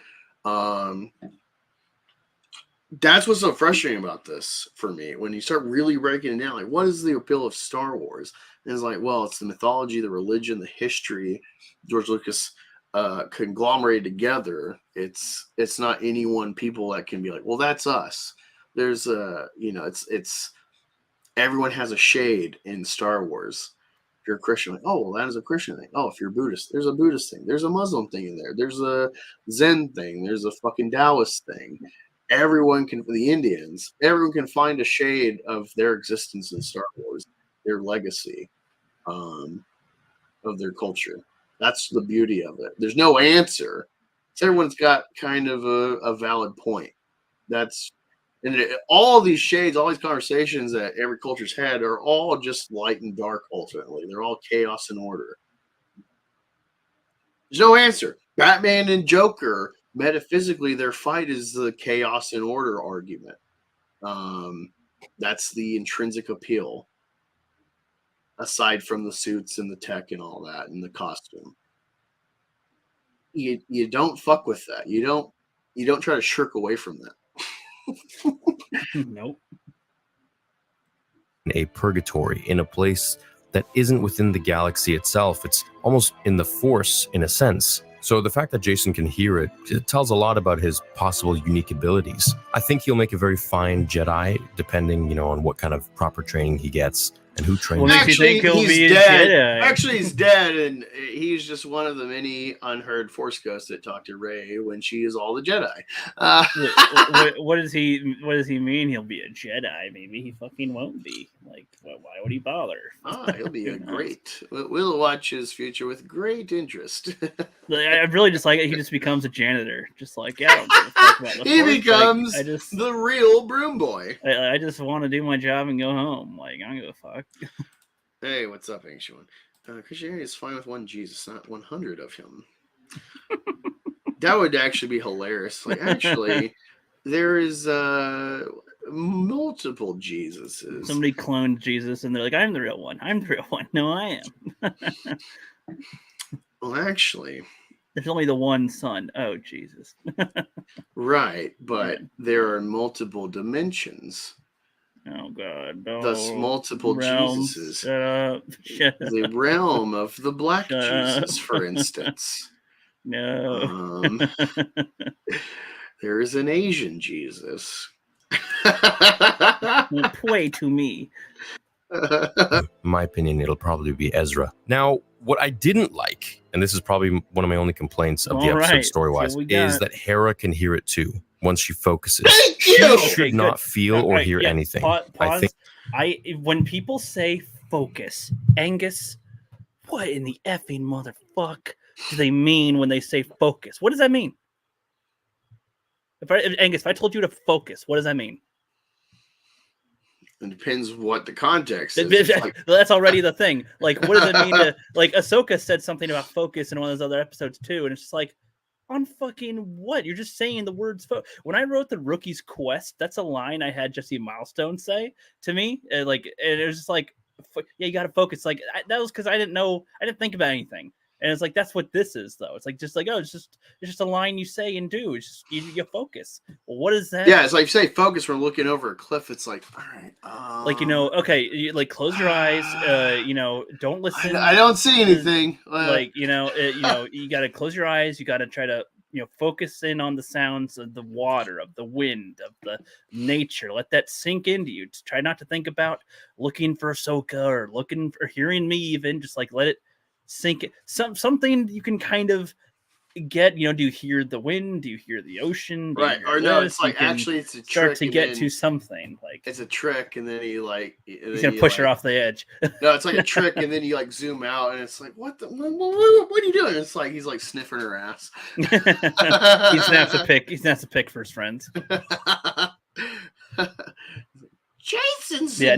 That's what's so frustrating about this for me, when you start really breaking it down. Like, what is the appeal of Star Wars? And it's like, well, it's the mythology, the religion, the history. George Lucas conglomerated together. It's not any one people that can be like, well, that's us. There's it's everyone has a shade in Star Wars. If you're a Christian, like, oh, well, that is a Christian thing. Oh, if you're Buddhist, there's a Buddhist thing. There's a Muslim thing in there. There's a Zen thing. There's a fucking Taoist thing. Everyone can find a shade of their existence in Star Wars, their legacy, of their culture. That's the beauty of it. There's no answer. So everyone's got kind of a valid point. All these shades, all these conversations that every culture's had are all just light and dark ultimately. They're all chaos and order. There's no answer. Batman and Joker, metaphysically, their fight is the chaos and order argument. That's the intrinsic appeal, aside from the suits and the tech and all that and the costume. You don't fuck with that. You don't try to shirk away from that. Nope. A purgatory, in a place that isn't within the galaxy itself. It's almost in the Force, in a sense. So the fact that Jason can hear it, it tells a lot about his possible unique abilities. I think he'll make a very fine Jedi, depending, on what kind of proper training he gets and who trains him. Actually, he's dead. Actually, he's dead, and he's just one of the many unheard Force ghosts that talk to Rey when she is all the Jedi. What does he mean? He'll be a Jedi? Maybe he fucking won't be. Like, why would he bother? He'll be a great. We'll watch his future with great interest. I really just like it. He just becomes a janitor. Just like, I don't give a fuck about the He Force. becomes Like, the real broom boy. I just want to do my job and go home. Like, I don't give a fuck. Hey, what's up, Ancient One? Christianity is fine with one Jesus, not 100 of him. That would actually be hilarious. Like, actually, there is multiple Jesuses. Somebody cloned Jesus, and they're like, I'm the real one. I'm the real one. No, I am. Well, actually, there's only the one son. Oh, Jesus. Right, but there are multiple dimensions. Oh, God. No. Thus, multiple Realms. Jesuses. Shut up. Shut The up. realm of the Black Shut Jesus, up. for instance. No. There is an Asian Jesus. Pray to me. In my opinion, it'll probably be Ezra. Now, what I didn't like, and this is probably one of my only complaints of the All episode right, story-wise, so we is got- that Hera can hear it too once she focuses. Thank She you! should Okay, not good. feel All or right, hear yeah, anything. Pause. I think When people say focus, Angus, what in the effing motherfuck do they mean when they say focus? What does that mean? Angus, if I told you to focus, what does that mean? It depends what the context is. It's like, That's already the thing. Like, what does it mean to, like, Ahsoka said something about focus in one of those other episodes too, and it's just like, on fucking what? You're just saying the words. When I wrote the Rookie's Quest, that's a line I had Jesse Milestone say to me. And it was just like, yeah, you got to focus. Like, that was because I didn't think about anything. And it's like, that's what this is, though. It's like, it's just a line you say and do. It's just you focus. Well, what is that? yeah, it's like you say focus. We're looking over a cliff. It's like, all right, Like, okay, like close your eyes. Don't listen. I don't see anything. You got to close your eyes. You got to try to focus in on the sounds of the water, of the wind, of the nature. Let that sink into you. Try not to think about looking for Ahsoka or looking for hearing me. Even just like let it sink. Something you can kind of get. Do you hear the wind? Do you hear the ocean? Right, or no, it's like actually it's a trick. Start to get to something like it's a trick, and then he's gonna push her off the edge. No, it's like a trick, and then you like zoom out, and it's like, what are you doing? It's like he's like sniffing her ass. He's gonna have to pick. He's gonna have to pick for his friends. Jason's I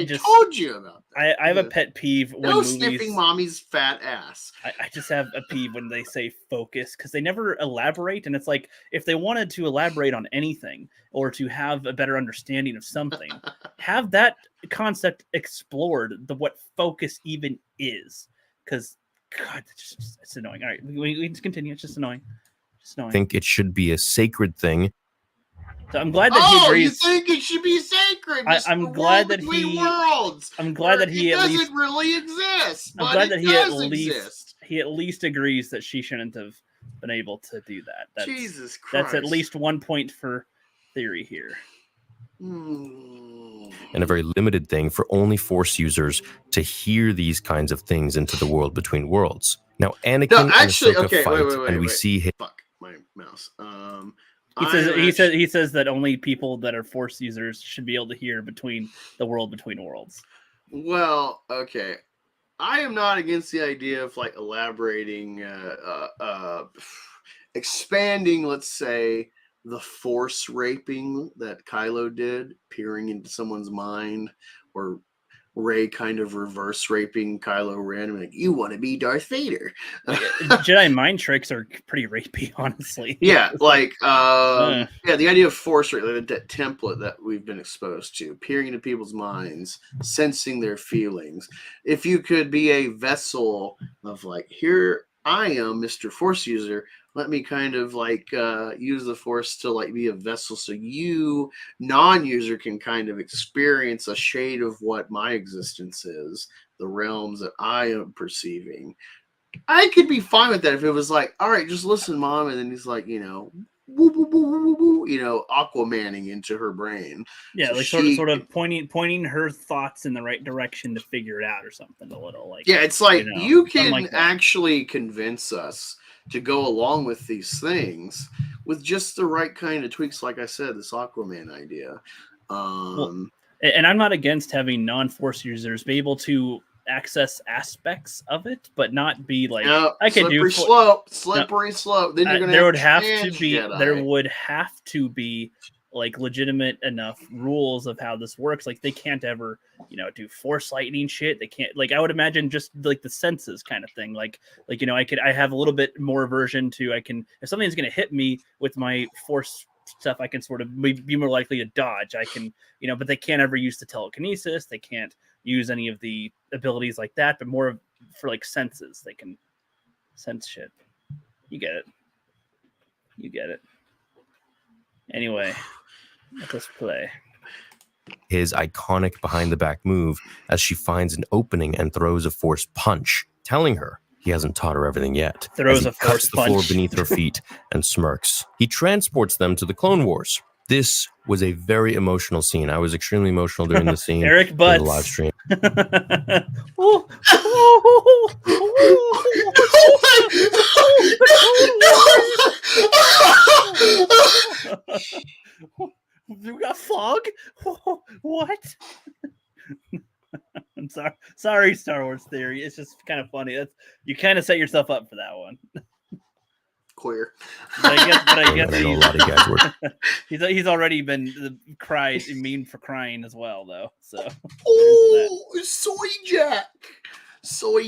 just told you about that. I have a pet peeve when no movies, sniffing mommy's fat ass. I just have a peeve when they say focus because they never elaborate, and it's like if they wanted to elaborate on anything or to have a better understanding of something, have that concept explored. What focus even is, because God, it's annoying. All right, we just continue. It's just annoying. I think it should be a sacred thing. So I'm glad that he agrees. You think it should be sacred? I'm glad that he. Worlds, I'm glad that he it at least doesn't really exist. I'm glad that he at least agrees that she shouldn't have been able to do that. Jesus Christ! That's at least 1 point for theory here. And a very limited thing for only Force users to hear these kinds of things into the world between worlds. Now, Anakin and Ahsoka fight, and we see him. Fuck my mouse. He says that only people that are Force users should be able to hear between the world between worlds. Well, okay. I am not against the idea of like elaborating, expanding, let's say, the Force raping that Kylo did, peering into someone's mind, or Rey kind of reverse raping Kylo Ren, like, you want to be Darth Vader. Jedi mind tricks are pretty rapey, honestly. Yeah, like, the idea of Force rape, like that template that we've been exposed to, peering into people's minds, sensing their feelings. If you could be a vessel of like, here I am, Mr. Force user, let me kind of like use the Force to like be a vessel so you, non-user, can kind of experience a shade of what my existence is, the realms that I am perceiving. I could be fine with that if it was like, all right, just listen, Mom, and then he's like, woo, woo, woo, woo, woo, Aquamaning into her brain. Yeah, So like sort of pointing her thoughts in the right direction to figure it out or something. A little like it's like you can like actually convince us to go along with these things with just the right kind of tweaks. Like I said, this Aquaman idea. And I'm not against having non-Force users be able to access aspects of it, but not be like I could do slippery slope. Then you're gonna there would have to be like legitimate enough rules of how this works. Like they can't ever do Force lightning shit. They can't, like, I would imagine just like the senses kind of thing. Like I have a little bit more aversion to, if something's gonna hit me with my Force stuff, I can sort of be more likely to dodge. I can, but they can't ever use the telekinesis. They can't use any of the abilities like that, but more for like senses. They can sense shit. You get it. Anyway, let us play. His iconic behind the back move as she finds an opening and throws a Force punch, telling her he hasn't taught her everything yet. Throws as he a Force cuts the floor punch beneath her feet and smirks. He transports them to the Clone Wars. This was a very emotional scene. I was extremely emotional during the scene. Eric Butts. The live stream. You got fog? What? I'm sorry, Star Wars Theory. It's just kind of funny. You kind of set yourself up for that one. Queer. But I guess I know a lot of guys were. he's already been mean for crying as well, though. So soy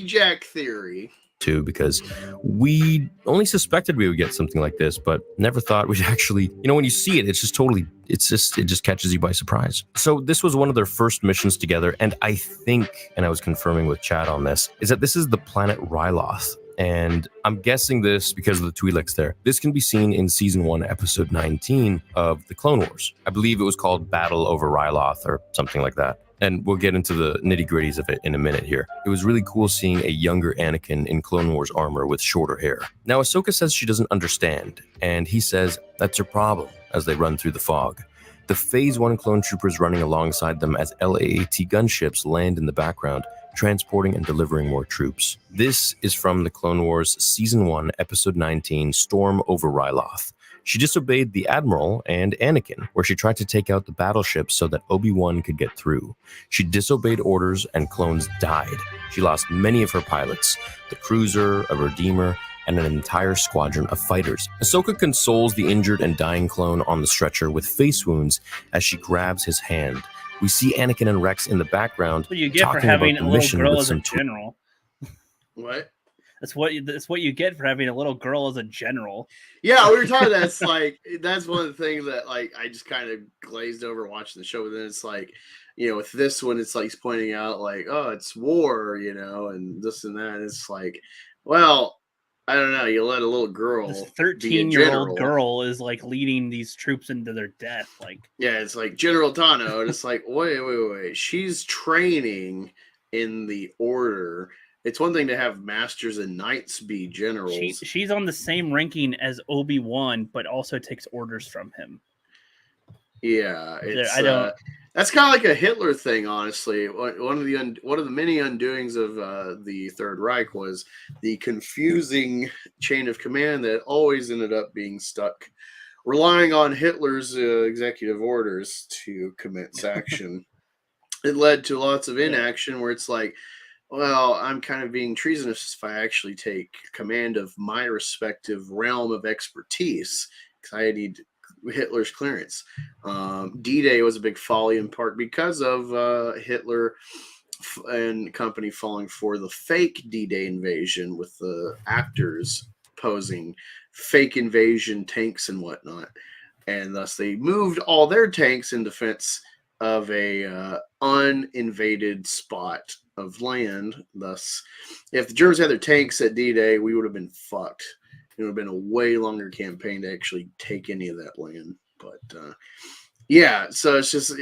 jack theory. Too, because we only suspected we would get something like this, but never thought we'd actually, when you see it, it just catches you by surprise. So this was one of their first missions together, and I think, and I was confirming with Chad on this, is that this is the planet Ryloth. And I'm guessing this because of the Twi'leks there. This can be seen in Season 1, Episode 19 of The Clone Wars. I believe it was called Battle over Ryloth or something like that. And we'll get into the nitty-gritties of it in a minute here. It was really cool seeing a younger Anakin in Clone Wars armor with shorter hair. Now, Ahsoka says she doesn't understand, and he says that's her problem as they run through the fog. The Phase 1 clone troopers running alongside them as LAAT gunships land in the background, transporting and delivering more troops. This is from the Clone Wars Season 1, Episode 19, Storm over Ryloth. She disobeyed the Admiral and Anakin, where she tried to take out the battleship so that Obi-Wan could get through. She disobeyed orders and clones died. She lost many of her pilots, the cruiser, a Redeemer, and an entire squadron of fighters. Ahsoka consoles the injured and dying clone on the stretcher with face wounds as she grabs his hand. We see Anakin and Rex in the background what you get for talking having about a the little mission girl with as a some general. What? That's what you get for having a little girl as a general. Yeah, we were talking. That's one of the things that like I just kind of glazed over watching the show. But then it's like, with this one, it's like he's pointing out like, oh, it's war, and this and that. It's like, well, I don't know. You let a little girl, this 13-year-old girl, is like leading these troops into their death. Like, yeah, it's like General Tano. And it's like, wait. She's training in the order. It's one thing to have masters and knights be generals. She's on the same ranking as Obi-Wan, but also takes orders from him. Yeah, that's kind of like a Hitler thing, honestly. One of the many undoings of the Third Reich was the confusing chain of command that always ended up being stuck, relying on Hitler's executive orders to commence action. It led to lots of inaction where it's like, well, I'm kind of being treasonous if I actually take command of my respective realm of expertise, because I need Hitler's clearance. D-Day was a big folly in part because of Hitler and company falling for the fake D-Day invasion with the actors posing fake invasion tanks and whatnot. And thus they moved all their tanks in defense of a uninvaded spot of land. Thus, if the Germans had their tanks at D-Day, we would have been fucked. It would have been a way longer campaign to actually take any of that land. But yeah, so it's just,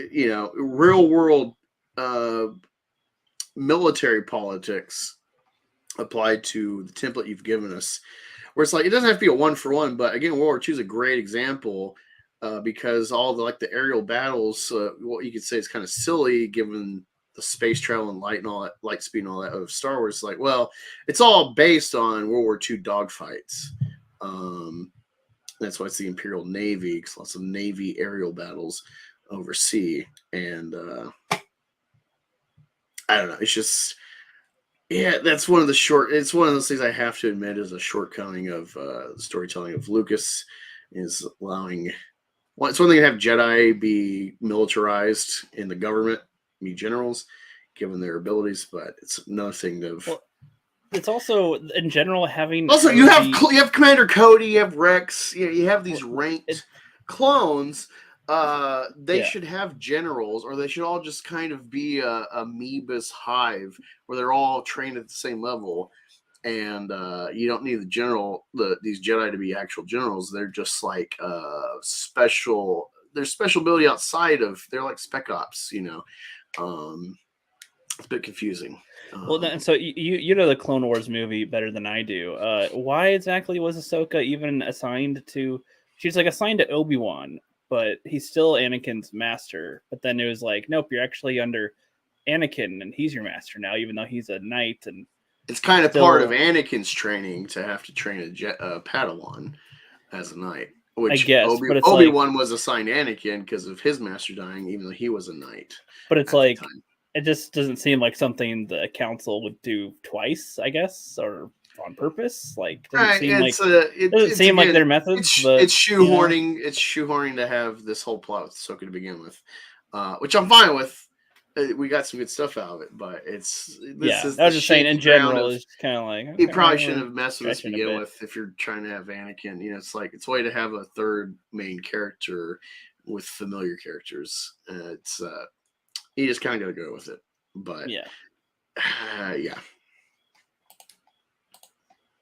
real world military politics applied to the template you've given us, where it's like it doesn't have to be a 1-for-1, but again, World War II is a great example because all the aerial battles, what you could say is kind of silly given the space travel and light and all that, light speed and all that of Star Wars. Like, well, it's all based on World War II dogfights. That's why it's the Imperial Navy, because lots of Navy aerial battles oversea. And I don't know. It's just, yeah, that's one of the it's one of those things I have to admit is a shortcoming of the storytelling of Lucas, is allowing, well, it's one thing to have Jedi be militarized in the government, be generals, given their abilities, but it's another thing of. Well, it's also in general having. Also, you have Commander Cody, you have Rex, you have these ranked clones. They should have generals, or they should all just kind of be a amoebas hive where they're all trained at the same level, and you don't need these Jedi to be actual generals. They're just like special. There's special ability outside of. They're like spec ops, you know. It's a bit confusing. Well, then, so you know the Clone Wars movie better than I do. Why exactly was Ahsoka even assigned to? She's like assigned to Obi-Wan, but he's still Anakin's master. But then it was like, nope, you're actually under Anakin, and he's your master now, even though he's a knight. And it's kind of part of Anakin's training to have to train a Padawan as a knight. Which I guess, but it's Obi-Wan was assigned Anakin because of his master dying, even though he was a knight. But it's like, it just doesn't seem like something the council would do twice, I guess, or on purpose. Like, doesn't seem like their methods. It's shoehorning. It's shoehorning to have this whole plot with Ahsoka to begin with, which I'm fine with. We got some good stuff out of it, but I was just saying in general, it's kind of like you probably shouldn't have messed with this to begin with if you're trying to have Anakin. You know, it's like it's a way to have a third main character with familiar characters. You just kind of got to go with it. But yeah.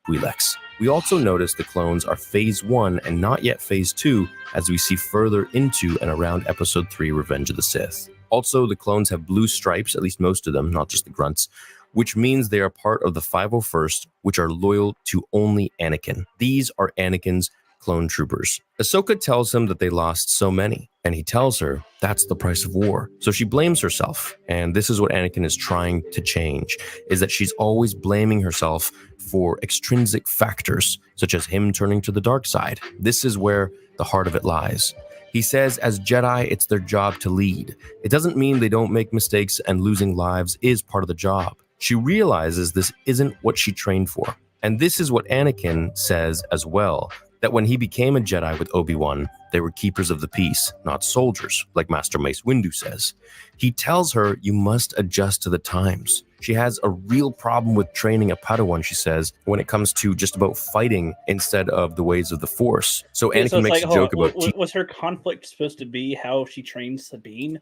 Wilex. We also notice the clones are Phase 1 and not yet Phase 2 as we see further into and around Episode 3 Revenge of the Sith. Also, the clones have blue stripes, at least most of them, not just the grunts, which means they are part of the 501st, which are loyal to only Anakin. These are Anakin's clone troopers. Ahsoka tells him that they lost so many, and he tells her that's the price of war. So she blames herself, and this is what Anakin is trying to change, is that she's always blaming herself for extrinsic factors, such as him turning to the dark side. This is where the heart of it lies. He says as Jedi, it's their job to lead. It doesn't mean they don't make mistakes, and losing lives is part of the job. She realizes this isn't what she trained for. And this is what Anakin says as well, that when he became a Jedi with Obi-Wan, they were keepers of the peace, not soldiers, like Master Mace Windu says. He tells her, you must adjust to the times. She has a real problem with training a Padawan, she says, when it comes to just about fighting instead of the ways of the Force. So Anakin makes a joke about... Was her conflict supposed to be how she trains Sabine?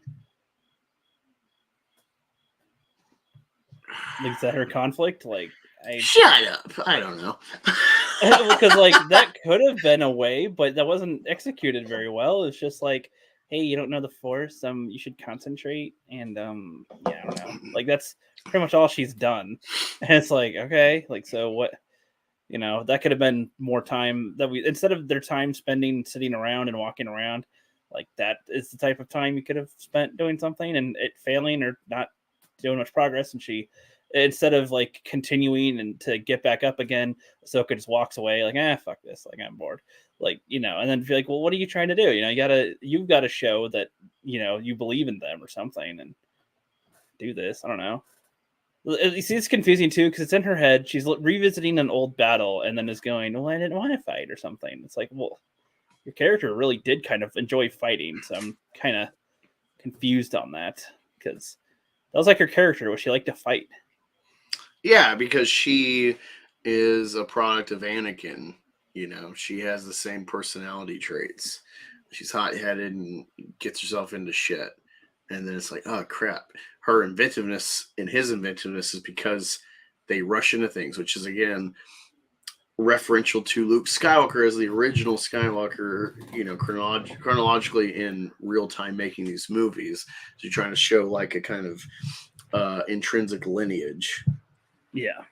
Like, is that her conflict? Like, shut up. I don't know. Because like that could have been a way, but that wasn't executed very well. It's just like, hey, you don't know the Force, you should concentrate, and I don't know. Like that's pretty much all she's done. And it's like, okay, like so what, that could have been more time that we, instead of their time spending sitting around and walking around, like that is the type of time you could have spent doing something and it failing or not doing much progress. And she, instead of like continuing and to get back up again, Ahsoka just walks away like, fuck this, like I'm bored, like, and then be like, well, what are you trying to do? You've got to show that, you believe in them or something and do this. I don't know. You see, it's confusing too, because it's in her head. She's revisiting an old battle and then is going, well, I didn't want to fight or something. It's like, well, your character really did kind of enjoy fighting. So I'm kind of confused on that, because that was like her character. Was she liked to fight? Yeah, because she is a product of Anakin. She has the same personality traits. She's hot-headed and gets herself into shit. And then it's like, oh, crap. Her inventiveness and his inventiveness is because they rush into things, which is, again, referential to Luke Skywalker as the original Skywalker, chronologically in real time making these movies. So you're trying to show like a kind of intrinsic lineage. Yeah.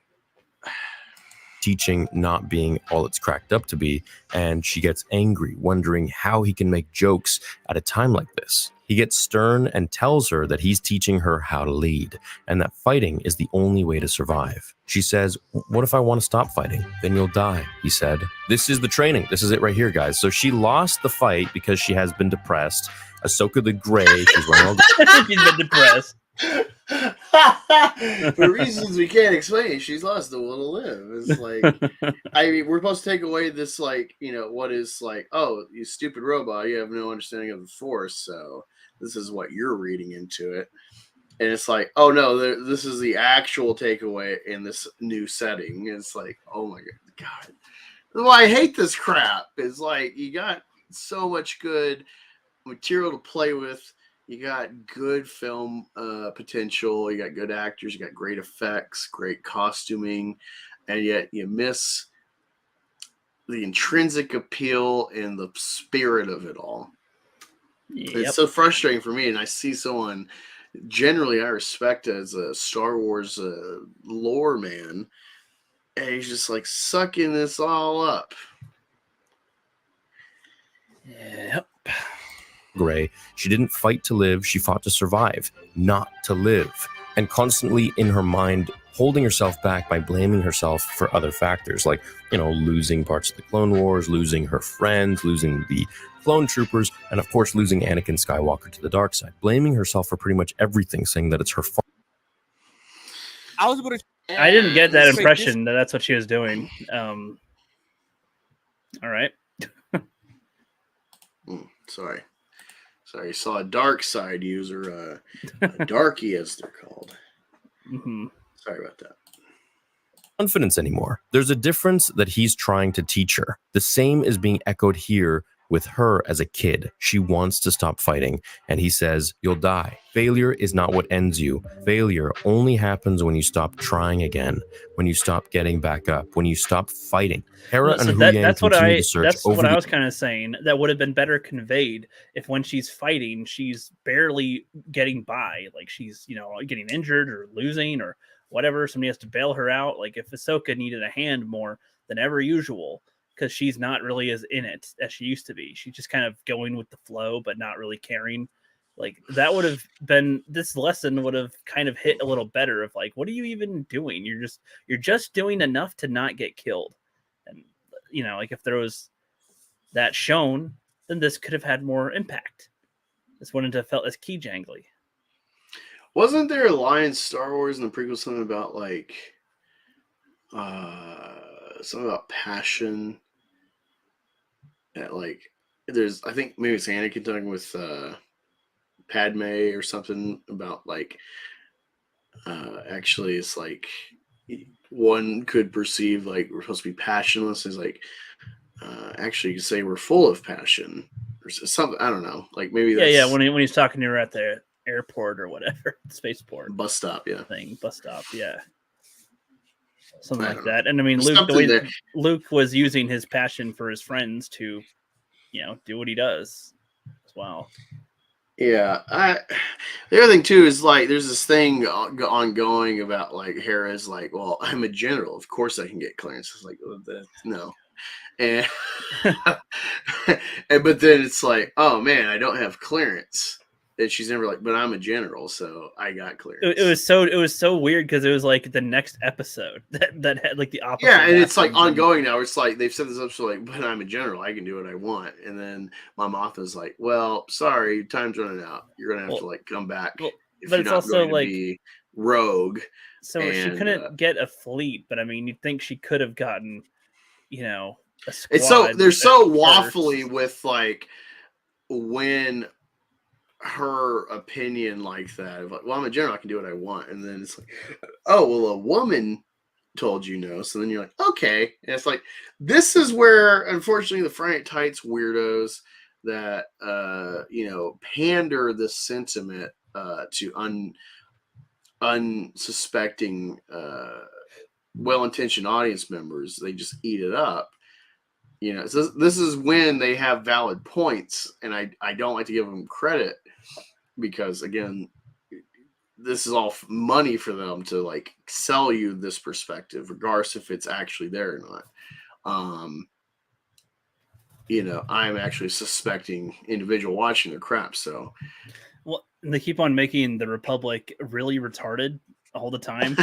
teaching not being all it's cracked up to be, and she gets angry, wondering how he can make jokes at a time like this. He gets stern and tells her that he's teaching her how to lead, and that fighting is the only way to survive. She says, "What if I want to stop fighting? Then you'll die," he said. This is the training. This is it right here, guys. So she lost the fight because she has been depressed. Ahsoka the Grey, she's wearing all the... She's been depressed. For reasons we can't explain, she's lost the will to live. It's like, I mean, we're supposed to take away this, like, you know, what is like, oh, you stupid robot, you have no understanding of the Force, so this is what you're reading into it. And it's like, oh no, this is the actual takeaway in this new setting. It's like, oh my god. Well, I hate this crap. It's like, you got so much good material to play with. You got good film potential. You got good actors. You got great effects, great costuming, and yet you miss the intrinsic appeal and the spirit of it all. Yep. It's so frustrating for me. And I see someone generally I respect as a Star Wars lore man, and he's just like sucking this all up. Yep. Grey. She didn't fight to live, she fought to survive, not to live. And constantly in her mind, holding herself back by blaming herself for other factors, like, you know, losing parts of the Clone Wars, losing her friends, losing the clone troopers, and of course losing Anakin Skywalker to the dark side. Blaming herself for pretty much everything, saying that it's her fault. I didn't get that impression that that's what she was doing. All right. Sorry, you saw a dark side user, a darkie as they're called. Mm-hmm. Sorry about that. Confidence anymore. There's a difference that he's trying to teach her. The same is being echoed here with her as a kid. She wants to stop fighting, and he says, "You'll die. Failure is not what ends you. Failure only happens when you stop trying again, when you stop getting back up, when you stop fighting." Hera and Huyang continue to search that's over what I the... was kind of saying. That would have been better conveyed if when she's fighting, she's barely getting by. Like she's, you know, getting injured or losing or whatever. Somebody has to bail her out. Like if Ahsoka needed a hand more than ever usual, because she's not really as in it as she used to be. She's just kind of going with the flow, but not really caring. Like that would have been, this lesson would have kind of hit a little better of like, what are you even doing? You're just doing enough to not get killed. And, you know, like if there was that shown, then this could have had more impact. This wouldn't have felt as key jangly. Wasn't there a line in Star Wars in the prequel, something about like, something about passion? That like, there's, I think maybe it's Anakin talking with Padme or something about like, actually it's like one could perceive like we're supposed to be passionless. It's like, actually you could say we're full of passion or something. I don't know. Like maybe that's... Yeah. When he's talking to her at the airport or whatever, spaceport, bus stop, bus stop, yeah. Something like that. And I mean, Luke, Luke was using his passion for his friends to, you know, do what he does as well. Yeah. The other thing too is like, there's this thing ongoing about like Hera's like, well, I'm a general. Of course I can get clearance. It's like, no. And, but then it's like, oh man, I don't have clearance. And she's never like, but I'm a general, so I got clearance. It was so weird because it was like the next episode that had like the opposite. Yeah, and it's like ongoing now. It's like they've set this up so like, but I'm a general, I can do what I want. And then Mon Mothma's like, well, sorry, time's running out. You're gonna have to like come back if you're not going to be rogue. So she couldn't get a fleet, but I mean, you'd think she could have gotten, you know, a squad. It's so they're so waffly with like when her opinion like that of like, well, I'm a general, I can do what I want, and then it's like, oh well, a woman told you no, so then you're like, okay. And it's like, this is where unfortunately the Friday Night Tights weirdos that you know, pander this sentiment to unsuspecting well-intentioned audience members, they just eat it up. You know, so this is when they have valid points, and I don't like to give them credit because, again, this is all money for them to like sell you this perspective, regardless if it's actually there or not. I'm actually suspecting individual watching their crap. So, well, they keep on making the Republic really retarded all the time,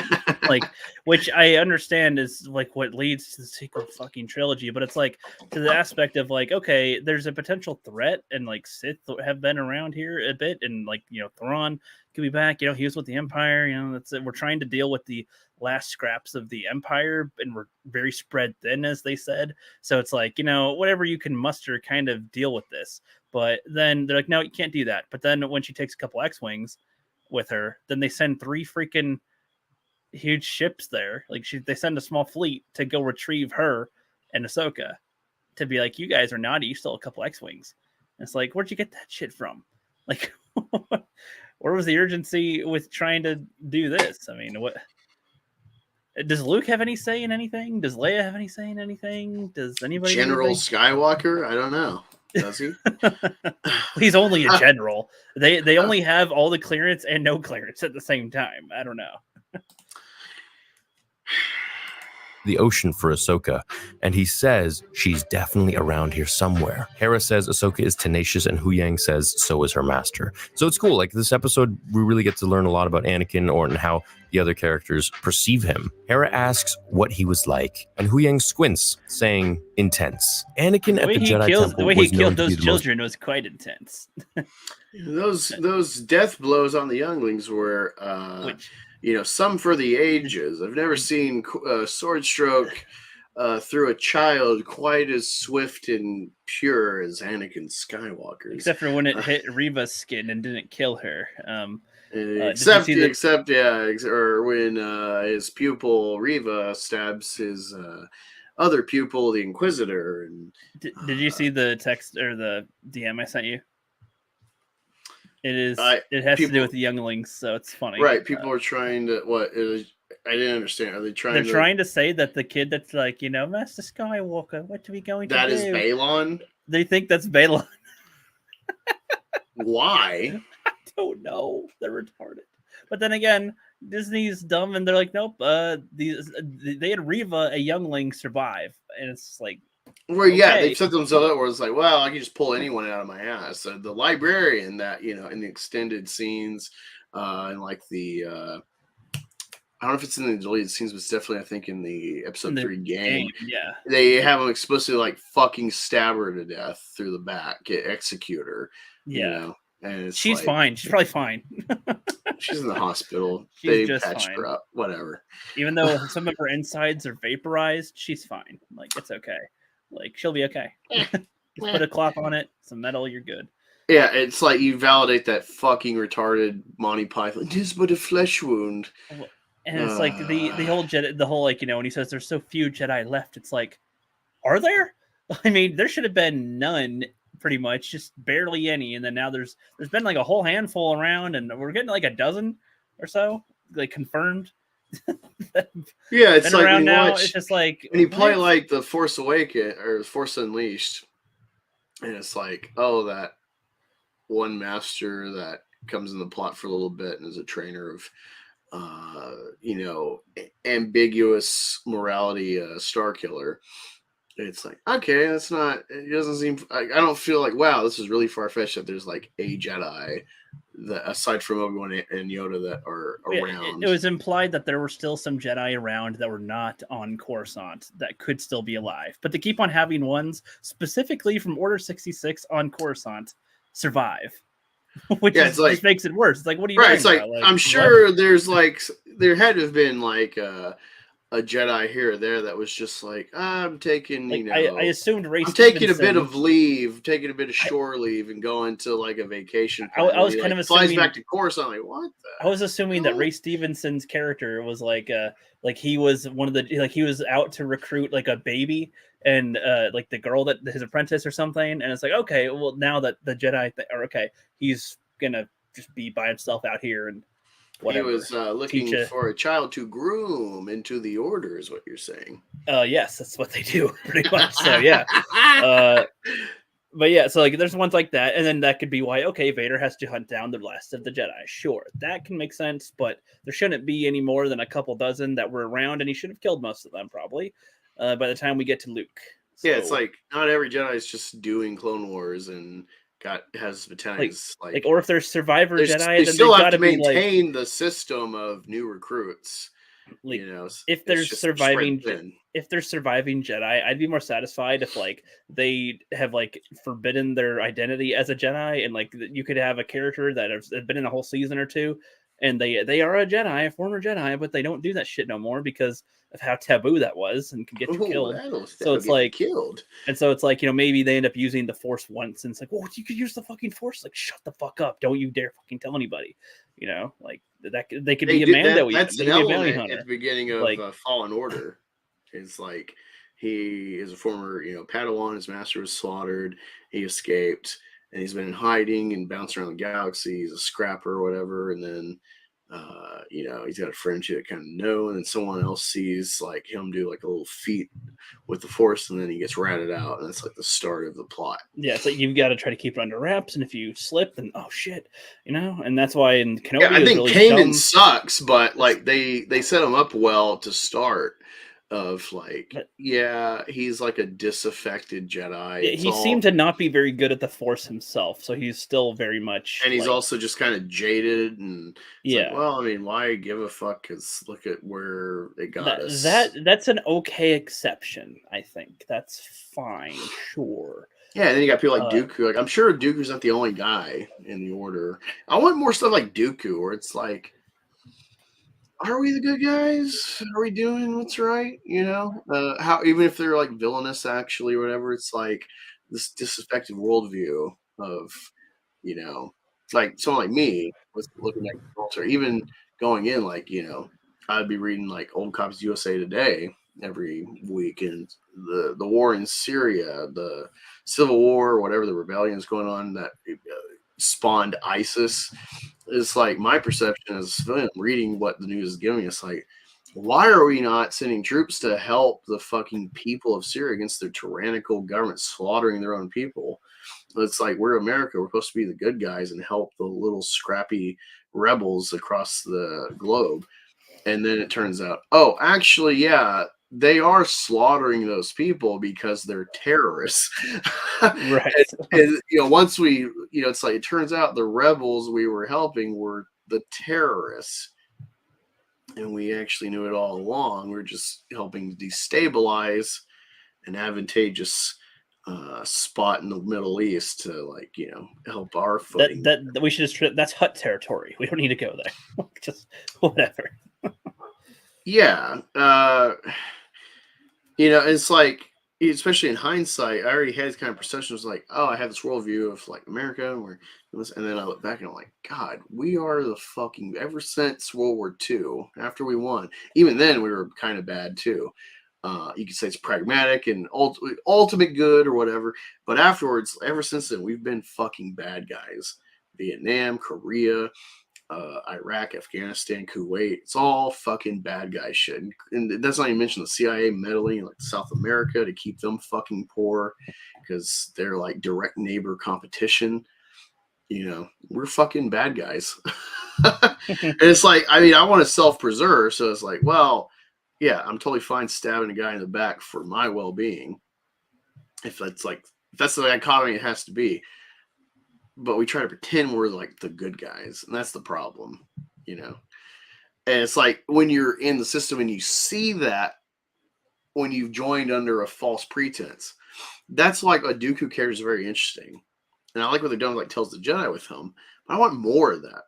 like, which I understand is like what leads to the sequel fucking trilogy, but it's like to the aspect of like, okay, there's a potential threat, and like Sith have been around here a bit, and like Thrawn could be back. He was with the Empire. That's it. We're trying to deal with the last scraps of the Empire, and we're very spread thin, as they said. So it's like whatever you can muster, kind of deal with this. But then they're like, no, you can't do that. But then when she takes a couple X-wings with her, then they send 3 freaking huge ships there. Like they send a small fleet to go retrieve her and Ahsoka, to be like, you guys are naughty, you stole a couple X-wings. And it's like, where'd you get that shit from? Like, where was the urgency with trying to do this? I mean, what does Luke have any say in anything? Does Leia have any say in anything? Does anybody? General Skywalker? I don't know. Does he? He's only a general. They only have all the clearance and no clearance at the same time. I don't know. The ocean for Ahsoka, and he says she's definitely around here somewhere. Hera says Ahsoka is tenacious, and Huyang says so is her master. So it's cool. Like this episode, we really get to learn a lot about Anakin and how the other characters perceive him. Hera asks what he was like, and Huyang squints, saying intense. Anakin at the Jedi Temple the way he was known killed to be those the most children was quite intense. Those death blows on the younglings were some for the ages. I've never seen a sword stroke through a child quite as swift and pure as Anakin Skywalker's. Except for when it hit Reva's skin and didn't kill her. Except when his pupil Reva stabs his other pupil, the Inquisitor. And did you see the text or the DM I sent you? It has to do with the younglings, so it's funny. Right, people are trying to I didn't understand. Are they trying? They're trying to say that the kid that's like, Master Skywalker, what are we going to do? That is Balon. They think that's Balon. Why? I don't know. They're retarded. But then again, Disney's dumb, and they're like, nope. They had Reva, a youngling, survive, and it's like, well, yeah, they set themselves up where it's like, well, I can just pull anyone out of my ass. So the librarian that in the extended scenes, and like the I don't know if it's in the deleted scenes, but it's definitely, I think, in the episode 3 game. Yeah, they have them explicitly like fucking stab her to death through the back, execute her. Yeah. And she's fine. She's probably fine. She's in the hospital. They just patched her up. Whatever. Even though some of her insides are vaporized, she's fine. Like, it's okay. Like, she'll be okay. Just put a cloth on it, some metal, you're good. Yeah, it's like you validate that fucking retarded Monty Python. It is but a flesh wound. And it's like the whole Jedi, the whole when he says there's so few Jedi left, it's like, are there? I mean, there should have been none. Pretty much, just barely any, and then now there's been like a whole handful around, and we're getting like a dozen or so, like confirmed. Yeah, it's like around now. Watch, it's just like when you play like the Force Awakens or Force Unleashed, and it's like, oh, that one master that comes in the plot for a little bit and is a trainer of, ambiguous morality, Star Killer. It's like, okay, that's not, it doesn't seem, I don't feel like, wow, this is really far-fetched that there's like a Jedi that, aside from Obi-Wan and Yoda, that are around. It was implied that there were still some Jedi around that were not on Coruscant that could still be alive, but they keep on having ones specifically from Order 66 on Coruscant survive, which just makes it worse. It's like, what are you right? It's like, about? I'm sure there's like, there had to have been like a Jedi here or there that was just like, I'm taking, I assumed Ray I'm taking a bit of leave, taking a bit of shore leave, and going to like a vacation. I was kind of assuming flies back to Coruscant. Like, what? I was assuming that Ray Stevenson's character was like he was one of the, like he was out to recruit like a baby and like the girl that his apprentice or something, and it's like, okay, well now that the Jedi are okay, he's gonna just be by himself out here and. Whatever. He was looking for a child to groom into the order, is what you're saying. Yes, that's what they do, pretty much. So yeah, But yeah, so like there's ones like that, and then that could be why Vader has to hunt down the last of the Jedi. Sure, that can make sense, but there shouldn't be any more than a couple dozen that were around, and he should have killed most of them probably by the time we get to Luke. Yeah, it's like not every Jedi is just doing Clone Wars and has battalions like or if there's Survivor Jedi, they then still they've have got to be like maintain the system of new recruits. like, you know, if it's there's just surviving spread thin. if there's surviving Jedi, I'd be more satisfied if like they have like forbidden their identity as a Jedi, and like you could have a character that has been in a whole season or two, and they are a Jedi, a former Jedi, but they don't do that shit no more because of how taboo that was and can get you killed. So it's like killed. And so it's like, maybe they end up using the Force once, and it's like, well, you could use the fucking Force. Like, shut the fuck up! Don't you dare fucking tell anybody. Like that they could be a Mando. That's an element at the beginning of Like, Fallen Order. It's like he is a former, Padawan. His master was slaughtered. He escaped, and he's been hiding and bouncing around the galaxy. He's a scrapper or whatever, and then he's got a friendship kind of know, and then someone else sees like him do like a little feat with the Force, and then he gets ratted out, and that's like the start of the plot. Yeah, it's like you've got to try to keep it under wraps, and if you slip, then oh shit, and that's why in Kenobi, I think really Kanan sucks, but like they set him up well to start. Of like, he's like a disaffected Jedi. Yeah, he seemed to not be very good at the Force himself, so he's still very much. And he's also just kind of jaded, and like, well, I mean, why give a fuck? Because look at where it got us. That's an okay exception, I think. That's fine, sure. Yeah, and then you got people like Dooku. Like, I'm sure Dooku's not the only guy in the Order. I want more stuff like Dooku, where it's like, are we the good guys? Are we doing what's right? How even if they're like villainous, actually, or whatever, it's like this disaffected worldview of, like someone like me was looking at the culture, even going in, like, I'd be reading like old copies of USA Today every week, and the war in Syria, the civil war, whatever the rebellion is going on that spawned ISIS. It's like my perception as a civilian reading what the news is giving us, like, why are we not sending troops to help the fucking people of Syria against their tyrannical government slaughtering their own people? It's like, we're America, we're supposed to be the good guys and help the little scrappy rebels across the globe. And then it turns out, oh, actually, yeah, they are slaughtering those people because they're terrorists. Right. and once we, it's like, it turns out the rebels we were helping were the terrorists. And we actually knew it all along. We're just helping destabilize an advantageous spot in the Middle East to, like, help our footing. That we should just, that's Hutt territory. We don't need to go there. Just whatever. Yeah. It's like, especially in hindsight, I already had this kind of perception. It was like, oh, I have this worldview of like America, and then I look back and I'm like, God, we are the fucking, ever since World War II, after we won, even then we were kind of bad too. You could say it's pragmatic and ultimate good or whatever, but afterwards, ever since then, we've been fucking bad guys. Vietnam, Korea, Iraq, Afghanistan, Kuwait, it's all fucking bad guy shit. And that's not even mention the CIA meddling in like South America to keep them fucking poor because they're like direct neighbor competition. We're fucking bad guys. And it's like, I mean, I want to self-preserve, so it's like, well, yeah, I'm totally fine stabbing a guy in the back for my well-being. If that's the dichotomy it has to be. But we try to pretend we're like the good guys, and that's the problem, And it's like when you're in the system and you see that when you've joined under a false pretense, that's like a Dooku character is very interesting, and I like what they've done with like Tales of the Jedi with him. But I want more of that,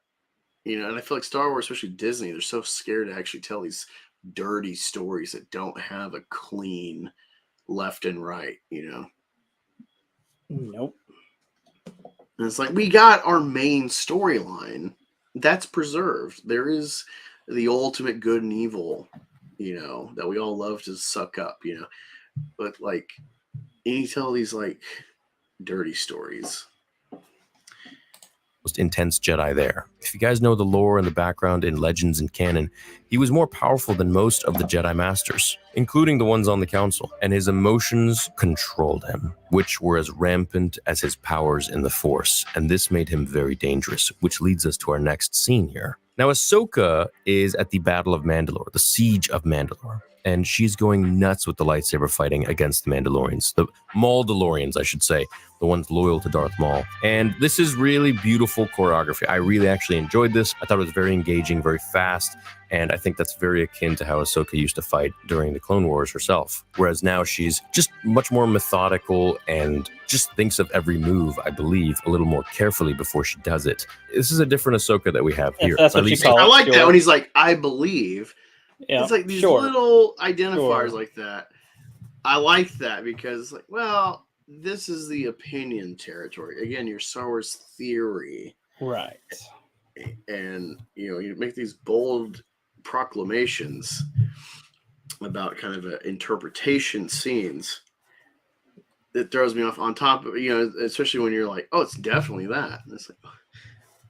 And I feel like Star Wars, especially Disney, they're so scared to actually tell these dirty stories that don't have a clean left and right, Nope. And it's like, we got our main storyline that's preserved. There is the ultimate good and evil, that we all love to suck up, But like, you tell these like dirty stories. most intense Jedi there. If you guys know the lore and the background in Legends and canon, he was more powerful than most of the Jedi Masters, including the ones on the Council, and his emotions controlled him, which were as rampant as his powers in the Force, and this made him very dangerous, which leads us to our next scene here. Now, Ahsoka is at the Battle of Mandalore, the Siege of Mandalore, and she's going nuts with the lightsaber fighting against the Mandalorians, the Mauldalorians, I should say, the ones loyal to Darth Maul. And this is really beautiful choreography. I really actually enjoyed this. I thought it was very engaging, very fast, and I think that's very akin to how Ahsoka used to fight during the Clone Wars herself. Whereas now she's just much more methodical and just thinks of every move, I believe, a little more carefully before she does it. This is a different Ahsoka that we have here. That's what you call it. I like that when he's like, I believe. Yeah, it's like these little identifiers like that. I like that because, like, well, this is the opinion territory. Again, your Star Wars theory. Right. And, you make these bold proclamations about kind of interpretation scenes. It throws me off on top of, especially when you're like, oh, it's definitely that. And it's like,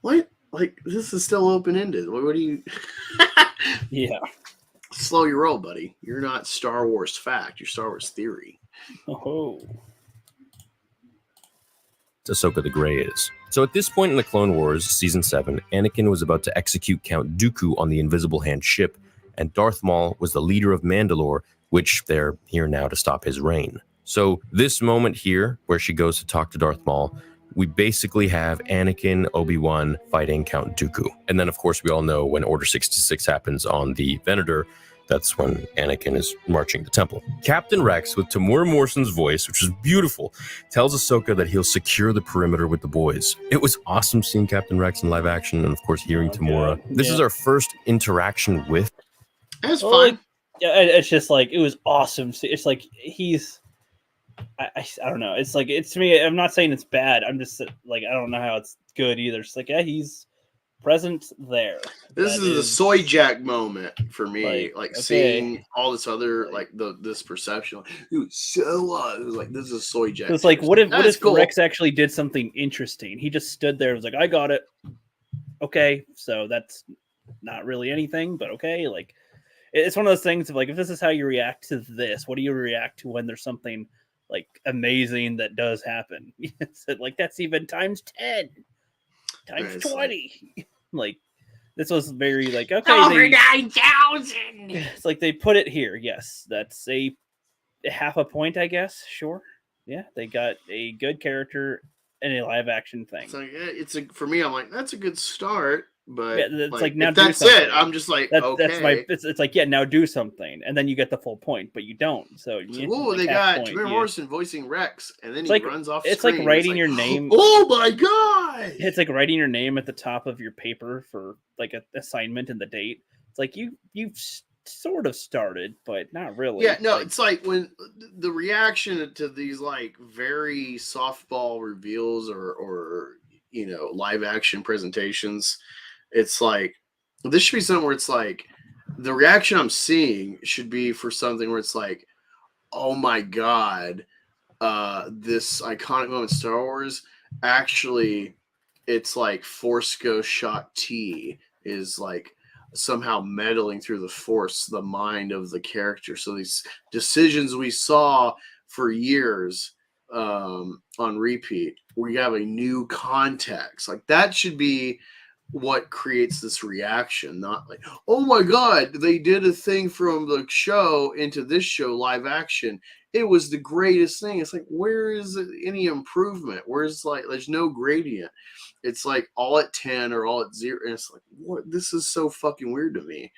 what? Like, this is still open-ended. What do you... Yeah. Slow your roll, buddy. You're not Star Wars fact. You're Star Wars theory. Oh. Ahsoka the Grey is. So at this point in the Clone Wars, Season 7, Anakin was about to execute Count Dooku on the Invisible Hand ship, and Darth Maul was the leader of Mandalore, which they're here now to stop his reign. So this moment here, where she goes to talk to Darth Maul, we basically have Anakin, Obi-Wan fighting Count Dooku. And then, of course, we all know when Order 66 happens on the Venator, that's when Anakin is marching the temple. Captain Rex, with Tamora Morrison's voice, which is beautiful, tells Ahsoka that he'll secure the perimeter with the boys. It was awesome seeing Captain Rex in live action and, of course, hearing Tamora. This is our first interaction with... That's fine. Yeah, it's just like, it was awesome. It's like, he's... I don't know. It's like, it's to me, I'm not saying it's bad. I'm just like, I don't know how it's good either. It's like, yeah, he's present there. This is the soy jack moment for me. Like seeing all this other, like this perception. It was so it was like, this is soy jack. It's like, what if cool. Rex actually did something interesting? He just stood there and was like, I got it. Okay. So that's not really anything, but okay. Like, it's one of those things of like, if this is how you react to this, what do you react to when there's something like amazing that does happen? It's like, that's even times 10, times 20. Like, this was very like, okay, over 9,000. It's like they put it here. Yes, that's a half a point, I guess. Sure, yeah, they got a good character in a live action thing. It's like for me, I'm like, that's a good start. But yeah, it's like now if that's something. it. I'm just like, okay. That's it's like, yeah, now do something, and then you get the full point, but you don't. So oh, they got Tamora Morrison voicing Rex, and then he runs off. It's like writing your name. Oh my god! It's like writing your name at the top of your paper for like an assignment and the date. It's like you've sort of started, but not really. Yeah, no, it's like when the reaction to these like very softball reveals or live action presentations. It's like, this should be something where it's like, the reaction I'm seeing should be for something where it's like, oh my God, this iconic moment in Star Wars, actually, it's like Force Ghost Shot T is like somehow meddling through the Force, the mind of the character. So these decisions we saw for years on repeat, we have a new context. Like, that should be what creates this reaction, not like, oh my God, they did a thing from the show into this show live action. It was the greatest thing. It's like, where is any improvement? Where's like, there's no gradient. It's like all at 10 or all at 0. And it's like, what? This is so fucking weird to me.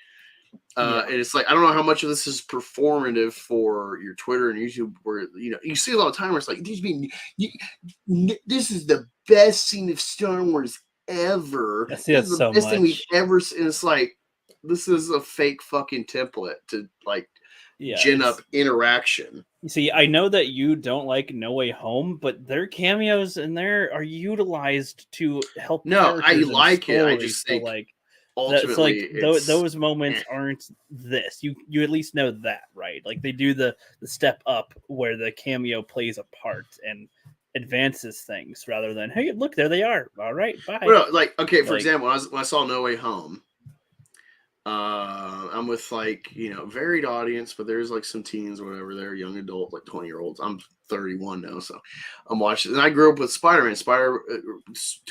And it's like, I don't know how much of this is performative for your Twitter and YouTube, where you see a lot of time where it's like, this is the best scene of Star Wars ever. I see that so much. Best thing we've ever seen. It's like, this is a fake fucking template to like gin up interaction. You see, I know that you don't like No Way Home, but their cameos in there are utilized to help. No, I like it. I just think like ultimately, those moments aren't this. You at least know that, right? Like, they do the step up where the cameo plays a part, and advances things rather than, hey, look, there they are. All right, bye. Well, like, okay, for Like- example, when I saw No Way Home, I'm with varied audience, but there's like some teens or whatever. They're young adult, like 20-year-olds. I'm 31 now, so I'm watching. And I grew up with Spider-Man.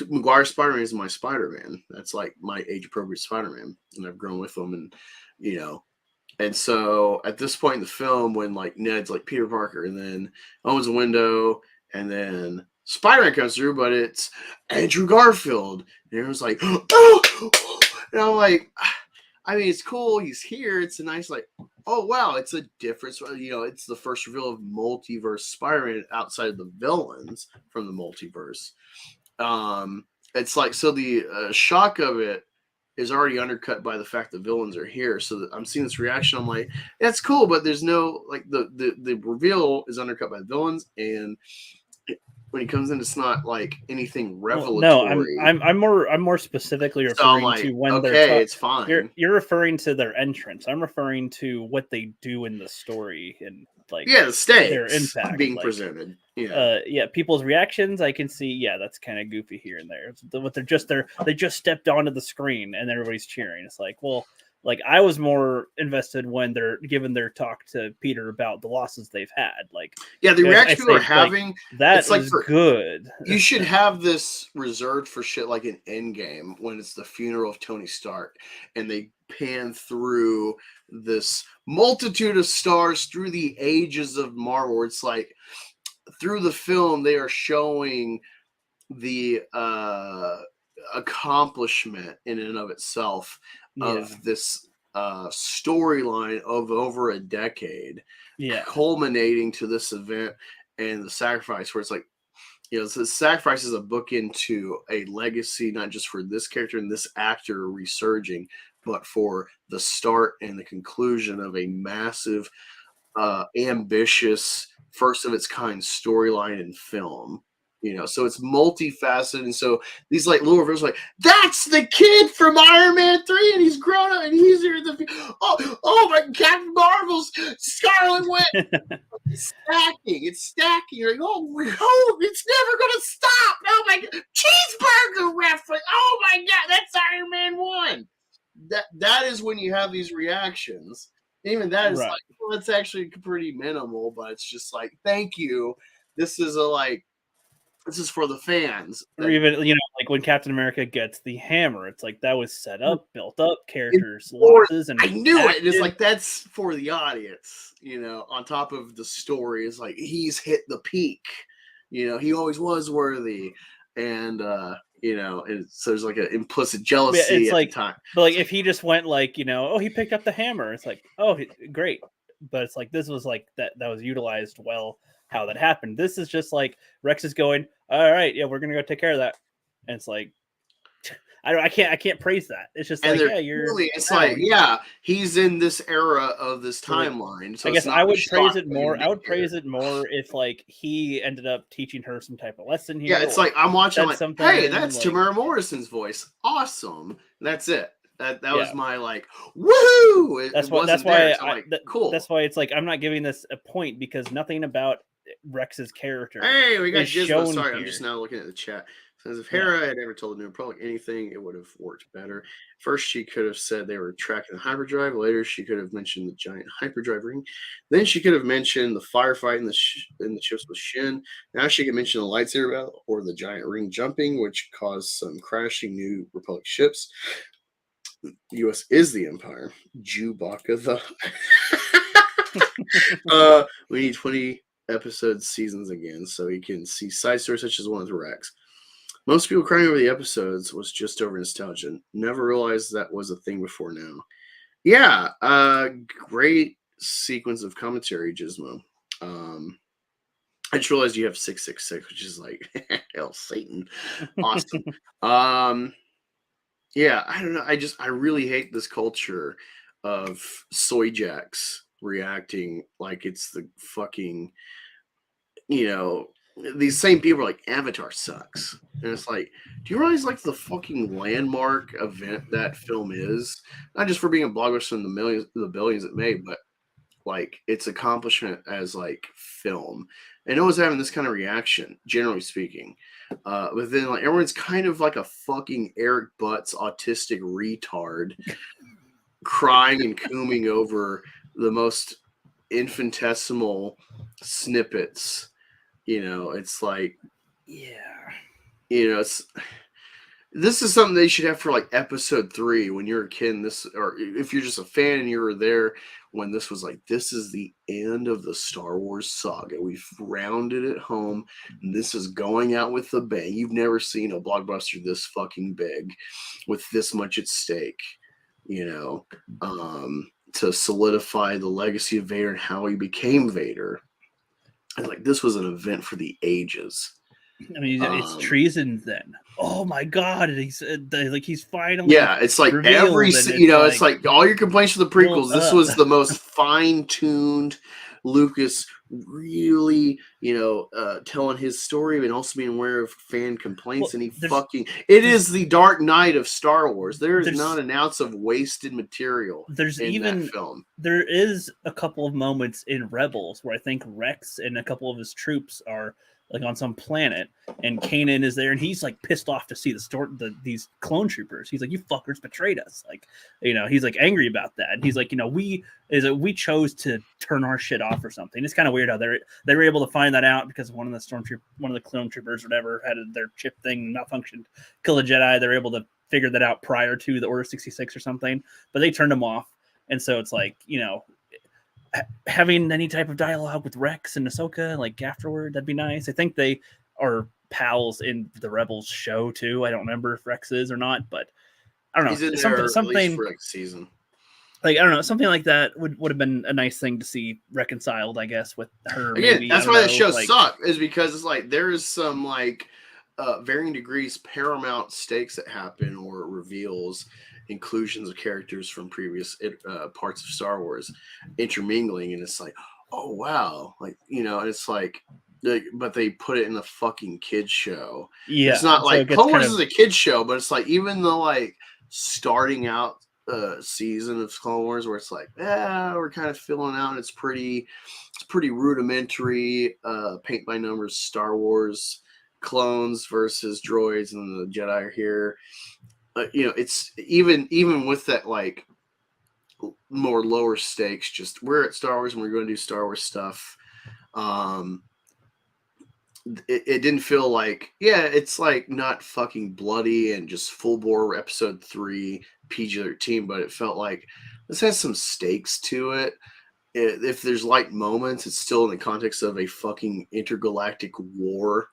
Maguire Spider-Man is my Spider-Man. That's like my age-appropriate Spider-Man, and I've grown with them. And and so at this point in the film, when like Ned's like Peter Parker, and then opens a window, and then Spider-Man comes through, but it's Andrew Garfield, and everyone's like, oh, and I'm like. I mean, it's cool. He's here. It's a nice, like, oh, wow, it's a difference. It's the first reveal of multiverse Spider-Man outside of the villains from the multiverse. It's like, so the shock of it is already undercut by the fact that villains are here. So I'm seeing this reaction. I'm like, that's cool, but there's no, like, the reveal is undercut by the villains, and when he comes in, it's not like anything revelatory. No, I'm more specifically referring to when they're it's fine. You're referring to their entrance. I'm referring to what they do in the story and like the stakes their impact being presented. Yeah, people's reactions. I can see. Yeah, that's kind of goofy here and there. But they just stepped onto the screen and everybody's cheering. It's like, well. Like I was more invested when they're giving their talk to Peter about the losses they've had. Like, yeah, the reaction people are having that is good. You should have this reserved for shit like an Endgame when it's the funeral of Tony Stark and they pan through this multitude of stars through the ages of Marvel. Where it's like through the film they are showing the accomplishment in and of itself of this storyline of over a decade, culminating to this event and the sacrifice. Where it's like, the sacrifice is a book into a legacy, not just for this character and this actor resurging, but for the start and the conclusion of a massive, ambitious, first of its kind storyline in film. So it's multifaceted, and so these like little reveals, like that's the kid from Iron Man 3, and he's grown up, and he's here. Oh my Captain Marvel's Scarlet Witch. It's stacking. You're like, oh, it's never gonna stop. Oh my God, cheeseburger reference. Oh my God, that's Iron Man 1. That is when you have these reactions. Even that is like, well, it's actually pretty minimal, but it's just like, thank you. This is for the fans. Or even, like when Captain America gets the hammer, it's like that was set up, built up, characters, losses, and I knew it. It's like that's for the audience, on top of the story. It's like he's hit the peak. He always was worthy. And so there's like an implicit jealousy at the time. But like if he just went like, oh, he picked up the hammer, it's like, oh, great. But it's like this was like that was utilized well. How that happened. This is just like Rex is going, all right, yeah, we're gonna go take care of that, and it's like, I can't praise that. It's just and like, yeah, you're. It's like, yeah, he's in this era of this timeline. So I guess I would praise it more. I would praise it more if like he ended up teaching her some type of lesson here. Yeah, it's like I'm watching, like, hey, that's like, Tamara Morrison's voice. Awesome. And that's it. That was my like, woohoo! That's why cool. That's why it's like I'm not giving this a point because nothing about Rex's character. Hey, we got Gizmo. Sorry, I'm just now looking at the chat. Says if Hera had ever told the New Republic anything, it would have worked better. First, she could have said they were tracking the hyperdrive. Later, she could have mentioned the giant hyperdrive ring. Then she could have mentioned the firefight in the ships with Shin. Now she could mention the lightsaber battle or the giant ring jumping, which caused some crashing New Republic ships. The U.S. is the Empire. Chewbacca we need 20 episode seasons again so you can see side stories such as one with Rex. Most people crying over the episodes was just over nostalgia. Never realized that was a thing before now. Yeah, great sequence of commentary, Gizmo. I just realized you have 666, which is like hell, Satan. Awesome. Yeah, I don't know. I really hate this culture of soy jacks reacting like it's the fucking, these same people are like, Avatar sucks. And it's like, do you realize like the fucking landmark event that film is? Not just for being a blockbuster and the billions it made, but like its accomplishment as like film, and no one's having this kind of reaction, generally speaking. But then like everyone's kind of like a fucking Eric Butts autistic retard, crying and cooming over the most infinitesimal snippets. It's like, this is something they should have for like episode 3 when you're a kid. Or if you're just a fan and you were there when this was like, this is the end of the Star Wars saga. We've rounded it home. And this is going out with a bang. You've never seen a blockbuster this fucking big with this much at stake, to solidify the legacy of Vader and how he became Vader. And like, this was an event for the ages. I mean, it's treason then. Oh my god! He's finally. Yeah, it's like it's like all your complaints for the prequels. This was the most fine-tuned. Lucas really, telling his story and also being aware of fan complaints, and it is the Dark Knight of Star Wars. There's not an ounce of wasted material. There's in even that film. There is a couple of moments in Rebels where I think Rex and a couple of his troops are like on some planet, and Kanan is there, and he's like pissed off to see these clone troopers. He's like, "You fuckers betrayed us!" Like, he's like angry about that. And he's like, we chose to turn our shit off or something. It's kind of weird how they were able to find that out because one of the clone troopers or whatever had their chip thing not functioned, kill a Jedi. They're able to figure that out prior to the Order 66 or something, but they turned them off. And so it's like, having any type of dialogue with Rex and Ahsoka like afterward, that'd be nice. I think they are pals in the Rebels show too. I don't remember if Rex is or not, but I don't know. He's in there something at least for next season. Like, I don't know, something like that would have been a nice thing to see reconciled, I guess, with her. Again, maybe. that's why the show sucked, is because it's like there is some like varying degrees paramount stakes that happen or reveals inclusions of characters from previous parts of Star Wars intermingling, and it's like, oh wow, like and it's like, but they put it in the fucking kids show. Yeah, it's not so like Clone Wars is a kids show, but it's like even the like starting out season of Clone Wars where it's like, we're kind of filling out. It's pretty rudimentary, paint by numbers Star Wars clones versus droids, and the Jedi are here. It's even with that like more lower stakes. Just we're at Star Wars and we're going to do Star Wars stuff. It didn't feel like it's like not fucking bloody and just full bore episode 3 PG-13, but it felt like this has some stakes to it. If there's light moments, it's still in the context of a fucking intergalactic war.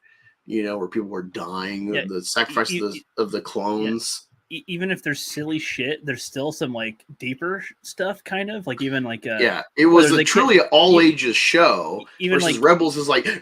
Where people are dying, the sacrifice of the clones. Even if there's silly shit, there's still some like deeper stuff, kind of like even like it was truly an all ages show. Even versus like Rebels is like I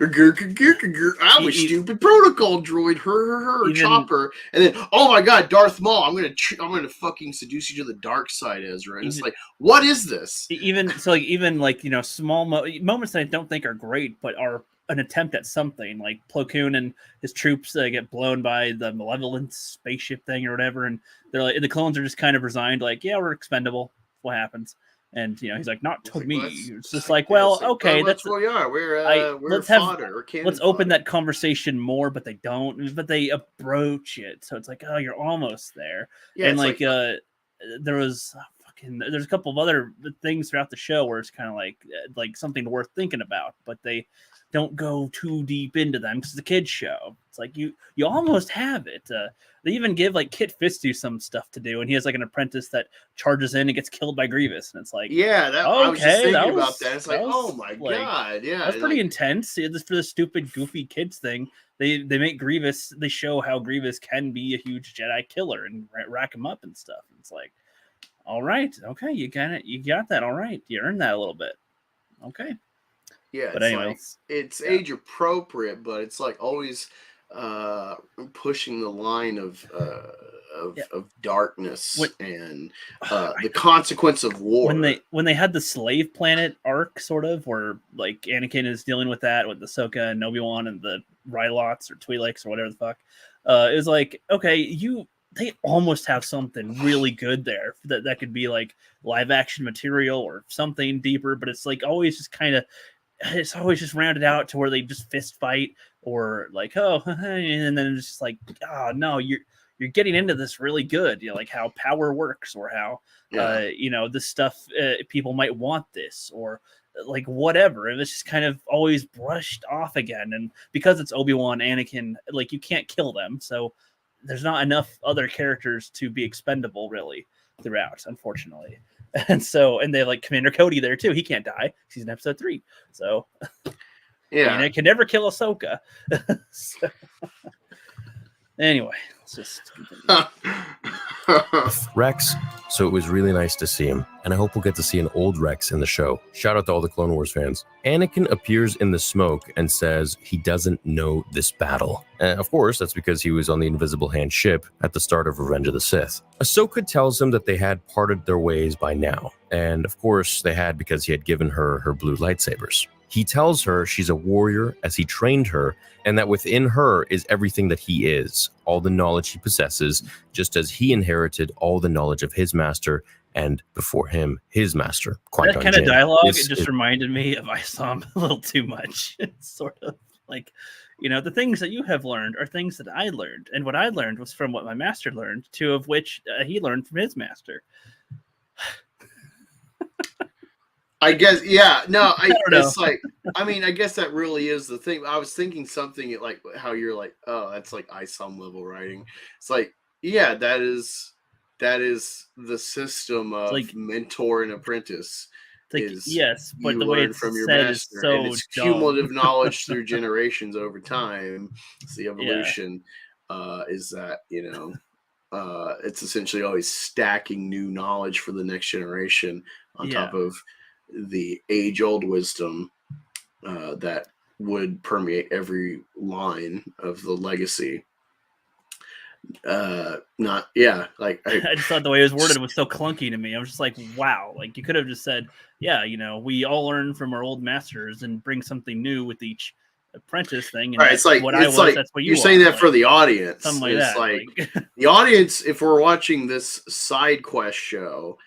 was stupid protocol droid, her chopper, and then oh my god, Darth Maul, I'm gonna fucking seduce you to the dark side, Ezra. And it's like, what is this? Even small moments that I don't think are great, but are an attempt at something. Like Plo Koon and his troops get blown by the malevolent spaceship thing or whatever, and they're like, the clones are just kind of resigned, like, yeah, we're expendable. What happens? And he's like, not to me. It's just like, well, okay, that's where we are. We're fodder. Let's open that conversation more, but they don't. But they approach it, so it's like, oh, you're almost there. Yeah, and like there's a couple of other things throughout the show where it's kind of like something worth thinking about, but they don't go too deep into them because it's a kid's show. It's like you almost have it. They even give like Kit Fistu some stuff to do, and he has like an apprentice that charges in and gets killed by Grievous, and it's like, I was just thinking about that. It's like, oh my god, that's pretty intense. Just for the stupid, goofy kids thing, they make Grievous. They show how Grievous can be a huge Jedi killer and rack him up and stuff. And it's like, all right, okay, you got that. All right, you earned that a little bit. Okay. Yeah, but it's age appropriate, but it's like always pushing the line of darkness and the consequence of war. When they had the slave planet arc, sort of, where like Anakin is dealing with that with Ahsoka and Obi-Wan and the Rylots or Twi'leks or whatever the fuck, it was like, okay, you they almost have something really good there that could be like live action material or something deeper, but it's like always just kind of, it's always just rounded out to where they just fist fight or like, oh, and then it's just like, oh no, you're getting into this really good, like how power works or how this stuff, people might want this or like whatever, and it's just kind of always brushed off again. And because it's Obi-Wan, Anakin, like you can't kill them, so there's not enough other characters to be expendable really throughout, unfortunately. And they like Commander Cody there too. He can't die. He's in episode 3. So it can never kill Ahsoka. So, anyway, let's just continue. Rex, so it was really nice to see him, and I hope we'll get to see an old Rex in the show. Shout out to all the Clone Wars fans. Anakin appears in the smoke and says he doesn't know this battle. And of course, that's because he was on the Invisible Hand ship at the start of Revenge of the Sith. Ahsoka tells him that they had parted their ways by now, and of course they had because he had given her her blue lightsabers. He tells her she's a warrior as he trained her, and that within her is everything that he is, all the knowledge he possesses, just as he inherited all the knowledge of his master, and before him, his master, Qui-Gon That kind of Jinn. dialogue, it just reminded me of I saw him a little too much. It's sort of like, the things that you have learned are things that I learned, and what I learned was from what my master learned, 2 of which he learned from his master. I guess, yeah. No, it's like, I mean, I guess that really is the thing. I was thinking something like how you're like, oh, that's like ISOM level writing. It's like, yeah, that is the system of like, mentor and apprentice. Yes, but the way it's from your said master, is so and it's dumb. cumulative knowledge through generations over time. It's the evolution. Is that it's essentially always stacking new knowledge for the next generation on top of the age-old wisdom that would permeate every line of the legacy. I just thought the way it was worded was so clunky to me. I was just like, wow, like you could have just said, we all learn from our old masters and bring something new with each apprentice thing. And right, it's like that's what you're saying that for the audience. Something like it's that. Like the audience, if we're watching this side quest show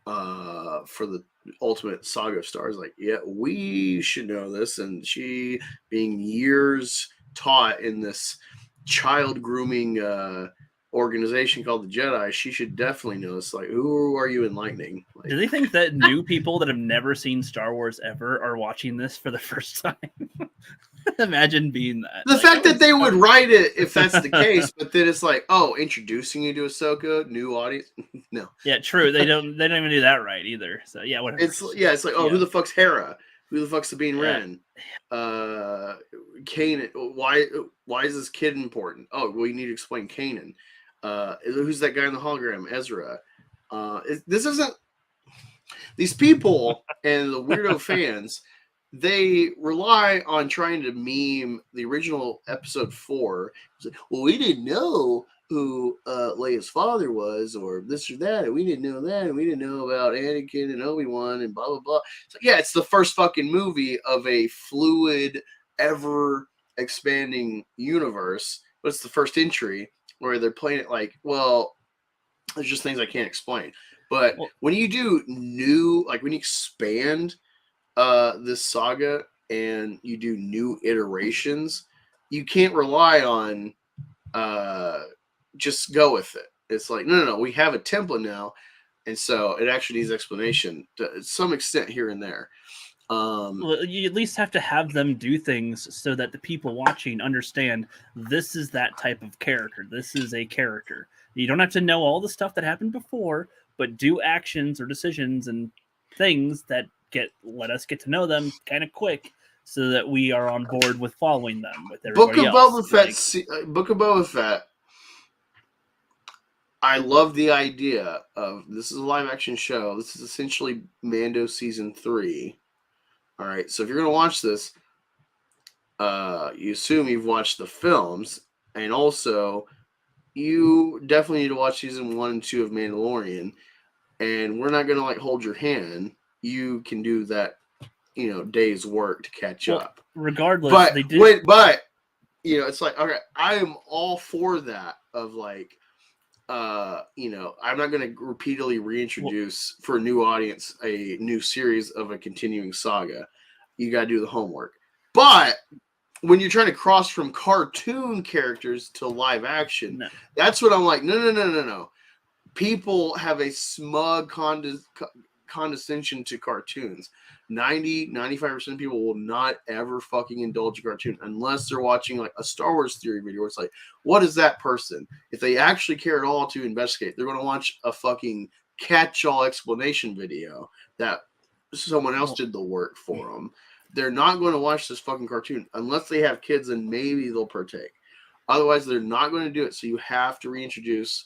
for the Ultimate Saga of Stars, like, yeah, we should know this. And she, being years taught in this child grooming organization called the Jedi, she should definitely know this. Like, who are you enlightening? Like, do they think that new people that have never seen Star Wars ever are watching this for the first time? Imagine being that. The fact that they would write it if that's the case, but then it's like, oh, introducing you to Ahsoka, new audience. No. Yeah, true. They don't even do that right either. So yeah, whatever. It's like, oh, who the fuck's Hera? Who the fuck's Sabine Wren? Kanan. Why is this kid important? Oh, well, you need to explain Kanan. Who's that guy in the hologram? Ezra. This isn't. These people and the weirdo fans, they rely on trying to meme the original episode 4. It's like, well, we didn't know who Leia's father was, or this or that, and we didn't know that, and we didn't know about Anakin and Obi-Wan and blah blah blah. So yeah, it's the first fucking movie of a fluid, ever expanding universe, but it's the first entry where they're playing it like, well, there's just things I can't explain. But when you do new, like when you expand this saga and you do new iterations, you can't rely on just go with it. It's like, no, we have a template now, and so it actually needs explanation to some extent here and there. Well, you at least have to have them do things so that the people watching understand this is that type of character. This is a character. You don't have to know all the stuff that happened before, but do actions or decisions and things that let us get to know them kind of quick, so that we are on board with following them with everybody else. Book of Boba Fett. I love the idea of this is a live action show. This is essentially Mando season 3. All right, so if you're gonna watch this, you assume you've watched the films, and also you definitely need to watch season 1 and 2 of Mandalorian. And we're not gonna like hold your hand. You can do that, day's work to catch up. Regardless, but they did. But it's like, okay, I am all for that. Of like, I'm not going to repeatedly reintroduce for a new audience a new series of a continuing saga. You got to do the homework. But when you're trying to cross from cartoon characters to live action, that's what I'm like, no. People have a smug condescension to cartoons. 95% of people will not ever fucking indulge a cartoon unless they're watching like a Star Wars theory video where it's like, what is that person? If they actually care at all to investigate, they're going to watch a fucking catch-all explanation video that someone else did the work for them. They're not going to watch this fucking cartoon unless they have kids, and maybe they'll partake. Otherwise, they're not going to do it. So you have to reintroduce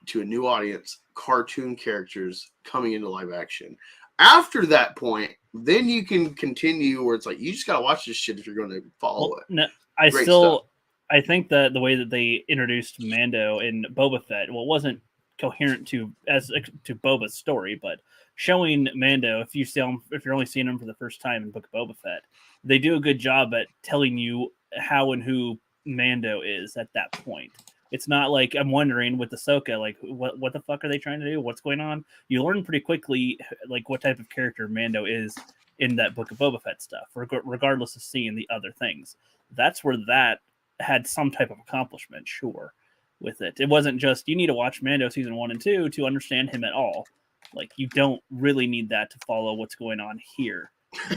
to a new audience cartoon characters coming into live action. After that point, then you can continue where it's like, you just got to watch this shit if you're going to follow it. No, Great stuff. I think that the way that they introduced Mando in Boba Fett, well, it wasn't coherent to Boba's story, but showing Mando, if you're only seeing him for the first time in Book of Boba Fett, they do a good job at telling you how and who Mando is at that point. It's not like I'm wondering with Ahsoka, like what the fuck are they trying to do? What's going on? You learn pretty quickly like what type of character Mando is in that Book of Boba Fett stuff, regardless of seeing the other things. That's where that had some type of accomplishment, sure, with it. It wasn't just you need to watch Mando season 1 and 2 to understand him at all. Like you don't really need that to follow what's going on here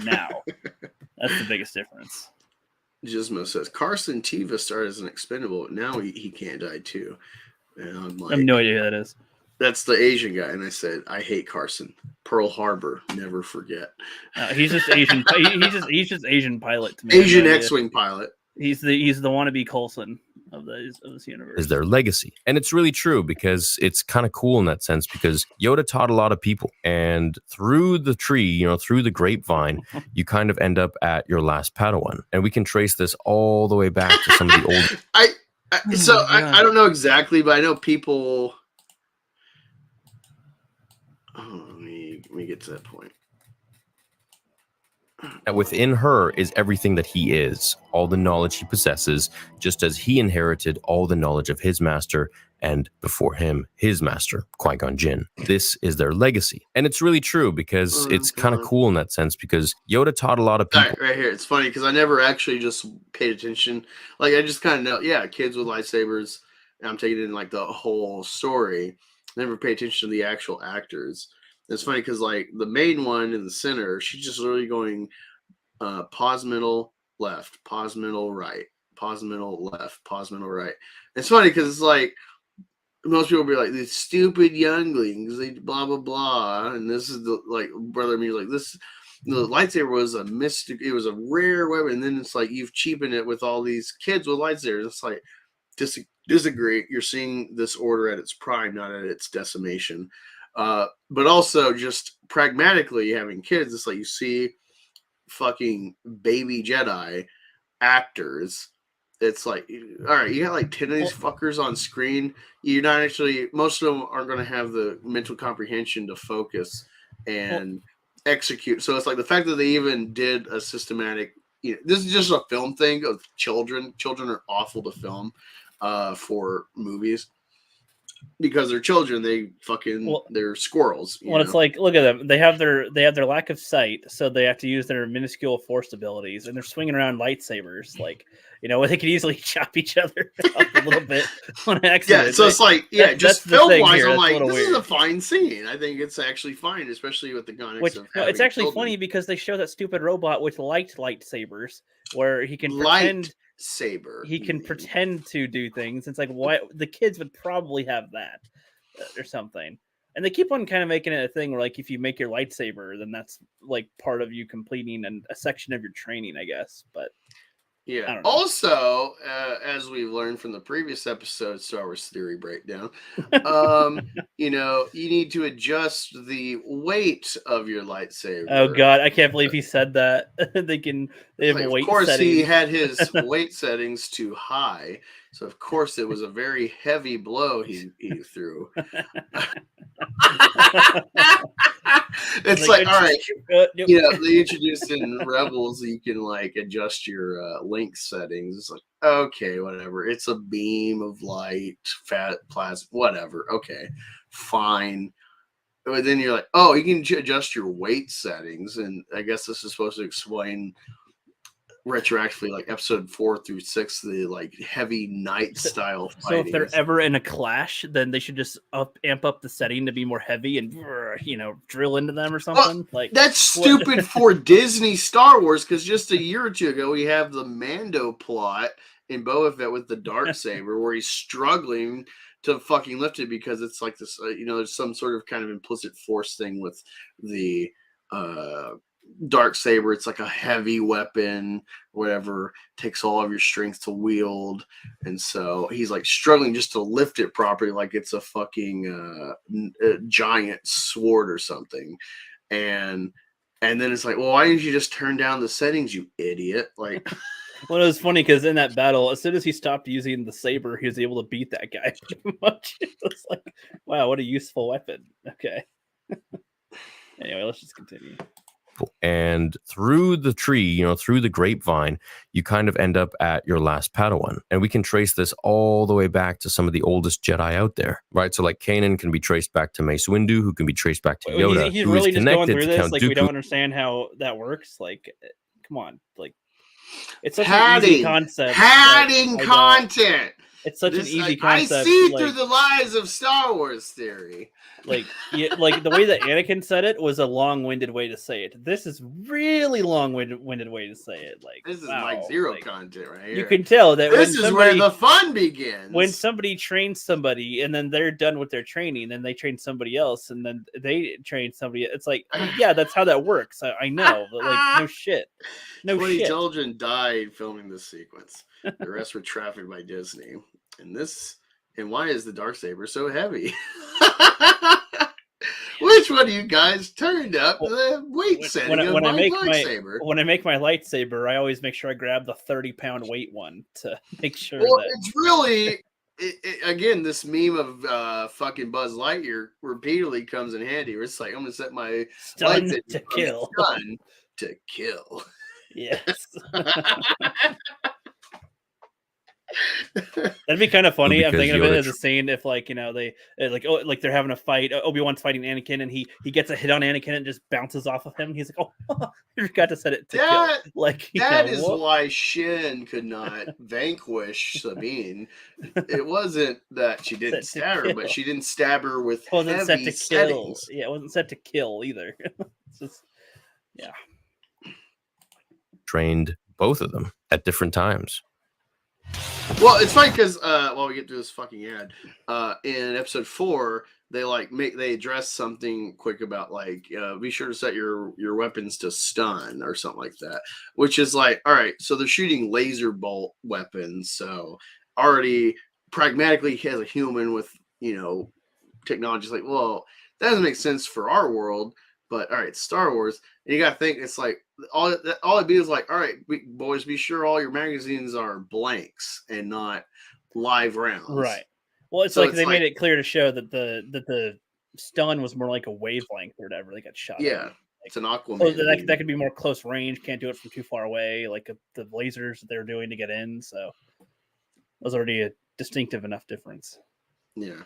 now. That's the biggest difference. Gizmo says Carson Teva started as an expendable, but now he can't die too. And I'm like, I have no idea who that is. That's the Asian guy, and I said I hate Carson. Pearl Harbor, never forget. He's just Asian. he's just Asian pilot to me. Asian X-wing pilot. He's the wannabe Coulson of this universe. Is their legacy. And it's really true because it's kind of cool in that sense because Yoda taught a lot of people. And through the tree, through the grapevine, you kind of end up at your last Padawan. And we can trace this all the way back to some of the old... I don't know exactly, but I know people... Oh, let me get to that point. That within her is everything that he is, all the knowledge he possesses, just as he inherited all the knowledge of his master and before him, his master, Qui-Gon Jinn. This is their legacy. And it's really true because it's kind of cool in that sense because Yoda taught a lot of people. Right here. It's funny because I never actually just paid attention. Like, I just kind of know, kids with lightsabers. And I'm taking in, like, the whole story. Never pay attention to the actual actors. It's funny because, like, the main one in the center, she's just literally going pause middle, left, pause middle, right, pause middle, left, pause middle, right. It's funny because it's like most people be like, these stupid younglings, they blah, blah, blah. And this is the, like, brother me, like, this, the lightsaber was a mystic, it was a rare weapon. And then it's like, you've cheapened it with all these kids with lightsabers. It's like, disagree. You're seeing this order at its prime, not at its decimation. But also just pragmatically having kids, it's like you see fucking baby Jedi actors. It's like, all right, you got like 10 of these fuckers on screen. You're not actually, most of them aren't going to have the mental comprehension to focus and execute. So it's like the fact that they even did a systematic, this is just a film thing of children. Children are awful to film for movies. Because they're children, they fucking they're squirrels. It's like, look at them. They have their lack of sight, so they have to use their minuscule force abilities, and they're swinging around lightsabers. Like, they could easily chop each other up a little bit on accident. Yeah, so it's like, just film wise, I'm like, this weird. is a fine scene. I think it's actually fine, especially with the gun. It's actually funny because they show that stupid robot with lightsabers where he can pretend. Saber. He can pretend to do things. It's like, what? The kids would probably have that or something. And they keep on kind of making it a thing where, like, if you make your lightsaber, then that's like part of you completing a section of your training, I guess. But yeah. I don't know. Also, as we've learned from the previous episode, Star Wars Theory Breakdown, you need to adjust the weight of your lightsaber. Oh God, I can't believe he said that. they have weight. Of course, settings. he had his weight settings too high, so of course it was a very heavy blow he threw. It's like, all right, you know, they introduced in Rebels, you can like adjust your link settings. It's like, okay, whatever. It's a beam of light, fat, plasma, whatever. Okay, fine. But then you're like, oh, you can adjust your weight settings, and I guess this is supposed to explain retroactively, like episode 4 through 6, the like heavy night style fighting. So if they're ever in a clash, then they should just amp up the setting to be more heavy and, you know, drill into them or something. Well, like that's stupid for Disney Star Wars, because just a year or two ago we have the Mando plot in Boba Fett with the Darksaber where he's struggling to fucking lift it because it's like this, you know, there's some sort of kind of implicit force thing with the Darksaber. It's like a heavy weapon, whatever, takes all of your strength to wield, and so he's like struggling just to lift it properly, like it's a fucking giant sword or something. And then it's like, well, why didn't you just turn down the settings, you idiot? Like, well, it was funny because in that battle, as soon as he stopped using the saber, he was able to beat that guy pretty much. It was like, wow, what a useful weapon. Okay. Anyway, let's just continue. And through the tree, you know, through the grapevine, you kind of end up at your last Padawan. And we can trace this all the way back to some of the oldest Jedi out there, right? So like Kanan can be traced back to Mace Windu, who can be traced back to Yoda. He's really just going through this. Count Like, Dooku. we don't understand how that works. Like, come on. Like, it's such an easy concept. Padding content. It's such an easy concept. I see through the lies of Star Wars theory. Like, like the way that Anakin said it was a long-winded way to say it. This is really long-winded way to say it. Like, this is like zero content right here. You can tell that this is where the fun begins. When somebody trains somebody and then they're done with their training, and they train somebody else, and then they train somebody. It's like, yeah, that's how that works. I know, but like, no shit. 20 children died filming this sequence. The rest were trafficked by Disney. And why is the Darksaber so heavy? Which one of you guys turned up the weight setting of my lightsaber? When I make my lightsaber, I always make sure I grab the 30-pound weight one to make sure it's really, again, this meme of fucking Buzz Lightyear repeatedly comes in handy. Where it's like, I'm going to set my stun lightsaber to kill. Stun to kill. Yes. That'd be kind of funny. I'm thinking of it as a scene if, like, you know, they like they're having a fight. Obi-Wan's fighting Anakin, and he gets a hit on Anakin and just bounces off of him. He's like, "Oh, I forgot to set it to kill." Like, that is why Shin could not vanquish Sabine. It wasn't that she didn't stab her, but she didn't stab her with heavy settings. Yeah, it wasn't set to kill either. It's just, yeah. Trained both of them at different times. Well, it's funny because while we get through this fucking ad, in episode 4, they address something quick about like be sure to set your weapons to stun or something like that, which is like, all right, so they're shooting laser bolt weapons, so already pragmatically as a human with, you know, technology, is like, well, that doesn't make sense for our world. But all right, Star Wars, and you gotta think it's like all it be is like, all right, boys, be sure all your magazines are blanks and not live rounds. Right. Well, it's like they made it clear to show that the stun was more like a wavelength or whatever. They got shot. Yeah, it's an Aquaman. So that could be more close range. Can't do it from too far away, like the lasers that they're doing to get in. So it was already a distinctive enough difference. Yeah.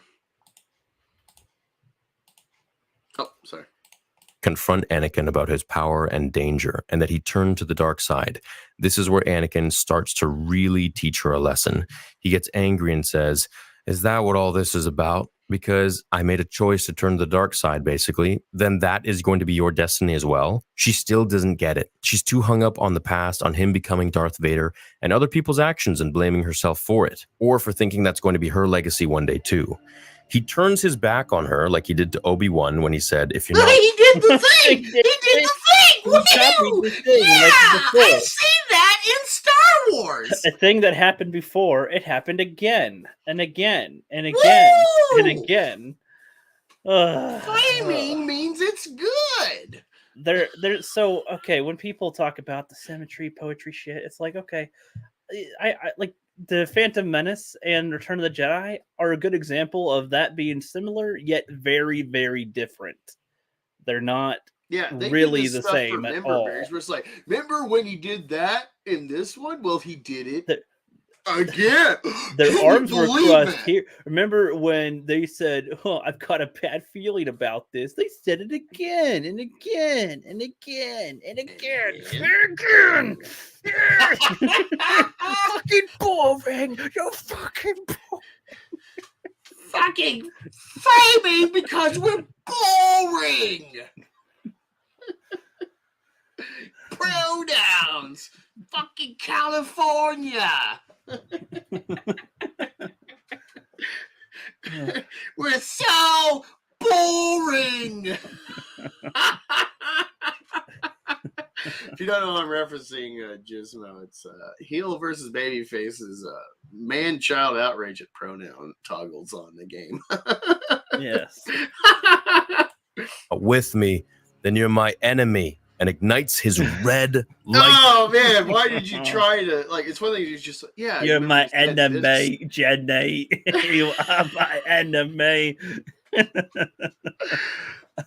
Oh, sorry. Confront Anakin about his power and danger, and that he turned to the dark side. This is where Anakin starts to really teach her a lesson. He gets angry and says, "Is that what all this is about? Because I made a choice to turn to the dark side, basically. Then that is going to be your destiny as well." She still doesn't get it. She's too hung up on the past, on him becoming Darth Vader, and other people's actions, and blaming herself for it, or for thinking that's going to be her legacy one day too. He turns his back on her like he did to Obi-Wan when he said, "If you're not..." He did the thing! He did the thing! Woo! Yeah! I've seen that in Star Wars! A thing that happened before, it happened again, and again, and again, and again. Flaming means it's good! They're so, okay, when people talk about the symmetry, poetry shit, it's like, okay, I like... The Phantom Menace and Return of the Jedi are a good example of that being similar, yet very, very different. They're not Yeah, they really did this the stuff same for at member all. berries, where it's like, remember when he did that in this one? Well, he did it again. Their Can you arms were believe crossed that? here. Remember when they said, "Oh, I've got a bad feeling about this." They said it again and again and again and again and again. Fucking boring. You're fucking boring. Fucking framing because we're boring. Pronouns. Fucking California. We're so boring. If you don't know what I'm referencing, Gizmo, it's heel versus babyface is man-child outrage at pronoun toggles on the game. Yes. With me, then you're my enemy, and ignites his red light. Oh man, why did you try to like? It's one thing you just You're my enemy, Jenny. You are my enemy.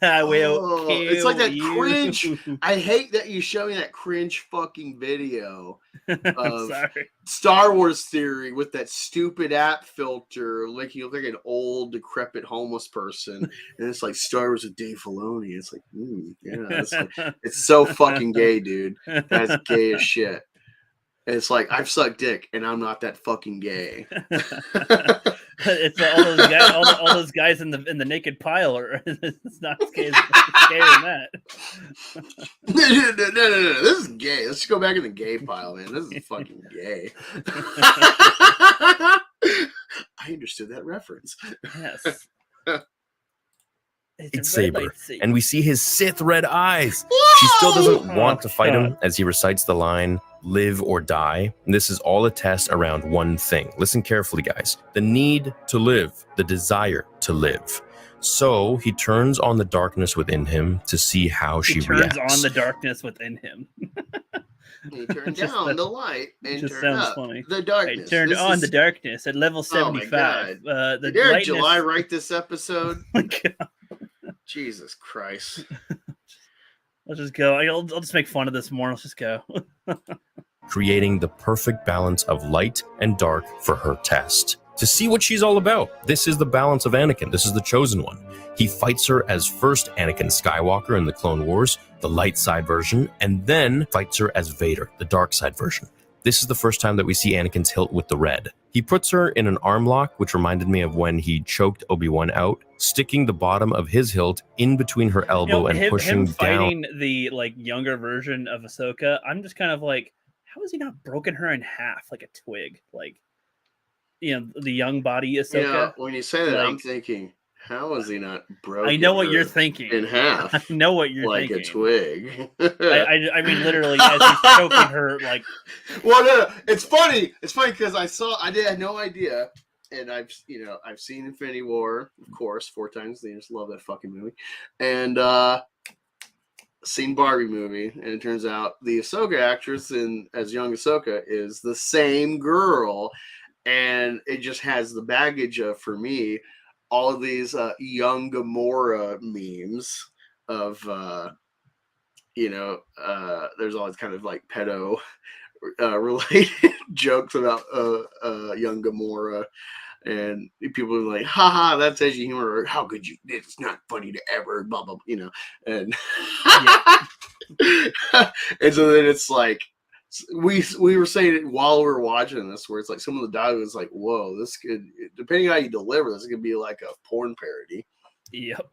I will kill It's like that you. cringe. I hate that you show me that cringe fucking video of sorry. Star Wars Theory with that stupid app filter, like you look like an old, decrepit homeless person, and it's like Star Wars with Dave Filoni. It's like, yeah, it's so fucking gay, dude. That's gay as shit. And it's like, I've sucked dick, and I'm not that fucking gay. It's all those guys, all those guys in the naked pile. It's not as gay as that. No. This is gay. Let's go back in the gay pile, man. This is fucking gay. I understood that reference. Yes. It's Saber, and we see his Sith red eyes. She still doesn't want to fight him as he recites the line, "Live or die." And this is all a test around one thing. Listen carefully, guys. The need to live, the desire to live. So he turns on the darkness within him to see how she reacts. Turns on the darkness within him. He turned down the light and just turned sounds up funny. the darkness. I turned on the darkness at level 75. Did Eric July write this episode? Jesus Christ. Let's just go. I'll just make fun of this more. Let's just go. Creating the perfect balance of light and dark for her test. To see what she's all about. This is the balance of Anakin. This is the chosen one. He fights her as first Anakin Skywalker in the Clone Wars, the light side version, and then fights her as Vader, the dark side version. This is the first time that we see Anakin's hilt with the red. He puts her in an arm lock, which reminded me of when he choked Obi-Wan out, sticking the bottom of his hilt in between her elbow and pushing him down. fighting the younger version of Ahsoka, I'm just kind of like, how has he not broken her in half like a twig? Like, the young body Ahsoka. When you say that, I'm thinking, how is he not broken? I know what you're thinking. In half. I know what you're like thinking. A twig. I mean, literally, as he's choking her, like. Well, no. It's funny. It's funny because I had no idea, and I've seen Infinity War, of course, 4 times. I just love that fucking movie, and seen Barbie movie, and it turns out the Ahsoka actress as young Ahsoka is the same girl, and it just has the baggage of, for me, all of these young Gamora memes of, there's always kind of like pedo related jokes about young Gamora, and people are like, haha, that's edgy humor, or how could you, it's not funny to ever, blah, blah, and, and so then it's like, we were saying it while we were watching this, where it's like some of the dialogue is like, whoa, this could, depending on how you deliver this, could be like a porn parody. Yep.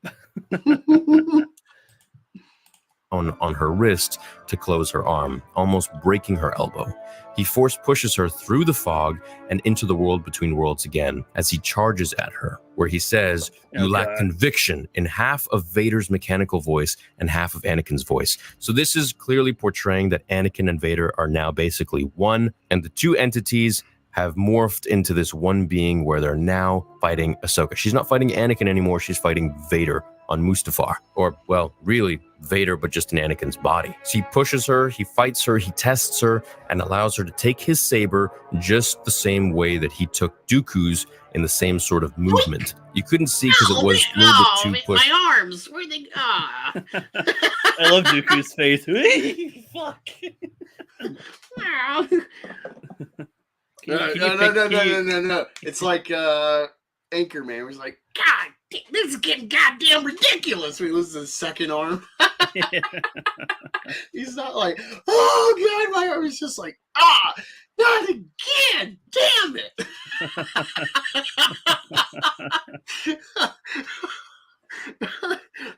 on her wrist to close her arm, almost breaking her elbow. He force pushes her through the fog and into the world between worlds again as he charges at her, where he says, "You lack conviction," in half of Vader's mechanical voice and half of Anakin's voice. So this is clearly portraying that Anakin and Vader are now basically one, and the two entities have morphed into this one being where they're now fighting Ahsoka. She's not fighting Anakin anymore, she's fighting Vader on Mustafar. Or, well, really, Vader, but just in Anakin's body. So he pushes her, he fights her, he tests her, and allows her to take his saber just the same way that he took Dooku's in the same sort of movement. You couldn't see because it was a little bit too pushed. My arms, where they? Ah. I love Dooku's face. Fuck. No. It's like Anchorman, where he's like, God, this is getting goddamn ridiculous. When he loses his second arm. He's not like, oh God, my arm. He's just like, not again. Damn it.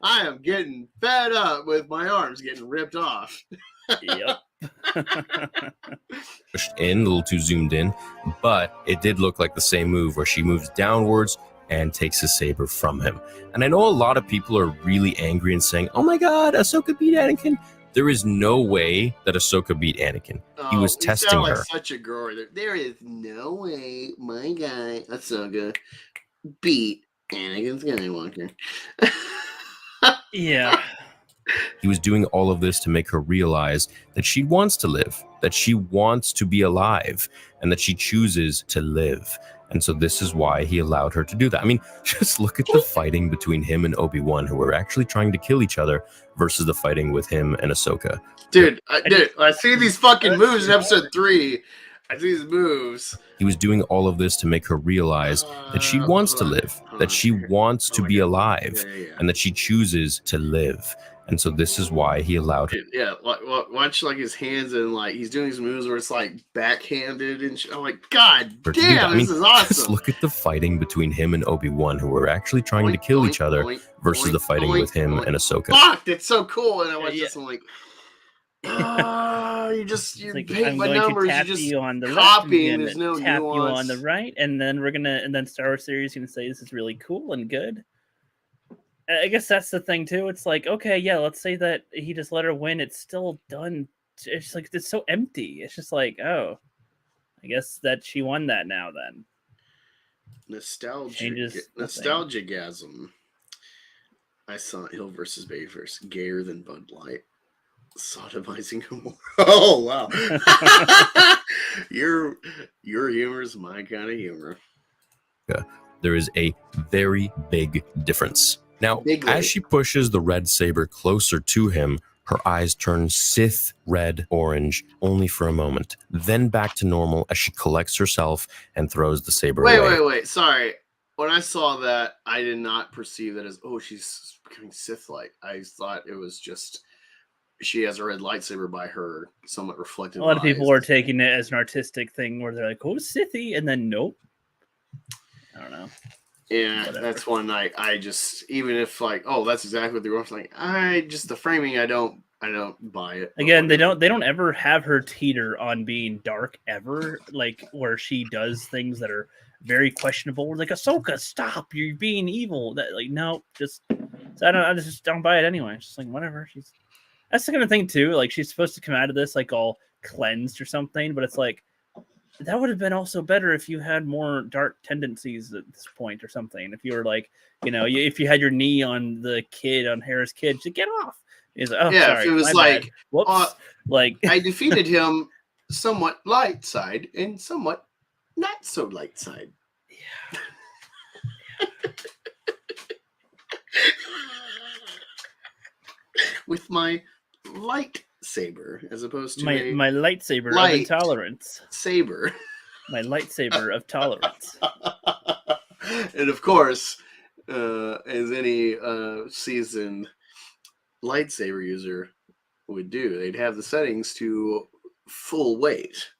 I am getting fed up with my arms getting ripped off. Yep. Pushed in, a little too zoomed in, but it did look like the same move where she moves downwards and takes his saber from him. And I know a lot of people are really angry and saying, oh my God, Ahsoka beat Anakin. There is no way that Ahsoka beat Anakin. He was testing like her. Such a grower. There is no way my guy Ahsoka beat Anakin Skywalker. Yeah. He was doing all of this to make her realize that she wants to live, that she wants to be alive, and that she chooses to live. And so this is why he allowed her to do that. I mean, just look at the fighting between him and Obi-Wan, who were actually trying to kill each other, versus the fighting with him and Ahsoka. Dude, I see these fucking moves in episode 3. I see these moves. He was doing all of this to make her realize that she wants to live, that she wants to be alive, and that she chooses to live. And so this is why he allowed her. Yeah, watch like his hands and like he's doing these moves where it's like backhanded and shit. I'm like, God damn, this is awesome. Just look at the fighting between him and Obi-Wan, who were actually trying to kill each other, versus the fighting with him and Ahsoka. Fuck, it's so cool. And I watch this and I'm like, you're like, paint I'm by going numbers. to tap you just you on the copying. left, There's no tap nuance. you on the right, and then Star Wars series is gonna say this is really cool and good. I guess that's the thing too. It's like, okay, yeah, let's say that he just let her win. It's still done. It's like it's so empty. It's just like, oh, I guess that she won that now. Then nostalgiagasm. I saw Hill versus Babyface, gayer than Bud Light. Sodomizing him. Oh wow. Your humor is my kind of humor. Yeah, there is a very big difference. Now, as she pushes the red saber closer to him, her eyes turn Sith red orange only for a moment, then back to normal as she collects herself and throws the saber away. Wait. Sorry. When I saw that, I did not perceive that as, she's becoming Sith-like. I thought it was just she has a red lightsaber by her somewhat reflective. A lot of people are taking it as an artistic thing where they're like, oh, Sithy, and then nope. I don't know. Yeah, whatever. That's one night. I just, even if like, that's exactly what they were like. The framing. I don't buy it. Again, they don't ever have her teeter on being dark ever, like where she does things that are very questionable. We're like, Ahsoka, stop! You're being evil. That no, just I just don't buy it anyway. It's just like whatever. That's the kind of thing too. Like she's supposed to come out of this like all cleansed or something, but it's like. That would have been also better if you had more dark tendencies at this point or something. If you were like, if you had your knee on the kid, on Hera's kid, to get off. He's like, sorry, if it was my like, bad. Whoops. I defeated him somewhat light side and somewhat not so light side. Yeah. With my light saber as opposed to my lightsaber of intolerance. Saber. My lightsaber of tolerance. And of course, as any seasoned lightsaber user would do, they'd have the settings to full weight.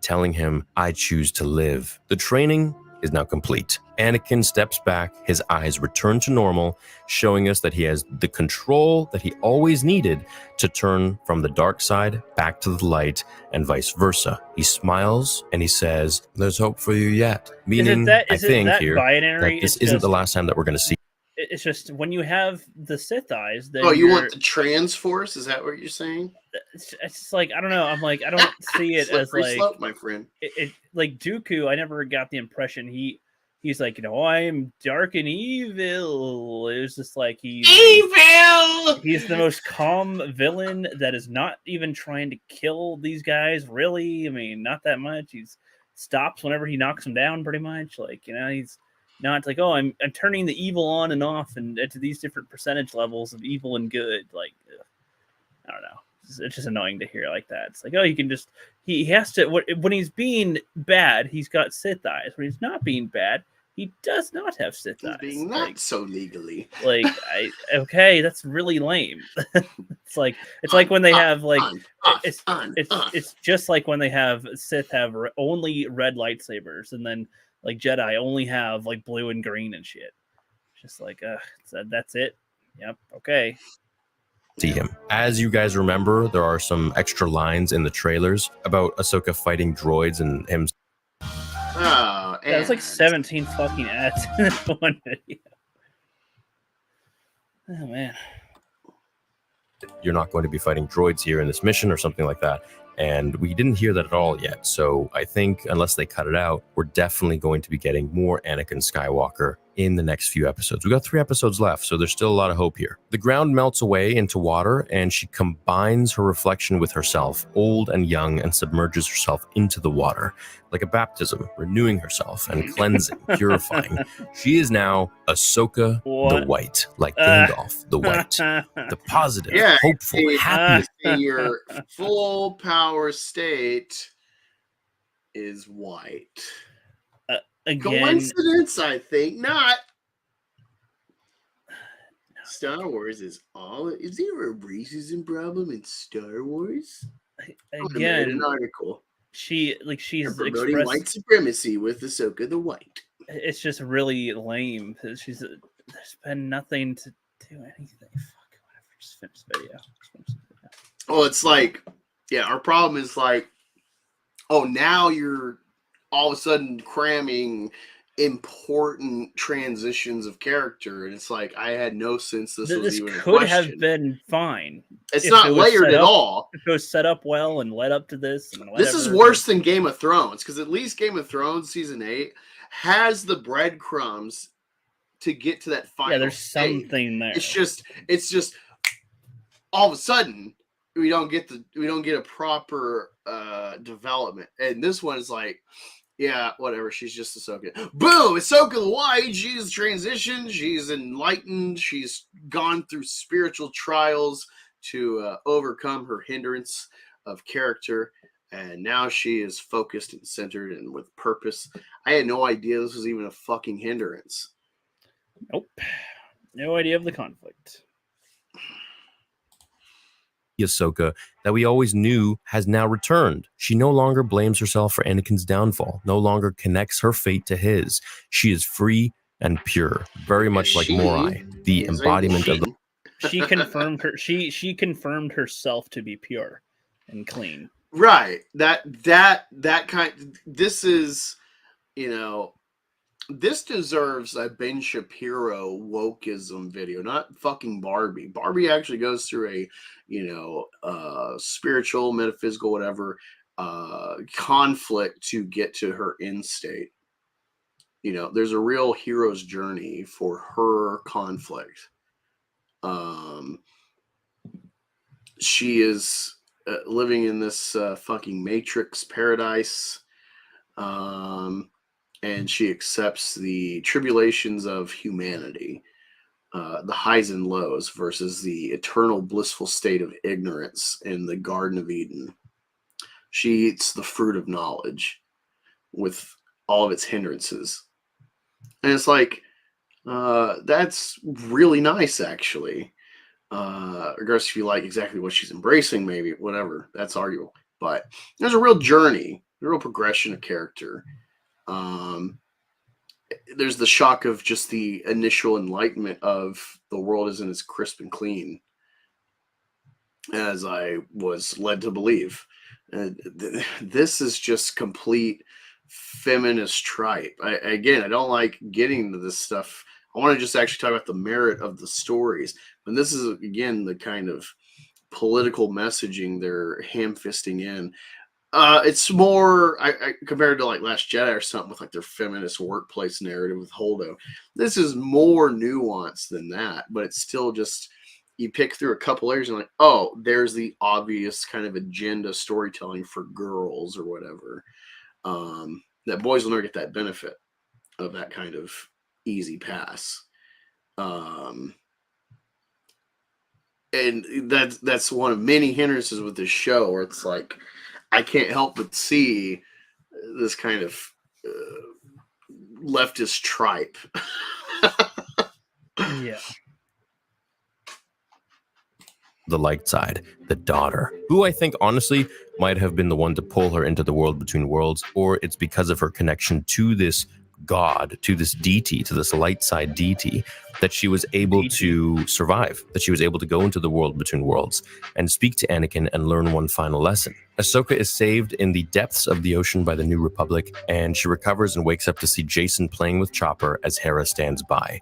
Telling him, I choose to live. The training is now complete. Anakin steps back, his eyes return to normal, showing us that he has the control that he always needed to turn from the dark side back to the light and vice versa. He smiles and he says, there's hope for you yet. Meaning, I think here, that this isn't the last time that we're going to see. It's just when you have the Sith eyes. Then you want the Transforce? Is that what you're saying? It's just like, I don't know. I'm like, I don't see it as like, slope, my friend. Like Dooku, I never got the impression he he's like, I am dark and evil. It was just like he's the most calm villain that is not even trying to kill these guys. Really, I mean, not that much. He's stops whenever he knocks them down, pretty much. Like, he's not like, I'm turning the evil on and off and to these different percentage levels of evil and good. Like, I don't know. It's just annoying to hear like that. It's like, you can just he has to when he's being bad, he's got Sith eyes. When he's not being bad, he does not have Sith eyes. Being not so legally. Like, okay, that's really lame. it's like when they have like it's just like when they have Sith have only red lightsabers, and then like Jedi only have like blue and green and shit. Just like that's it. Yep. Okay. See him. As you guys remember, there are some extra lines in the trailers about Ahsoka fighting droids and him. Oh, yeah, it's like 17 fucking ads in one video. Oh man. You're not going to be fighting droids here in this mission or something like that. And we didn't hear that at all yet. So I think unless they cut it out, we're definitely going to be getting more Anakin Skywalker in the next few episodes. We got 3 episodes left, so there's still a lot of hope here. The ground melts away into water, and she combines her reflection with herself, old and young, and submerges herself into the water like a baptism, renewing herself and cleansing, purifying. She is now Ahsoka the White, like Gandalf the White, the positive, hopeful, happy. Your full power state is white. Again, coincidence? I think not. Star Wars is all. Is there a racism problem in Star Wars? Again, an article. She's promoting white supremacy with Ahsoka the White. It's just really lame. There's been nothing to do anything. Fuck, whatever. Just finish the video. Oh, it's like, our problem is like, now you're all of a sudden cramming important transitions of character, and it's like I had no sense this was even a question. Could have been fine. It's not layered at all. If it was set up well and led up to this. This is worse than Game of Thrones, because at least Game of Thrones season 8 has the breadcrumbs to get to that final. Yeah, there's stage. something there. It's just all of a sudden we don't get a proper development, and this one is like, whatever. She's just Ahsoka. Boom! Ahsoka the White. She's transitioned. She's enlightened. She's gone through spiritual trials to overcome her hindrance of character, and now she is focused and centered and with purpose. I had no idea this was even a fucking hindrance. Nope. No idea of the conflict. Ahsoka that we always knew has now returned. She no longer blames herself for Anakin's downfall, no longer connects her fate to his. She is free and pure, very much like Morai, the embodiment of the. She confirmed her. She confirmed herself to be pure and clean. Right. That kind. This is, this deserves a Ben Shapiro wokeism video, not fucking Barbie. Barbie actually goes through a, spiritual, metaphysical, whatever, conflict to get to her end state. There's a real hero's journey for her conflict. She is living in this fucking Matrix paradise. And she accepts the tribulations of humanity, the highs and lows versus the eternal blissful state of ignorance in the Garden of Eden. She eats the fruit of knowledge with all of its hindrances. And it's like, that's really nice, actually. Regardless if you like exactly what she's embracing, maybe, whatever, that's arguable. But there's a real journey, a real progression of character. There's the shock of just the initial enlightenment of the world isn't as crisp and clean as I was led to believe. This is just complete feminist tripe. I don't like getting into this stuff. I want to just actually talk about the merit of the stories. And this is, again, the kind of political messaging they're ham-fisting in. It's more I compared to like Last Jedi or something with like their feminist workplace narrative with Holdo. This is more nuanced than that, but it's still just you pick through a couple areas and like, oh, there's the obvious kind of agenda storytelling for girls or whatever. That boys will never get that benefit of that kind of easy pass. And that's one of many hindrances with this show where it's like I can't help but see this kind of leftist tripe. Yeah. The light side, the daughter, who I think honestly might have been the one to pull her into the world between worlds, or it's because of her connection to this god, to this deity, to this light side deity, that she was able to survive, that she was able to go into the world between worlds and speak to Anakin and learn one final lesson. Ahsoka is saved in the depths of the ocean by the New Republic, and she recovers and wakes up to see Jason playing with Chopper as Hera stands by.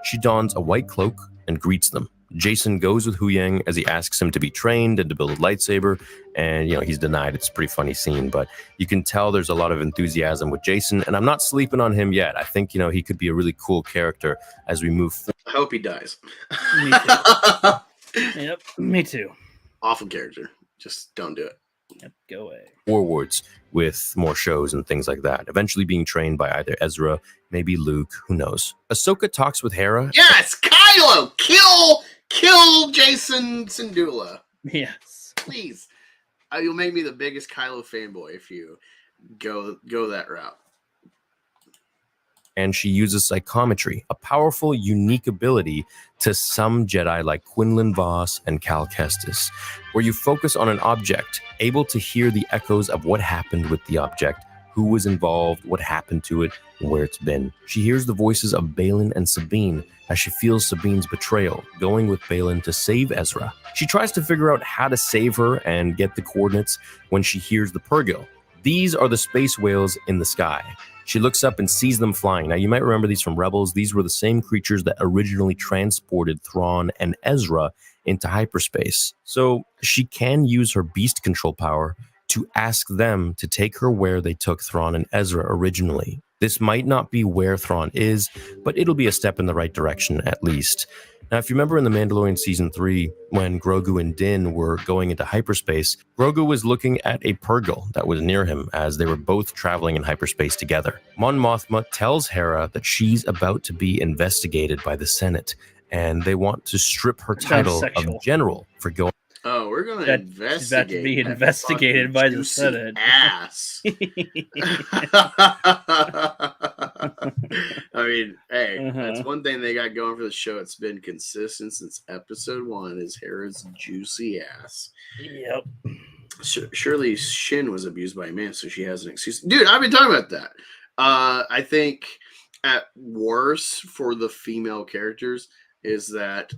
She dons a white cloak and greets them. Jason goes with Huyang as he asks him to be trained and to build a lightsaber, and he's denied. It's a pretty funny scene, but you can tell there's a lot of enthusiasm with Jason, and I'm not sleeping on him yet. I think he could be a really cool character as we move forward. I hope he dies. Me too. Yep, me too. Awful character. Just don't do it. Yep, go away. Forwards with more shows and things like that, eventually being trained by either Ezra, maybe Luke, who knows. Ahsoka talks with Hera. Yes, Kylo! Kill Jason Syndulla. Yes. Please. You'll make me the biggest Kylo fanboy if you go that route. And she uses psychometry, a powerful, unique ability to some Jedi like Quinlan Vos and Cal Kestis, where you focus on an object, able to hear the echoes of what happened with the object, who was involved, what happened to it, and where it's been. She hears the voices of Baylan and Sabine as she feels Sabine's betrayal, going with Baylan to save Ezra. She tries to figure out how to save her and get the coordinates when she hears the Purrgil. These are the space whales in the sky. She looks up and sees them flying. Now, you might remember these from Rebels. These were the same creatures that originally transported Thrawn and Ezra into hyperspace. So she can use her beast control power to ask them to take her where they took Thrawn and Ezra originally. This might not be where Thrawn is, but it'll be a step in the right direction at least. Now, if you remember in The Mandalorian Season 3, when Grogu and Din were going into hyperspace, Grogu was looking at a Purrgil that was near him as they were both traveling in hyperspace together. Mon Mothma tells Hera that she's about to be investigated by the Senate, and they want to strip her title of general for going. Oh, we're going to investigate. She's about to be investigated by the Senate. Ass. I mean, hey, that's one thing they got going for the show. It's been consistent since episode 1 is Hera's juicy ass. Yep. Surely Shin was abused by a man, so she has an excuse. Dude, I've been talking about that. I think at worst for the female characters is that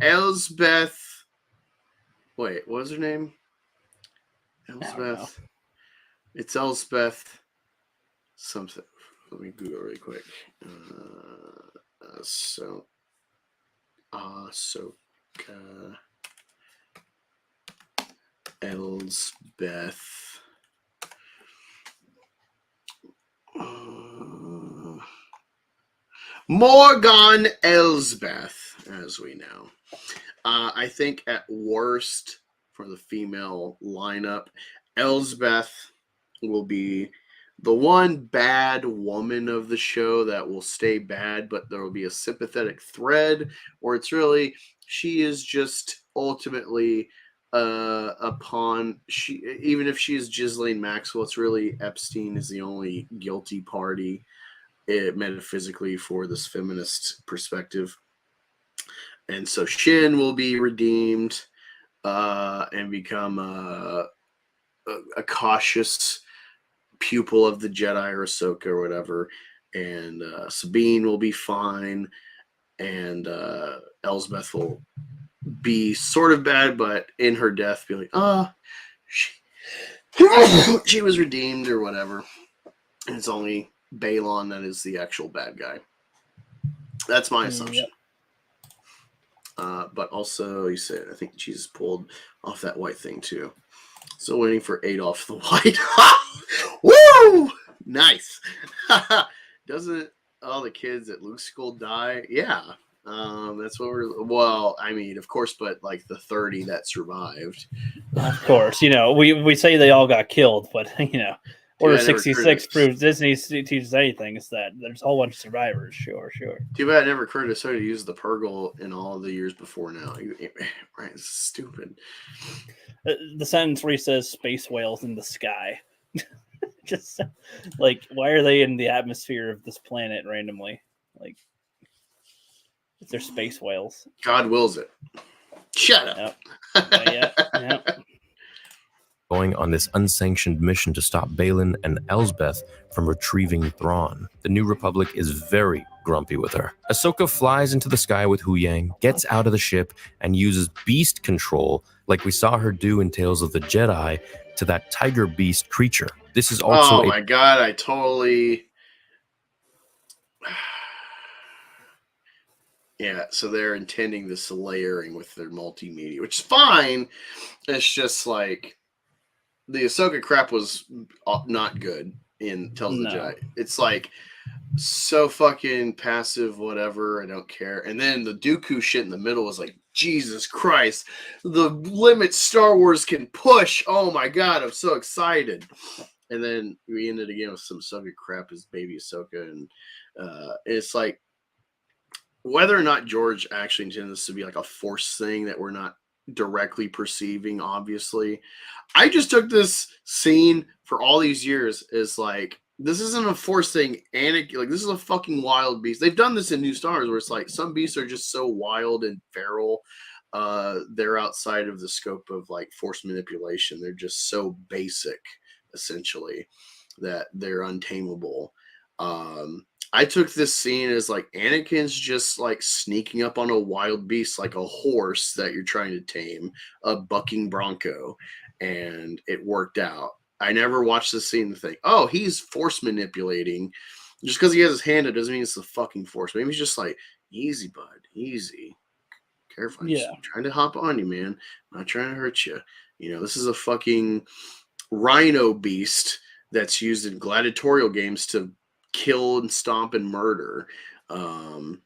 Elsbeth. Wait, what was her name? Elsbeth. It's Elsbeth something. Let me Google really quick. Ahsoka. Elsbeth. Morgan Elsbeth, as we know. I think at worst for the female lineup, Elsbeth will be the one bad woman of the show that will stay bad, but there will be a sympathetic thread where it's really she is just ultimately a pawn. Even if she is Ghislaine Maxwell, it's really Epstein is the only guilty party metaphysically for this feminist perspective. And so Shin will be redeemed and become a cautious pupil of the Jedi or Ahsoka or whatever. And Sabine will be fine. And Elsbeth will be sort of bad, but in her death be like, she was redeemed or whatever. And it's only Baylan that is the actual bad guy. That's my assumption. Yep. But also, you said, I think Jesus pulled off that white thing too. Still waiting for Adolf the White. Woo! Nice. Doesn't all the kids at Luke's school die? Yeah. That's what we're. Well, I mean, of course, but like the 30 that survived. Of course, we say they all got killed, but Order 66 proves Disney teaches anything is that there's a whole bunch of survivors. Sure. Too bad it never occurred to Ahsoka to use the Purgle in all the years before now. Right, it's stupid. The sentence where he says space whales in the sky. Just like, why are they in the atmosphere of this planet randomly? Like, if they're space whales. God wills it. Shut up. Yep. Going on this unsanctioned mission to stop Balin and Elsbeth from retrieving Thrawn. The New Republic is very grumpy with her. Ahsoka flies into the sky with Huyang, gets out of the ship, and uses beast control like we saw her do in Tales of the Jedi to that tiger beast creature. This is also my God, I totally... Yeah, so they're intending this layering with their multimedia, which is fine. It's just like... The Ahsoka crap was not good in Tales of the Jedi. It's like so fucking passive, whatever. I don't care. And then the Dooku shit in the middle was like, Jesus Christ, the limit Star Wars can push. Oh my God, I'm so excited. And then we ended again with some Ahsoka crap as baby Ahsoka. And it's like, whether or not George actually intended this to be like a force thing that we're not directly perceiving, obviously, I just took this scene for all these years as like, this isn't a force thing. Like, this is a fucking wild beast. They've done this in New Stars where it's like some beasts are just so wild and feral. They're outside of the scope of like force manipulation. They're just so basic, essentially, that they're untamable. I took this scene as like Anakin's just like sneaking up on a wild beast, like a horse that you're trying to tame, a bucking bronco, and it worked out. I never watched the scene and think, oh, he's force manipulating. Just because he has his hand, it doesn't mean it's the fucking force. Maybe he's just like, easy, bud, easy. Careful. I'm just trying to hop on you, man. I'm not trying to hurt you. This is a fucking rhino beast that's used in gladiatorial games to kill and stomp and murder. And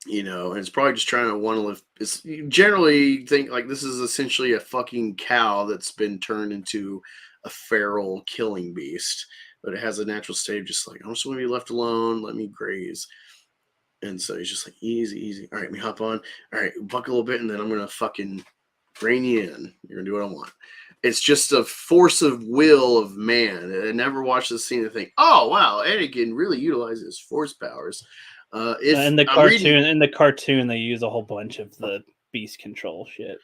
it's probably just trying to want to live. It's generally think like this is essentially a fucking cow that's been turned into a feral killing beast, but it has a natural state of just like, I'm just going to be left alone. Let me graze. And so he's just like, easy. All right, let me hop on. All right, buck a little bit, and then I'm going to fucking rein you in. You're going to do what I want. It's just a force of will of man. I never watched this scene and think, oh, wow, Anakin really utilizes force powers. In the cartoon, they use a whole bunch of the beast control shit.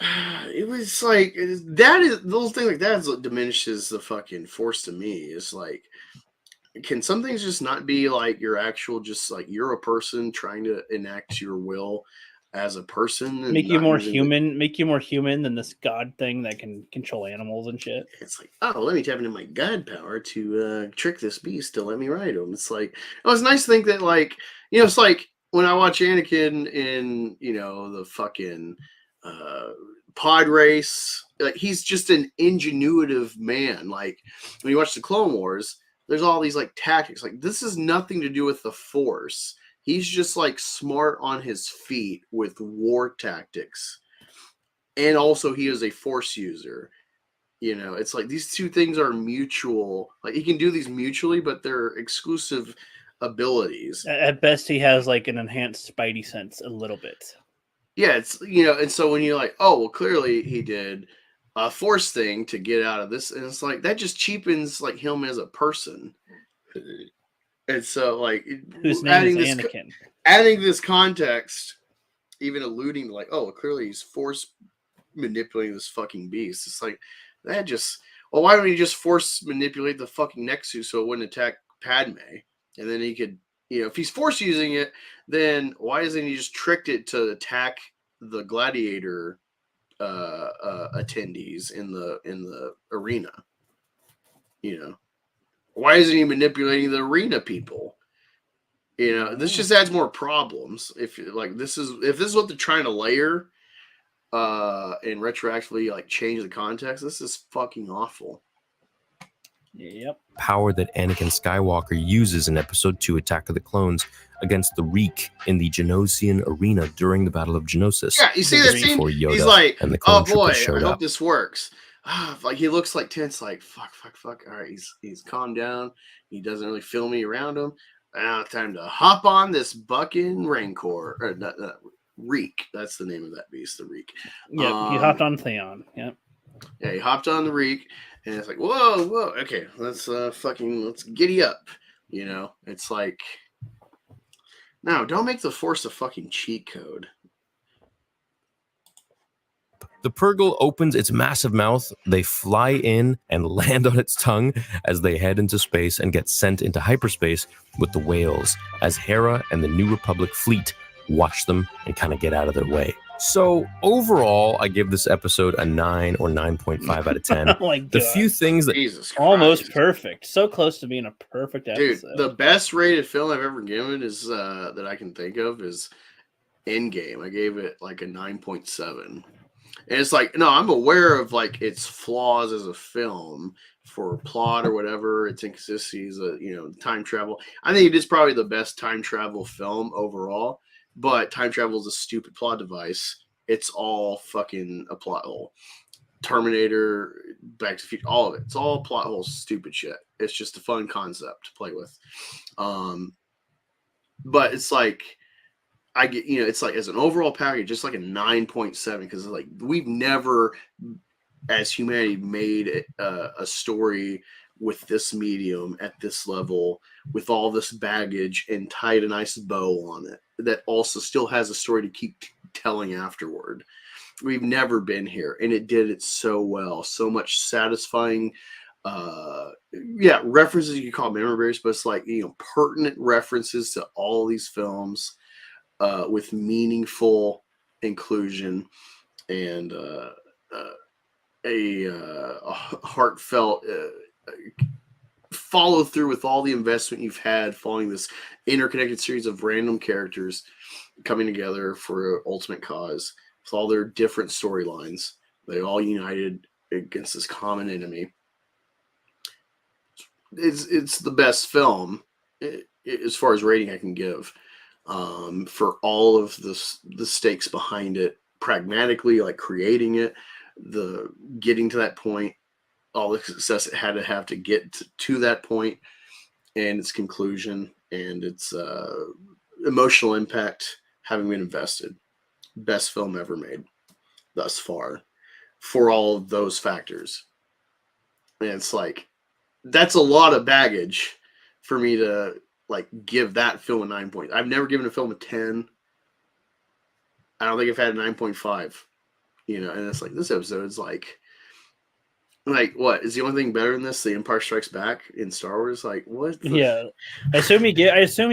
It was like that is those things like that is what diminishes the fucking force to me. It's like, can some things just not be like your actual, just like you're a person trying to enact your will as a person, and make you more human than this god thing that can control animals and shit. It's like, oh, let me tap into my god power to trick this beast to let me ride him. It's like, it was nice to think that, like, it's like when I watch Anakin in the fucking pod race, like he's just an ingenuitive man. Like when you watch the Clone Wars, there's all these like tactics. Like this has nothing to do with the Force. He's just like smart on his feet with war tactics. And also he is a Force user. It's like these two things are mutual. Like he can do these mutually, but they're exclusive abilities. At best, he has like an enhanced Spidey sense a little bit. Yeah, it's, and so when you're like, oh, well, clearly he did a Force thing to get out of this. And it's like, that just cheapens like him as a person. And so, like, whose name is Anakin. Adding this context, even alluding to, like, oh, clearly he's force manipulating this fucking beast. It's like, that just, well, why don't he just force manipulate the fucking Nexus so it wouldn't attack Padme? And then he could, if he's force using it, then why isn't he just tricked it to attack the gladiator attendees in the arena? Why isn't he manipulating the arena people? This just adds more problems. If this is what they're trying to layer, and retroactively like change the context. This is fucking awful. Yep. Power that Anakin Skywalker uses in Episode 2 Attack of the Clones against the Reek in the Genosian arena during the Battle of Geonosis. Yeah, you see that scene? Before Yoda He's like, and the oh clone boy, troopers I showed hope up. this works. Like he looks like tense, like fuck. All right, he's calmed down. He doesn't really feel me around him. Now it's time to hop on this bucking Rancor or Reek. That's the name of that beast, the Reek. Yeah, he hopped on Theon. Yep. Yeah, he hopped on the Reek, and it's like, whoa, okay, let's giddy up. You know, it's like, no, don't make the Force a fucking cheat code. The Purgle opens its massive mouth. They fly in and land on its tongue as they head into space and get sent into hyperspace with the whales as Hera and the New Republic fleet watch them and kind of get out of their way. So overall, I give this episode a 9 or 9.5 out of 10. Oh my God. The few things that Jesus Christ. Almost perfect. So close to being a perfect Dude, episode. the best rated film I've ever given is that I can think of is Endgame. I gave it like a 9.7. And it's like, no, I'm aware of like its flaws as a film for plot or whatever, its inconsistencies, time travel. I think it is probably the best time travel film overall, but time travel is a stupid plot device. It's all fucking a plot hole. Terminator, Back to the Future, all of it. It's all plot holes, stupid shit. It's just a fun concept to play with. But it's like, I get, it's like as an overall package, just like a 9.7, because like we've never, as humanity, made a story with this medium at this level, with all this baggage, and tied a nice bow on it that also still has a story to keep telling afterward. We've never been here, and it did it so well. So much satisfying, references you call memory bears, but it's like pertinent references to all these films. With meaningful inclusion and a heartfelt follow through with all the investment you've had following this interconnected series of random characters coming together for an ultimate cause with all their different storylines. They all united against this common enemy. It's the best film as far as rating I can give. For all of the stakes behind it, pragmatically, like creating it, the getting to that point, all the success it had to have to get to that point, and its conclusion, and its emotional impact having been invested. Best film ever made thus far for all of those factors. And it's like, that's a lot of baggage for me to like give that film a 9 point. I've never given a film a 10. I don't think I've had a 9.5. And it's like this episode is like what is the only thing better than this? The Empire Strikes Back in Star Wars. Like what? Yeah, I assume he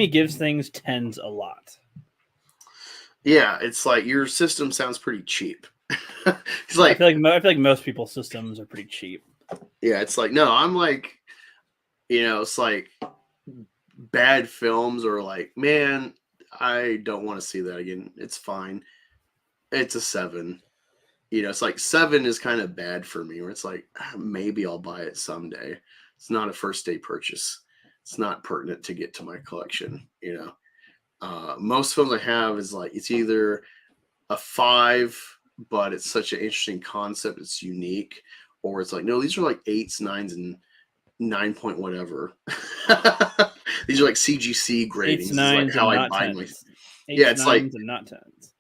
gives things 10s a lot. Yeah, it's like your system sounds pretty cheap. It's like I feel like most people's systems are pretty cheap. Yeah, it's like no, I'm like, it's like bad films or like, man, I don't want to see that again. It's fine. It's a 7. It's like 7 is kind of bad for me, where it's like maybe I'll buy it someday. It's not a first day purchase. It's not pertinent to get to my collection. Most films I have is like it's either a 5, but it's such an interesting concept, it's unique, or it's like no, these are like 8s, 9s, and 9 point whatever. These are like CGC gradings. 8s, 9s, like how and I not buy 10s. my. 8s, Yeah, it's 9s, like and not 10s.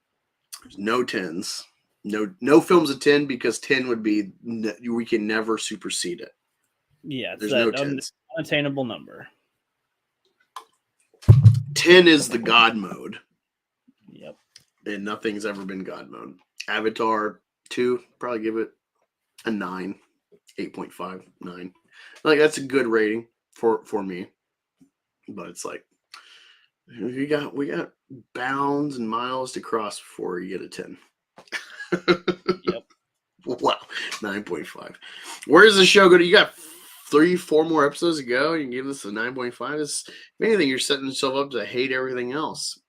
There's no 10s. No films a 10 because 10 would be we can never supersede it. Yeah, there's no 10s. Unattainable number. 10 is the God mode. Yep. And nothing's ever been God mode. Avatar 2, probably give it a 9, 8.5, 9. Like that's a good rating for me. But it's like we got bounds and miles to cross before you get a 10. Yep. Wow, 9.5. Where does the show go to? You got 3-4 more episodes to go. You can give this a 9.5. If anything, you're setting yourself up to hate everything else.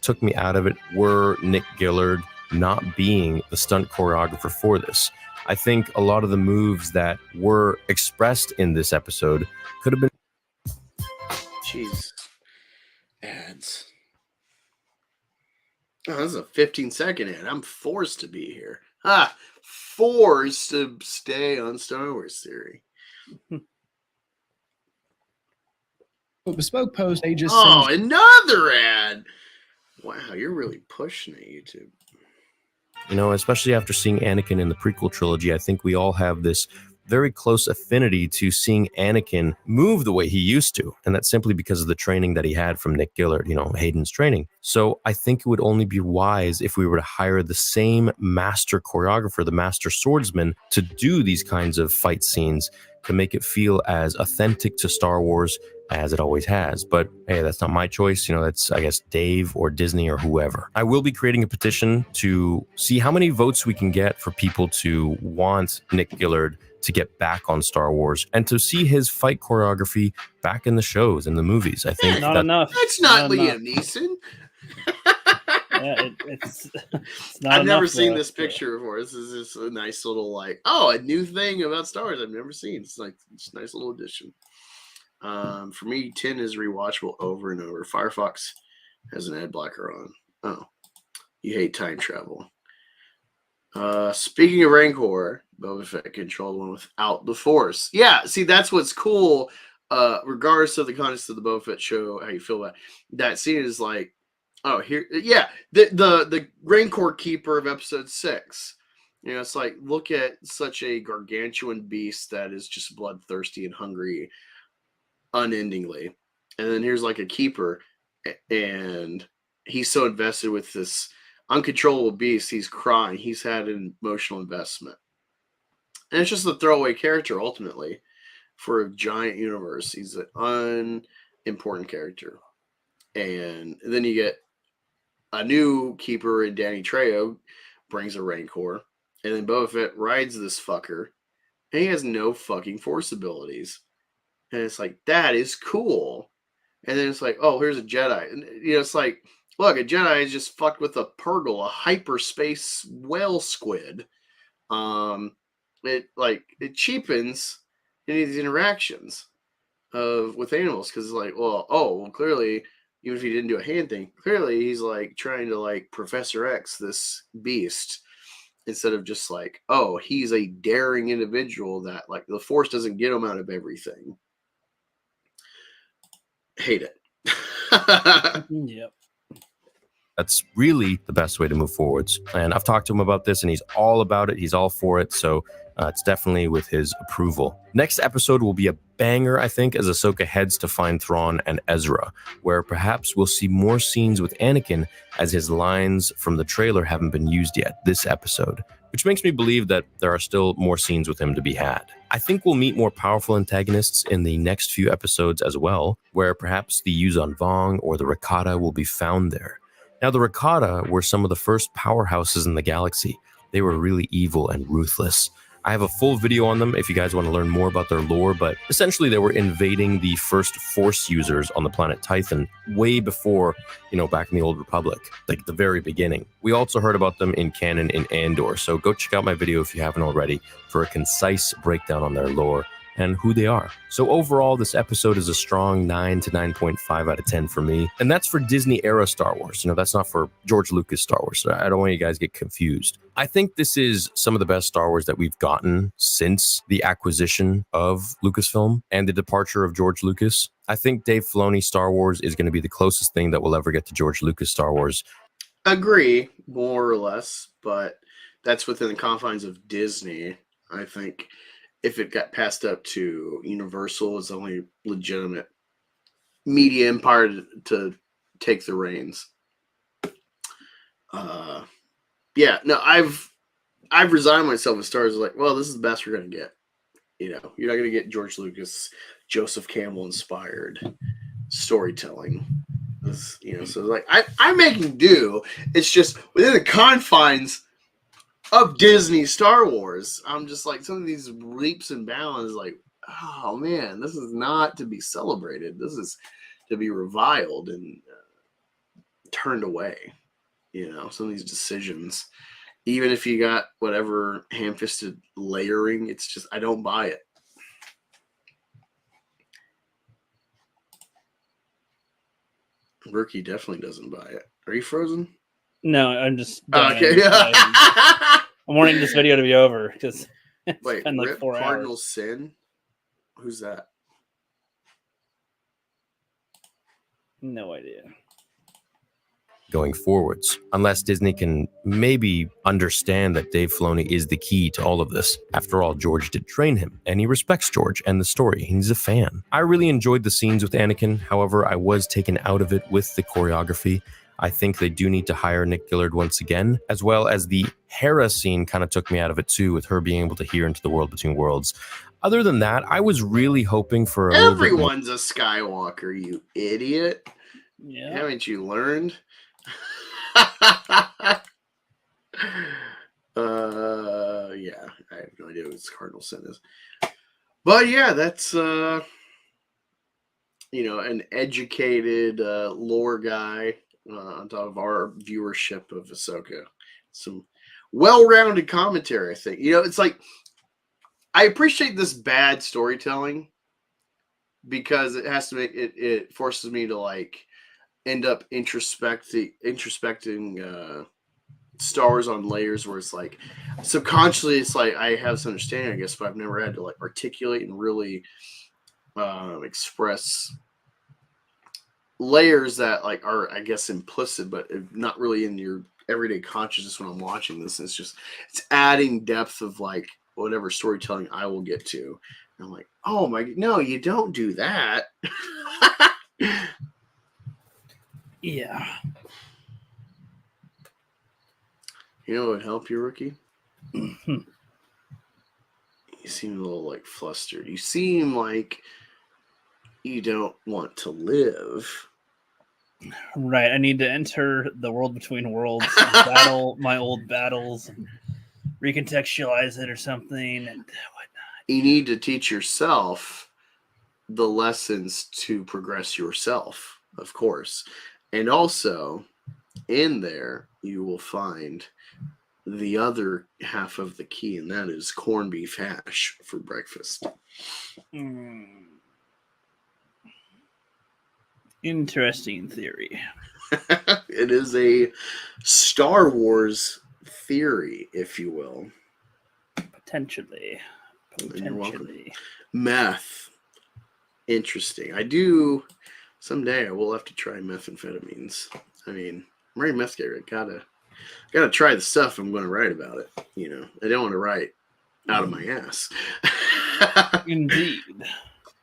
took me out of it were Nick Gillard not being the stunt choreographer for this. I think a lot of the moves that were expressed in this episode could have been. Jeez. Ads. Oh, this is a 15-second ad. I'm forced to be here. Forced to stay on Star Wars Theory. Bespoke post ages. Oh, another ad. Wow, you're really pushing it, YouTube. You know, especially after seeing Anakin in the prequel trilogy, I think we all have this very close affinity to seeing Anakin move the way he used to. And that's simply because of the training that he had from Nick Gillard, Hayden's training. So I think it would only be wise if we were to hire the same master choreographer, the master swordsman, to do these kinds of fight scenes to make it feel as authentic to Star Wars as it always has. But hey, that's not my choice. That's, I guess, Dave or Disney or whoever. I will be creating a petition to see how many votes we can get for people to want Nick Gillard to get back on Star Wars and to see his fight choreography back in the shows and the movies. I think not enough. That's not Liam Neeson. It's not I've never enough, seen though. this picture before. This is just a nice little a new thing about Star Wars I've never seen. It's a nice little addition. For me, 10 is rewatchable over and over. Firefox has an ad blocker on. Oh, you hate time travel. Speaking of Rancor, Boba Fett controlled one without the Force. Yeah, see, that's what's cool. Regardless of the context of the Boba Fett show, how you feel about that scene is like, oh, here, yeah, the Rancor Keeper of Episode 6. It's like, look at such a gargantuan beast that is just bloodthirsty and hungry unendingly, and then here's like a keeper, and he's so invested with this uncontrollable beast, he's crying. He's had an emotional investment, and it's just a throwaway character ultimately for a giant universe. He's an unimportant character, and then you get a new keeper in Danny Trejo brings a Rancor, and then Boba Fett rides this fucker, and he has no fucking Force abilities. And it's like, that is cool. And then it's like, oh, here's a Jedi. And it's like, look, a Jedi is just fucked with a Purgle, a hyperspace whale squid. It cheapens any of these interactions with animals, because it's like, well, clearly, even if he didn't do a hand thing, clearly he's like trying to like Professor X this beast, instead of just like, oh, he's a daring individual that like the Force doesn't get him out of everything. Hate it. Yep. That's really the best way to move forwards. And I've talked to him about this, and he's all about it. He's all for it. So it's definitely with his approval. Next episode will be a banger, I think, as Ahsoka heads to find Thrawn and Ezra, where perhaps we'll see more scenes with Anakin, as his lines from the trailer haven't been used yet this episode, which makes me believe that there are still more scenes with him to be had. I think we'll meet more powerful antagonists in the next few episodes as well, where perhaps the Yuzon Vong or the Rakata will be found there. Now, the Rakata were some of the first powerhouses in the galaxy. They were really evil and ruthless. I have a full video on them if you guys want to learn more about their lore, but essentially they were invading the first Force users on the planet Tython way before, back in the Old Republic, like the very beginning. We also heard about them in canon in Andor, so go check out my video if you haven't already for a concise breakdown on their lore and who they are. So overall, this episode is a strong 9 to 9.5 out of 10 for me. And that's for Disney era Star Wars. That's not for George Lucas Star Wars. So I don't want you guys to get confused. I think this is some of the best Star Wars that we've gotten since the acquisition of Lucasfilm and the departure of George Lucas. I think Dave Filoni Star Wars is going to be the closest thing that we'll ever get to George Lucas Star Wars. Agree, more or less, but that's within the confines of Disney. I think if it got passed up to Universal, it's the only legitimate media empire to take the reins. I've resigned myself as Star Wars. Like, well, this is the best we're gonna get. You're not gonna get George Lucas, Joseph Campbell inspired storytelling. So like I'm making do. It's just within the confines of Disney Star Wars. I'm just like, some of these leaps and bounds, like, oh man, this is not to be celebrated. This is to be reviled. And turned away. Some of these decisions, even if you got whatever ham-fisted layering, it's just, I don't buy it. Rookie definitely doesn't buy it. Are you frozen? No, I'm just okay. I'm wanting this video to be over because it's been like Rip 4 Cardinal hours. Sin? Who's that? No idea. Going forwards, unless Disney can maybe understand that Dave Filoni is the key to all of this. After all, George did train him, and he respects George and the story. He's a fan. I really enjoyed the scenes with Anakin. However, I was taken out of it with the choreography. I think they do need to hire Nick Gillard once again, as well as the Hera scene kind of took me out of it too, with her being able to hear into the world between worlds. Other than that, I was really hoping for a little bit more. Everyone's a Skywalker, you idiot. Yeah. Haven't you learned? Yeah, I have no idea what this Cardinal Sin is. But yeah, that's an educated lore guy on top of our viewership of Ahsoka. Some well-rounded commentary, I think. It's like, I appreciate this bad storytelling because it has to make it forces me to like end up introspecting Star Wars on layers, where it's like subconsciously it's like I have this understanding, I guess, but I've never had to like articulate and really express layers that like are, I guess, implicit, but not really in your everyday consciousness when I'm watching this. It's adding depth of like whatever storytelling I will get to. And I'm like, oh my, no, you don't do that. Yeah. What would help you, Rookie? You seem a little like flustered. You seem like you don't want to live. Right. I need to enter the world between worlds, and battle my old battles, and recontextualize it or something, and whatnot. You need to teach yourself the lessons to progress yourself, of course. And also, in there, you will find the other half of the key, and that is corned beef hash for breakfast. Interesting theory. It is a Star Wars theory, if you will. Potentially. You're welcome. Meth. Interesting. Someday I will have to try methamphetamines. I mean, I'm already meth guy. Gotta try the stuff I'm going to write about it. I don't want to write out of my ass. Indeed.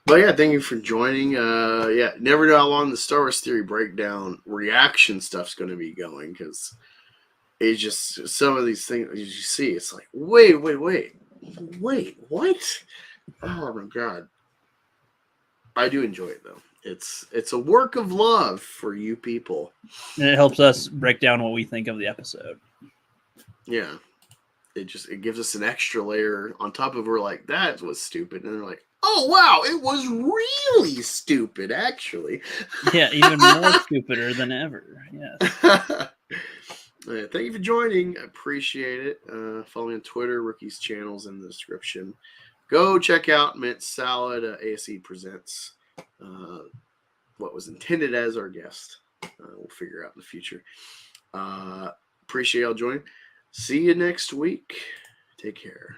But yeah, thank you for joining. Never know how long the Star Wars theory breakdown reaction stuff's going to be going, because it's just some of these things you see. It's like, wait, what? Oh my god! I do enjoy it though. It's a work of love for you people. And it helps us break down what we think of the episode. Yeah. It gives us an extra layer on top of, we're like, that was stupid. And they're like, oh wow, it was really stupid, actually. Yeah, even more stupider than ever. Yes. Thank you for joining. I appreciate it. Follow me on Twitter. Rookie's channel's in the description. Go check out Mint Salad. ASE presents what was intended as our guest. We'll figure out in the future. Appreciate y'all joining. See you next week. Take care.